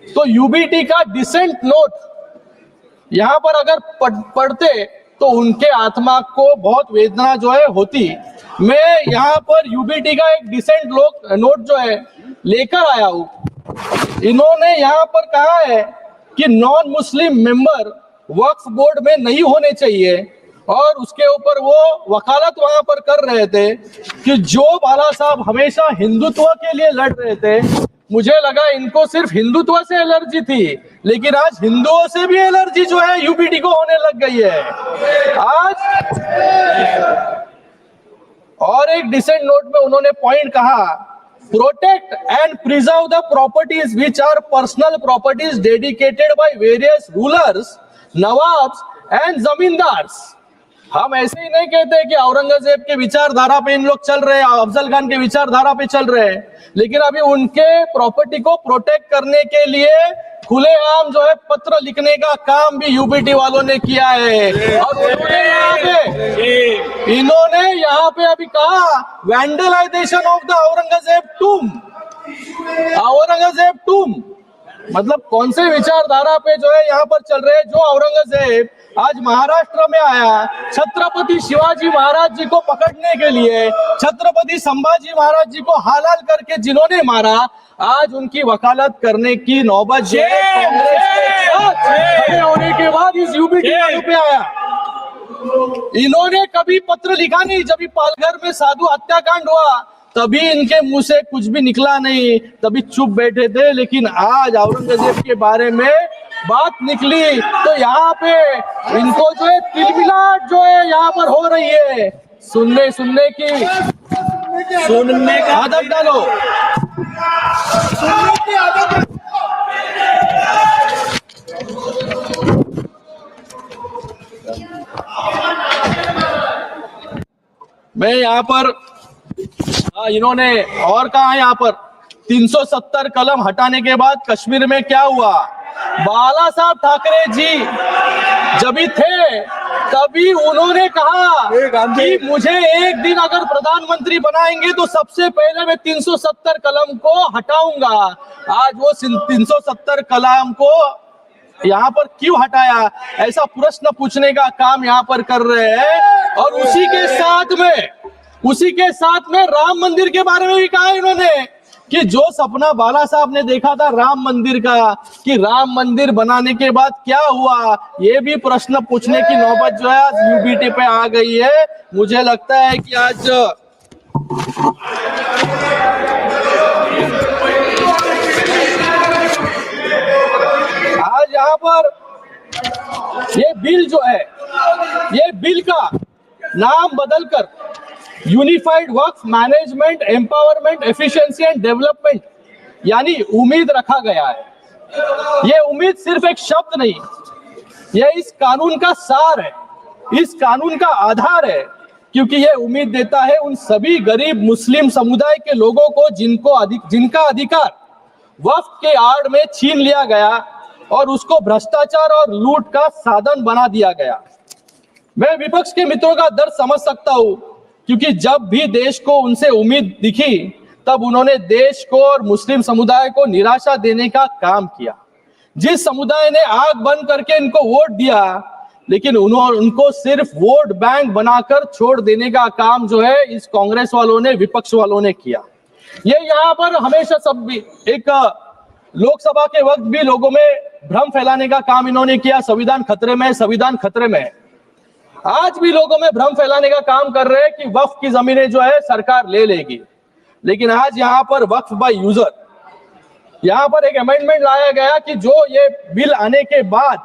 तो यूबीटी का डिसेंट नोट यहाँ पर अगर पढ़ते तो उनके आत्मा को बहुत वेदना जो है होती। मैं यहाँ पर यूबीटी का एक डिसेंट नोट जो है लेकर आया हूँ। इन्होंने यहाँ पर कहा है कि नॉन मुस्लिम मेंबर वक्फ बोर्ड में नहीं होने चाहिए और उसके ऊपर वो वकालत वहां पर कर रहे थे कि जो बाला साहब हमेशा हिंदुत्व के लिए लड़ रहे थे। मुझे लगा इनको सिर्फ हिंदुत्व से एलर्जी थी, लेकिन आज हिंदुओं से भी एलर्जी जो है यूबीटी को होने लग गई है आज। और एक डिसेंट नोट में उन्होंने पॉइंट कहा, protect and preserve the properties which are personal properties dedicated by various rulers, nawabs and zamindars. हम ऐसे ही नहीं कहते कि औरंगजेब के विचारधारा पे इन लोग चल रहे हैं, अफजल खान के विचारधारा पे चल रहे हैं, लेकिन अभी उनके प्रॉपर्टी को प्रोटेक्ट करने के लिए खुलेआम जो है पत्र लिखने का काम भी यूबीटी वालों ने किया है। और इन्होंने यहाँ पे अभी कहा वैंडलाइजेशन ऑफ द औरंगजेब टूम, मतलब कौन से विचारधारा पे जो है यहाँ पर चल रहे हैं। जो औरंगजेब आज महाराष्ट्र में आया छत्रपति शिवाजी महाराज जी को पकड़ने के लिए, छत्रपति संभाजी महाराज जी को हालाल करके जिन्होंने मारा, आज उनकी वकालत करने की नौबत जो है कांग्रेस के साथ खड़े होने के बाद इस यूबीटी पे आया। इन्होंने कभी पत्र लिखा नहीं, जब पालघर में साधु हत्याकांड हुआ तभी इनके मुंह से कुछ भी निकला नहीं, तभी चुप बैठे थे। लेकिन आज औरंगजेब के बारे में बात निकली तो यहाँ पे इनको जो है तिलमिलाट जो है यहाँ पर हो रही है। सुनने की आदत डालो, सुनने की आदत। मैं यहाँ पर इन्होंने और कहा यहाँ पर 370 कलम हटाने के बाद कश्मीर में क्या हुआ? बाला साहब ठाकरे जी जब भी थे तभी उन्होंने कहा कि मुझे एक दिन अगर प्रधानमंत्री बनाएंगे तो सबसे पहले मैं 370 कलम को हटाऊंगा। आज वो 370 कलम को यहाँ पर क्यों हटाया, ऐसा प्रश्न पूछने का काम यहाँ पर कर रहे हैं। और उसी के साथ में राम मंदिर के बारे में भी कहा इन्होंने कि जो सपना बाला साहब ने देखा था राम मंदिर का, कि राम मंदिर बनाने के बाद क्या हुआ, ये भी प्रश्न पूछने की नौबत जो है आज यूबीटी पे आ गई है। मुझे लगता है कि आज यहाँ पर ये बिल जो है, ये बिल का नाम बदलकर unified Waqf management empowerment efficiency and development यानी उम्मीद रखा गया है। ये उम्मीद सिर्फ एक शब्द नहीं, ये इस कानून का सार है, इस कानून का आधार है, क्योंकि ये उम्मीद देता है उन सभी गरीब मुस्लिम समुदाय के लोगों को जिनका अधिकार वक्फ के आड़ में छीन लिया गया और उसको भ्रष्टाचार और लूट का साधन बना दिया गया। मैं विपक्ष के मित्रों का दर्द समझ सकता हूं, क्योंकि जब भी देश को उनसे उम्मीद दिखी तब उन्होंने देश को और मुस्लिम समुदाय को निराशा देने का काम किया। जिस समुदाय ने आंख बंद करके इनको वोट दिया, लेकिन उनको सिर्फ वोट बैंक बनाकर छोड़ देने का काम जो है इस कांग्रेस वालों ने, विपक्ष वालों ने किया। ये यहाँ पर हमेशा सब भी एक लोकसभा के वक्त भी लोगों में भ्रम फैलाने का काम इन्होंने किया, संविधान खतरे में, संविधान खतरे में। आज भी लोगों में भ्रम फैलाने का काम कर रहे हैं कि वक्फ की जमीनें जो है सरकार ले लेगी। लेकिन आज यहाँ पर वक्फ बाय यूजर, यहाँ पर एक अमेंडमेंट लाया गया कि जो ये बिल आने के बाद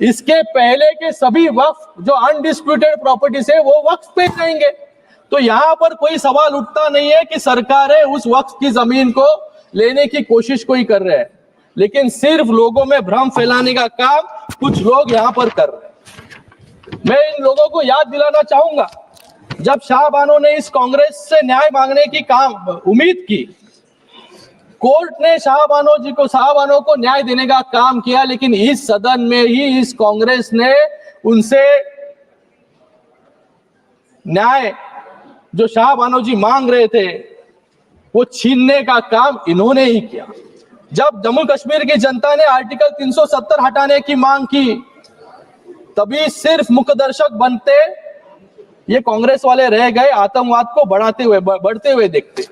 इसके पहले के सभी वक्फ जो अनडिस्प्यूटेड प्रॉपर्टीज है वो वक्फ पे जाएंगे। तो यहाँ पर कोई सवाल उठता नहीं है कि सरकारें उस वक्फ की जमीन को लेने की कोशिश कोई कर रहे हैं, लेकिन सिर्फ लोगों में भ्रम फैलाने का काम कुछ लोग यहाँ पर कर रहे हैं। मैं इन लोगों को याद दिलाना चाहूंगा, जब शाहबानों ने इस कांग्रेस से न्याय मांगने की उम्मीद की, कोर्ट ने शाहबानों को न्याय देने का काम किया, लेकिन इस सदन में ही इस कांग्रेस ने उनसे न्याय जो शाहबानो जी मांग रहे थे वो छीनने का काम इन्होंने ही किया। जब जम्मू कश्मीर की जनता ने आर्टिकल 370 हटाने की मांग की, तभी सिर्फ मुखदर्शक बनते ये कांग्रेस वाले रह गए, आतंकवाद को बढ़ते हुए देखते।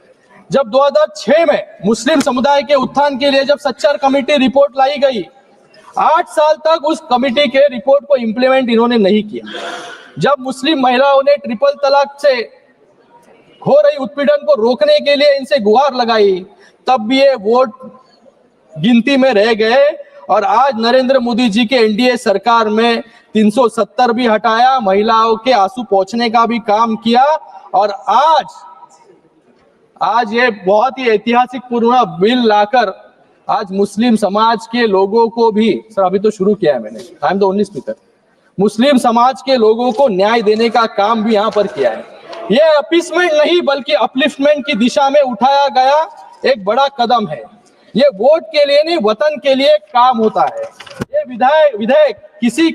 जब 2006 में मुस्लिम समुदाय के उत्थान के लिए जब सच्चर कमेटी रिपोर्ट लाई गई, 8 साल तक उस कमेटी के रिपोर्ट को इंप्लीमेंट इन्होंने नहीं किया। जब मुस्लिम महिलाओं ने ट्रिपल तलाक से हो रही उत्पीड़न को रोकने के लिए इनसे गुहार लगाई, तब भी ये वोट गिनती में रह गए। और आज नरेंद्र मोदी जी के एनडीए सरकार में 370 भी हटाया, महिलाओं के आंसू पोंछने का भी काम किया, और आज ये बहुत ही ऐतिहासिक पूर्ण बिल लाकर आज मुस्लिम समाज के लोगों को भी, सर अभी तो शुरू किया है मैंने, I am the only speaker, मुस्लिम समाज के लोगों को न्याय देने का काम भी यहाँ पर किया है। ये अपीसमेंट नहीं बल्कि अपलिफ्टमेंट की दिशा में उठाया गया एक बड़ा कदम है। ये वोट के लिए नहीं, वतन के लिए काम होता है। ये विधेयक किसी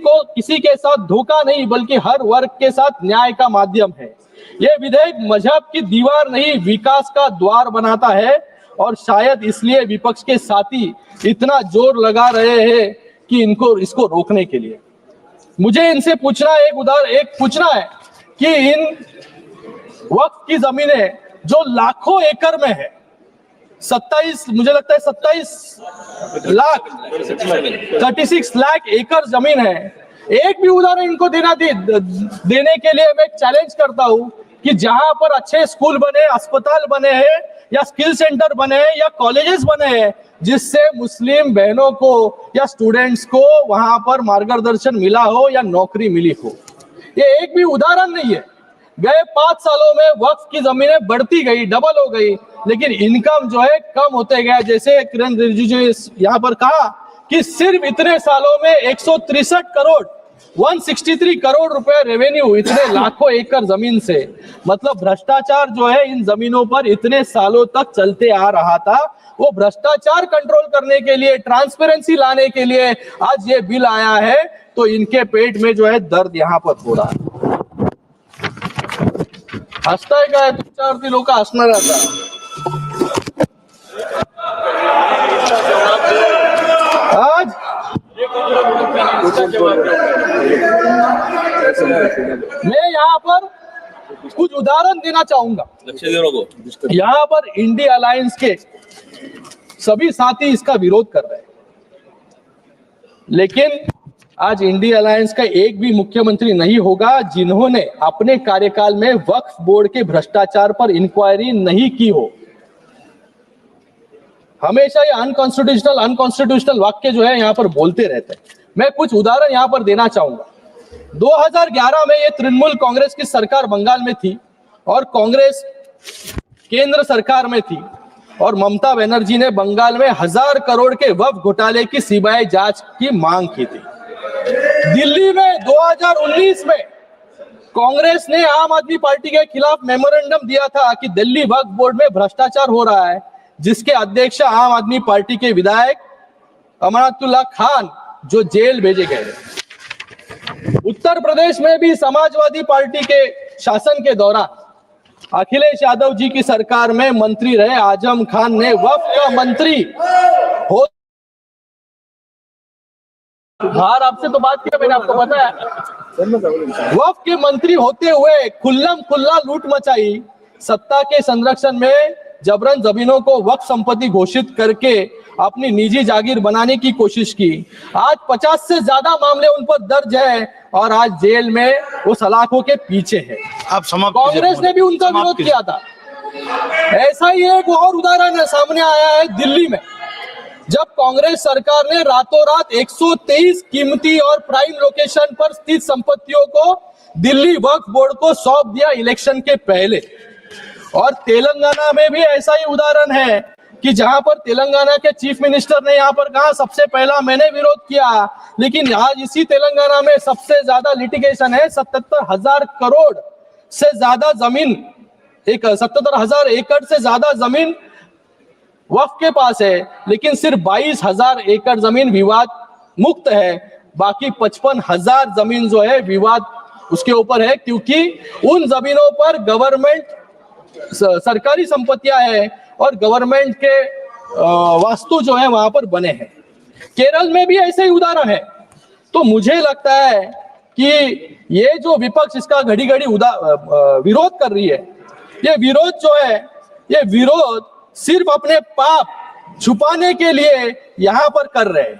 के साथ धोखा नहीं बल्कि हर वर्ग के साथ न्याय का माध्यम है। ये विधेयक मजहब की दीवार नहीं, विकास का द्वार बनाता है, और शायद इसलिए विपक्ष के साथी इतना जोर लगा रहे हैं कि इसको रोकने के लिए। मुझे इनसे पूछना है कि इन वक्फ की जमीनें जो लाखों एकड़ में है, 36 लाख एकड़ जमीन है, एक भी उदाहरण इनको देने के लिए मैं चैलेंज करता हूं कि जहां पर अच्छे स्कूल बने, अस्पताल बने हैं, या स्किल सेंटर बने हैं, या कॉलेजेस बने हैं, जिससे मुस्लिम बहनों को या स्टूडेंट्स को वहां पर मार्गदर्शन मिला हो या नौकरी मिली हो। ये एक भी उदाहरण नहीं है। गए 5 सालों में वक्फ की जमीनें बढ़ती गई, डबल हो गई, लेकिन इनकम जो है कम होते गया। जैसे किरण रिजिजू ने यहाँ पर कहा कि सिर्फ इतने सालों में 163 करोड़ 163 करोड़ रुपए रेवेन्यू इतने लाखों एकड़ जमीन से, मतलब भ्रष्टाचार जो है इन जमीनों पर इतने सालों तक चलते आ रहा था, वो भ्रष्टाचार कंट्रोल करने के लिए, ट्रांसपेरेंसी लाने के लिए आज ये बिल आया है, तो इनके पेट में जो है दर्द यहां पर हो रहा है। हंसता है क्या? 2-4 लोग का हंसना रहता है। आज मैं यहाँ पर कुछ उदाहरण देना चाहूंगा। यहाँ पर इंडी अलायंस के सभी साथी इसका विरोध कर रहे हैं, लेकिन आज इंडी अलायंस का एक भी मुख्यमंत्री नहीं होगा जिन्होंने अपने कार्यकाल में वक्फ बोर्ड के भ्रष्टाचार पर इंक्वायरी नहीं की हो। हमेशा ये अनकॉन्स्टिट्यूशनल वाक्य जो है यहाँ पर बोलते रहते हैं। मैं कुछ उदाहरण यहाँ पर देना चाहूंगा। 2011 में ये तृणमूल कांग्रेस की सरकार बंगाल में थी और कांग्रेस केंद्र सरकार में थी, और ममता बनर्जी ने बंगाल में 1000 करोड़ के वक्फ घोटाले की सीबीआई जांच की मांग की थी। दिल्ली में 2019 में कांग्रेस ने आम आदमी पार्टी के खिलाफ मेमोरेंडम दिया था कि दिल्ली वक्फ बोर्ड में भ्रष्टाचार हो रहा है, जिसके अध्यक्ष आम आदमी पार्टी के विधायक अमनातुल्लाह खान जो जेल भेजे गए। उत्तर प्रदेश में भी समाजवादी पार्टी के शासन के दौरान अखिलेश यादव जी की सरकार में मंत्री रहे आजम खान ने वक्फ का मंत्री हो, बाहर आपसे तो बात किया मैंने, आपको पता है, वक्फ के मंत्री होते हुए खुल्लम खुल्ला लूट मचाई, सत्ता के संरक्षण में जबरन जमीनों को वक्फ संपत्ति घोषित करके अपनी निजी जागीर बनाने की कोशिश की। आज 50 से ज्यादा मामले उन पर दर्ज है और आज जेल में वो सलाखों के पीछे है। कांग्रेस ने भी उनका विरोध किया था। ऐसा ही एक और उदाहरण है, सामने आया है दिल्ली में, जब कांग्रेस सरकार ने रातों रात 123 कीमती और प्राइम लोकेशन पर स्थित संपत्तियों को दिल्ली वक्फ बोर्ड को सौंप दिया इलेक्शन के पहले। और तेलंगाना में भी ऐसा ही उदाहरण है कि जहां पर तेलंगाना के चीफ मिनिस्टर ने यहाँ पर कहा सबसे पहला मैंने विरोध किया, लेकिन आज इसी तेलंगाना में सबसे ज्यादा लिटिगेशन है। 77,000 करोड़ से ज्यादा जमीन, 77,000 एकड़ से ज्यादा जमीन वक्फ के पास है, लेकिन सिर्फ 22,000 एकड़ जमीन विवाद मुक्त है। बाकी 55,000 जमीन जो है विवाद उसके ऊपर है, क्योंकि उन जमीनों पर गवर्नमेंट सरकारी संपत्तियां हैं और गवर्नमेंट के वास्तु जो है वहां पर बने हैं। केरल में भी ऐसे ही उदाहरण है। तो मुझे लगता है कि ये जो विपक्ष इसका घड़ी घड़ी विरोध कर रही है, ये विरोध जो है, ये विरोध सिर्फ अपने पाप छुपाने के लिए यहाँ पर कर रहे हैं,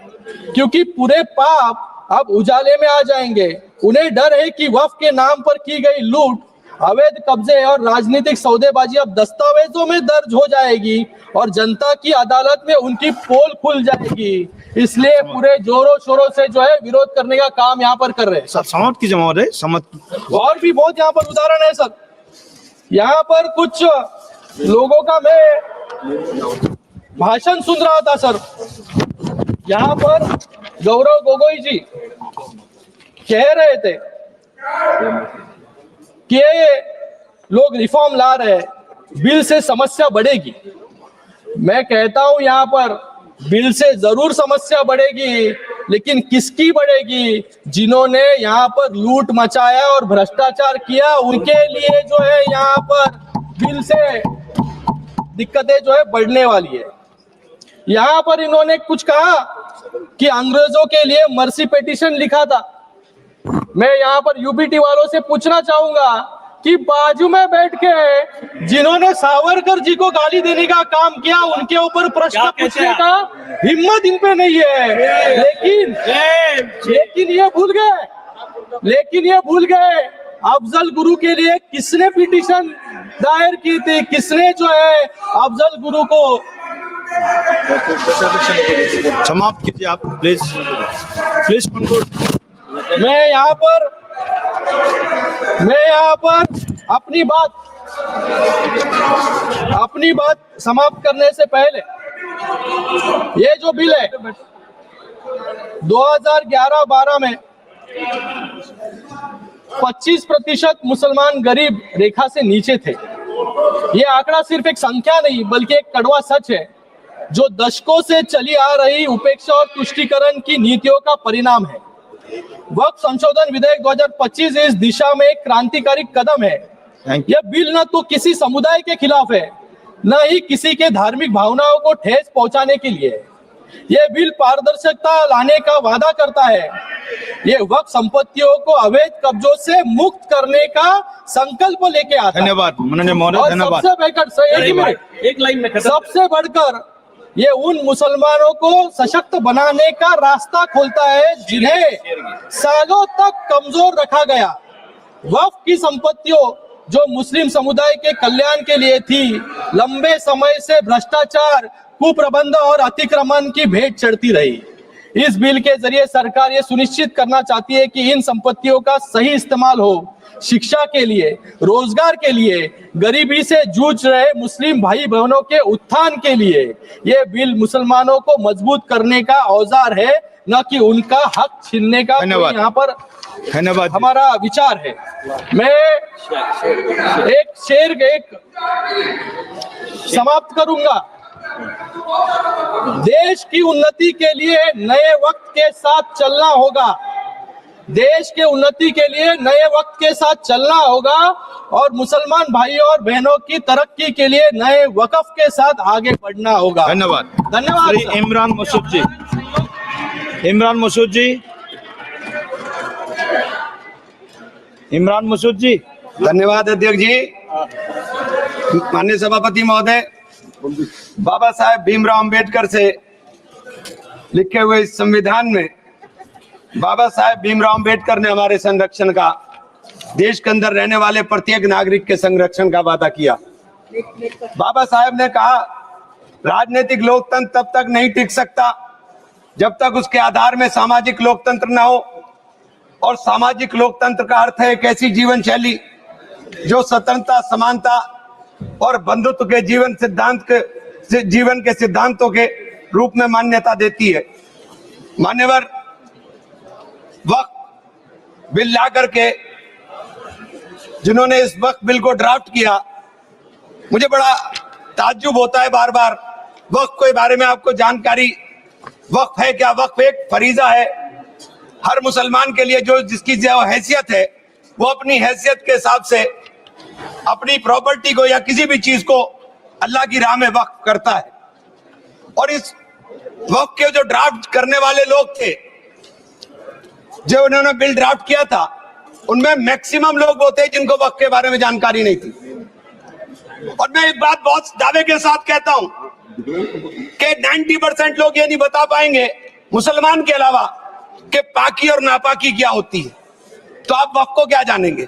क्योंकि पूरे पाप अब उजाले में आ जाएंगे। उन्हें डर है कि वक्फ के नाम पर की गई लूट, अवैध कब्जे और राजनीतिक सौदेबाजी अब दस्तावेजों में दर्ज हो जाएगी और जनता की अदालत में उनकी पोल खुल जाएगी। इसलिए पूरे जोरों शोरों से जो है विरोध करने का काम यहाँ पर कर रहे हैं। समाप्त कीजिए महोदय, समाप्त। और भी बहुत यहाँ पर उदाहरण है सर। यहाँ पर कुछ लोगों का मैं भाषण सुन रहा था सर। यहाँ पर गौरव गोगोई जी कह रहे थे कि लोग रिफॉर्म ला रहे हैं, बिल से समस्या बढ़ेगी। मैं कहता हूं यहाँ पर बिल से जरूर समस्या बढ़ेगी, लेकिन किसकी बढ़ेगी? जिन्होंने यहाँ पर लूट मचाया और भ्रष्टाचार किया, उनके लिए जो है यहाँ पर बिल से दिक्कतें जो है बढ़ने वाली है। यहाँ पर इन्होंने कुछ कहा कि अंग्रेजों के लिए मर्सी पिटीशन लिखा था। मैं यहाँ पर यूपीटी वालों से पूछना चाहूंगा कि बाजू में बैठ के जिन्होंने सावरकर जी को गाली देने का काम किया, उनके ऊपर प्रश्न पूछने का हिम्मत इन पे नहीं है। लेकिन ये भूल गए अफजल गुरु के लिए किसने पिटीशन दायर की थी, किसने जो है अफजल गुरु को समाप्त कीजिए आप प्लीज, प्लीज कंक्लूड। मैं यहाँ पर अपनी बात समाप्त करने से पहले, ये जो बिल है 2011-12 में 25% मुसलमान गरीब रेखा से नीचे थे। ये आंकड़ा सिर्फ एक संख्या नहीं बल्कि एक कड़वा सच है जो दशकों से चली आ रही उपेक्षा और तुष्टीकरण की नीतियों का परिणाम है। वक्फ संशोधन विधेयक 2025 इस दिशा में एक क्रांतिकारी कदम है। यह बिल न तो किसी समुदाय के खिलाफ है, न ही किसी के धार्मिक भावनाओं को ठेस पहुंचाने के लिए। यह बिल पारदर्शिता लाने का वादा करता है। ये वक्फ संपत्तियों को अवैध कब्जों से मुक्त करने का संकल्प लेके आता है। धन्यवाद माननीय महोदय, धन्यवाद। सबसे बढ़कर ये उन मुसलमानों को सशक्त बनाने का रास्ता खोलता है जिन्हें सालों तक कमजोर रखा गया। वक्फ की संपत्तियों जो मुस्लिम समुदाय के कल्याण के लिए थी, लंबे समय से भ्रष्टाचार, कुप्रबंध और अतिक्रमण की भेंट चढ़ती रही। इस बिल के जरिए सरकार ये सुनिश्चित करना चाहती है कि इन संपत्तियों का सही इस्तेमाल हो, शिक्षा के लिए, रोजगार के लिए, गरीबी से जूझ रहे मुस्लिम भाई बहनों के उत्थान के लिए। ये बिल मुसलमानों को मजबूत करने का औजार है, न कि उनका हक छीनने का यहाँ पर धन्यवाद हमारा विचार है। मैं एक शेर समाप्त करूंगा। देश की उन्नति के लिए नए वक्त के साथ चलना होगा। देश के उन्नति के लिए नए वक्त के साथ चलना होगा और मुसलमान भाइयों और बहनों की तरक्की के लिए नए वक्फ के साथ आगे बढ़ना होगा। धन्यवाद। धन्यवाद। श्री इमरान मसूद जी, इमरान मसूद जी, इमरान मसूद जी। धन्यवाद अध्यक्ष जी। माननीय सभापति महोदय, बाबा साहेब भीमराव अंबेडकर से लिखे हुए इस संविधान में बाबा साहेब भीमराव अंबेडकर ने हमारे संरक्षण का, देश के अंदर रहने वाले प्रत्येक नागरिक के संरक्षण का वादा किया। बाबा साहेब ने कहा राजनीतिक लोकतंत्र तब तक नहीं टिक सकता जब तक उसके आधार में सामाजिक लोकतंत्र न हो। और सामाजिक लोकतंत्र का अर्थ है एक ऐसी जीवन शैली जो स्वतंत्रता, समानता और बंधुत्व के जीवन के सिद्धांतों के रूप में मान्यता देती है। मान्यवर, वक्फ बिल ला करके जिन्होंने इस वक्फ बिल को ड्राफ्ट किया, मुझे बड़ा ताज्जुब होता है बार बार। वक्फ के बारे में आपको जानकारी, वक्फ है क्या? वक्फ एक फरीजा है। हर मुसलमान के लिए जो जिसकी जो हैसियत है वो अपनी हैसियत के हिसाब से अपनी प्रॉपर्टी को या किसी भी चीज को अल्लाह की राह में वक्फ करता है। और इस वक्फ के जो ड्राफ्ट करने वाले लोग थे, जो उन्होंने बिल ड्राफ्ट किया था, उनमें मैक्सिमम लोग वो थे जिनको वक्फ के बारे में जानकारी नहीं थी। और मैं एक बात बहुत दावे के साथ कहता हूं कि 90% लोग ये नहीं बता पाएंगे मुसलमान के अलावा कि पाकी और नापाकी क्या होती है। तो आप वक्फ को क्या जानेंगे?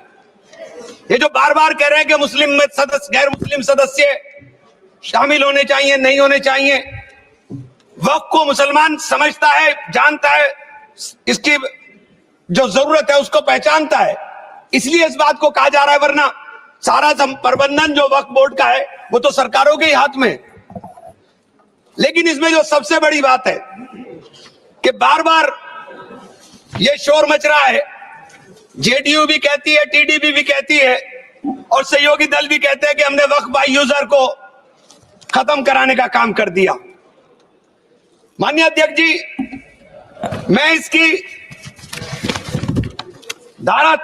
ये जो बार बार कह रहे हैं कि मुस्लिम में सदस्य, गैर मुस्लिम सदस्य शामिल होने चाहिए, नहीं होने चाहिए, वक्फ को मुसलमान समझता है, जानता है, इसकी जो जरूरत है उसको पहचानता है, इसलिए इस बात को कहा जा रहा है। वरना सारा प्रबंधन जो वक्फ बोर्ड का है वो तो सरकारों के ही हाथ में। लेकिन इसमें जो सबसे बड़ी बात है कि बार बार ये शोर मच रहा है, जेडीयू भी कहती है, टीडीपी भी कहती है और सहयोगी दल भी कहते हैं कि हमने वक्फ बाय यूजर को खत्म कराने का काम कर दिया। माननीय अध्यक्ष जी, मैं इसकी धारा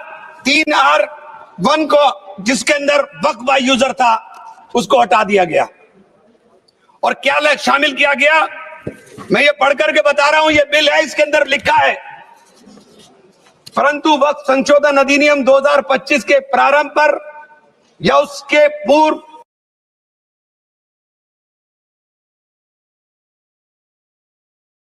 3R1 को, जिसके अंदर वक्फ बाय यूजर था, उसको हटा दिया गया और क्या शामिल किया गया, मैं ये पढ़ करके बता रहा हूं। ये बिल है, इसके अंदर लिखा है, परंतु वक्फ संशोधन अधिनियम 2025 के प्रारंभ पर या उसके पूर्व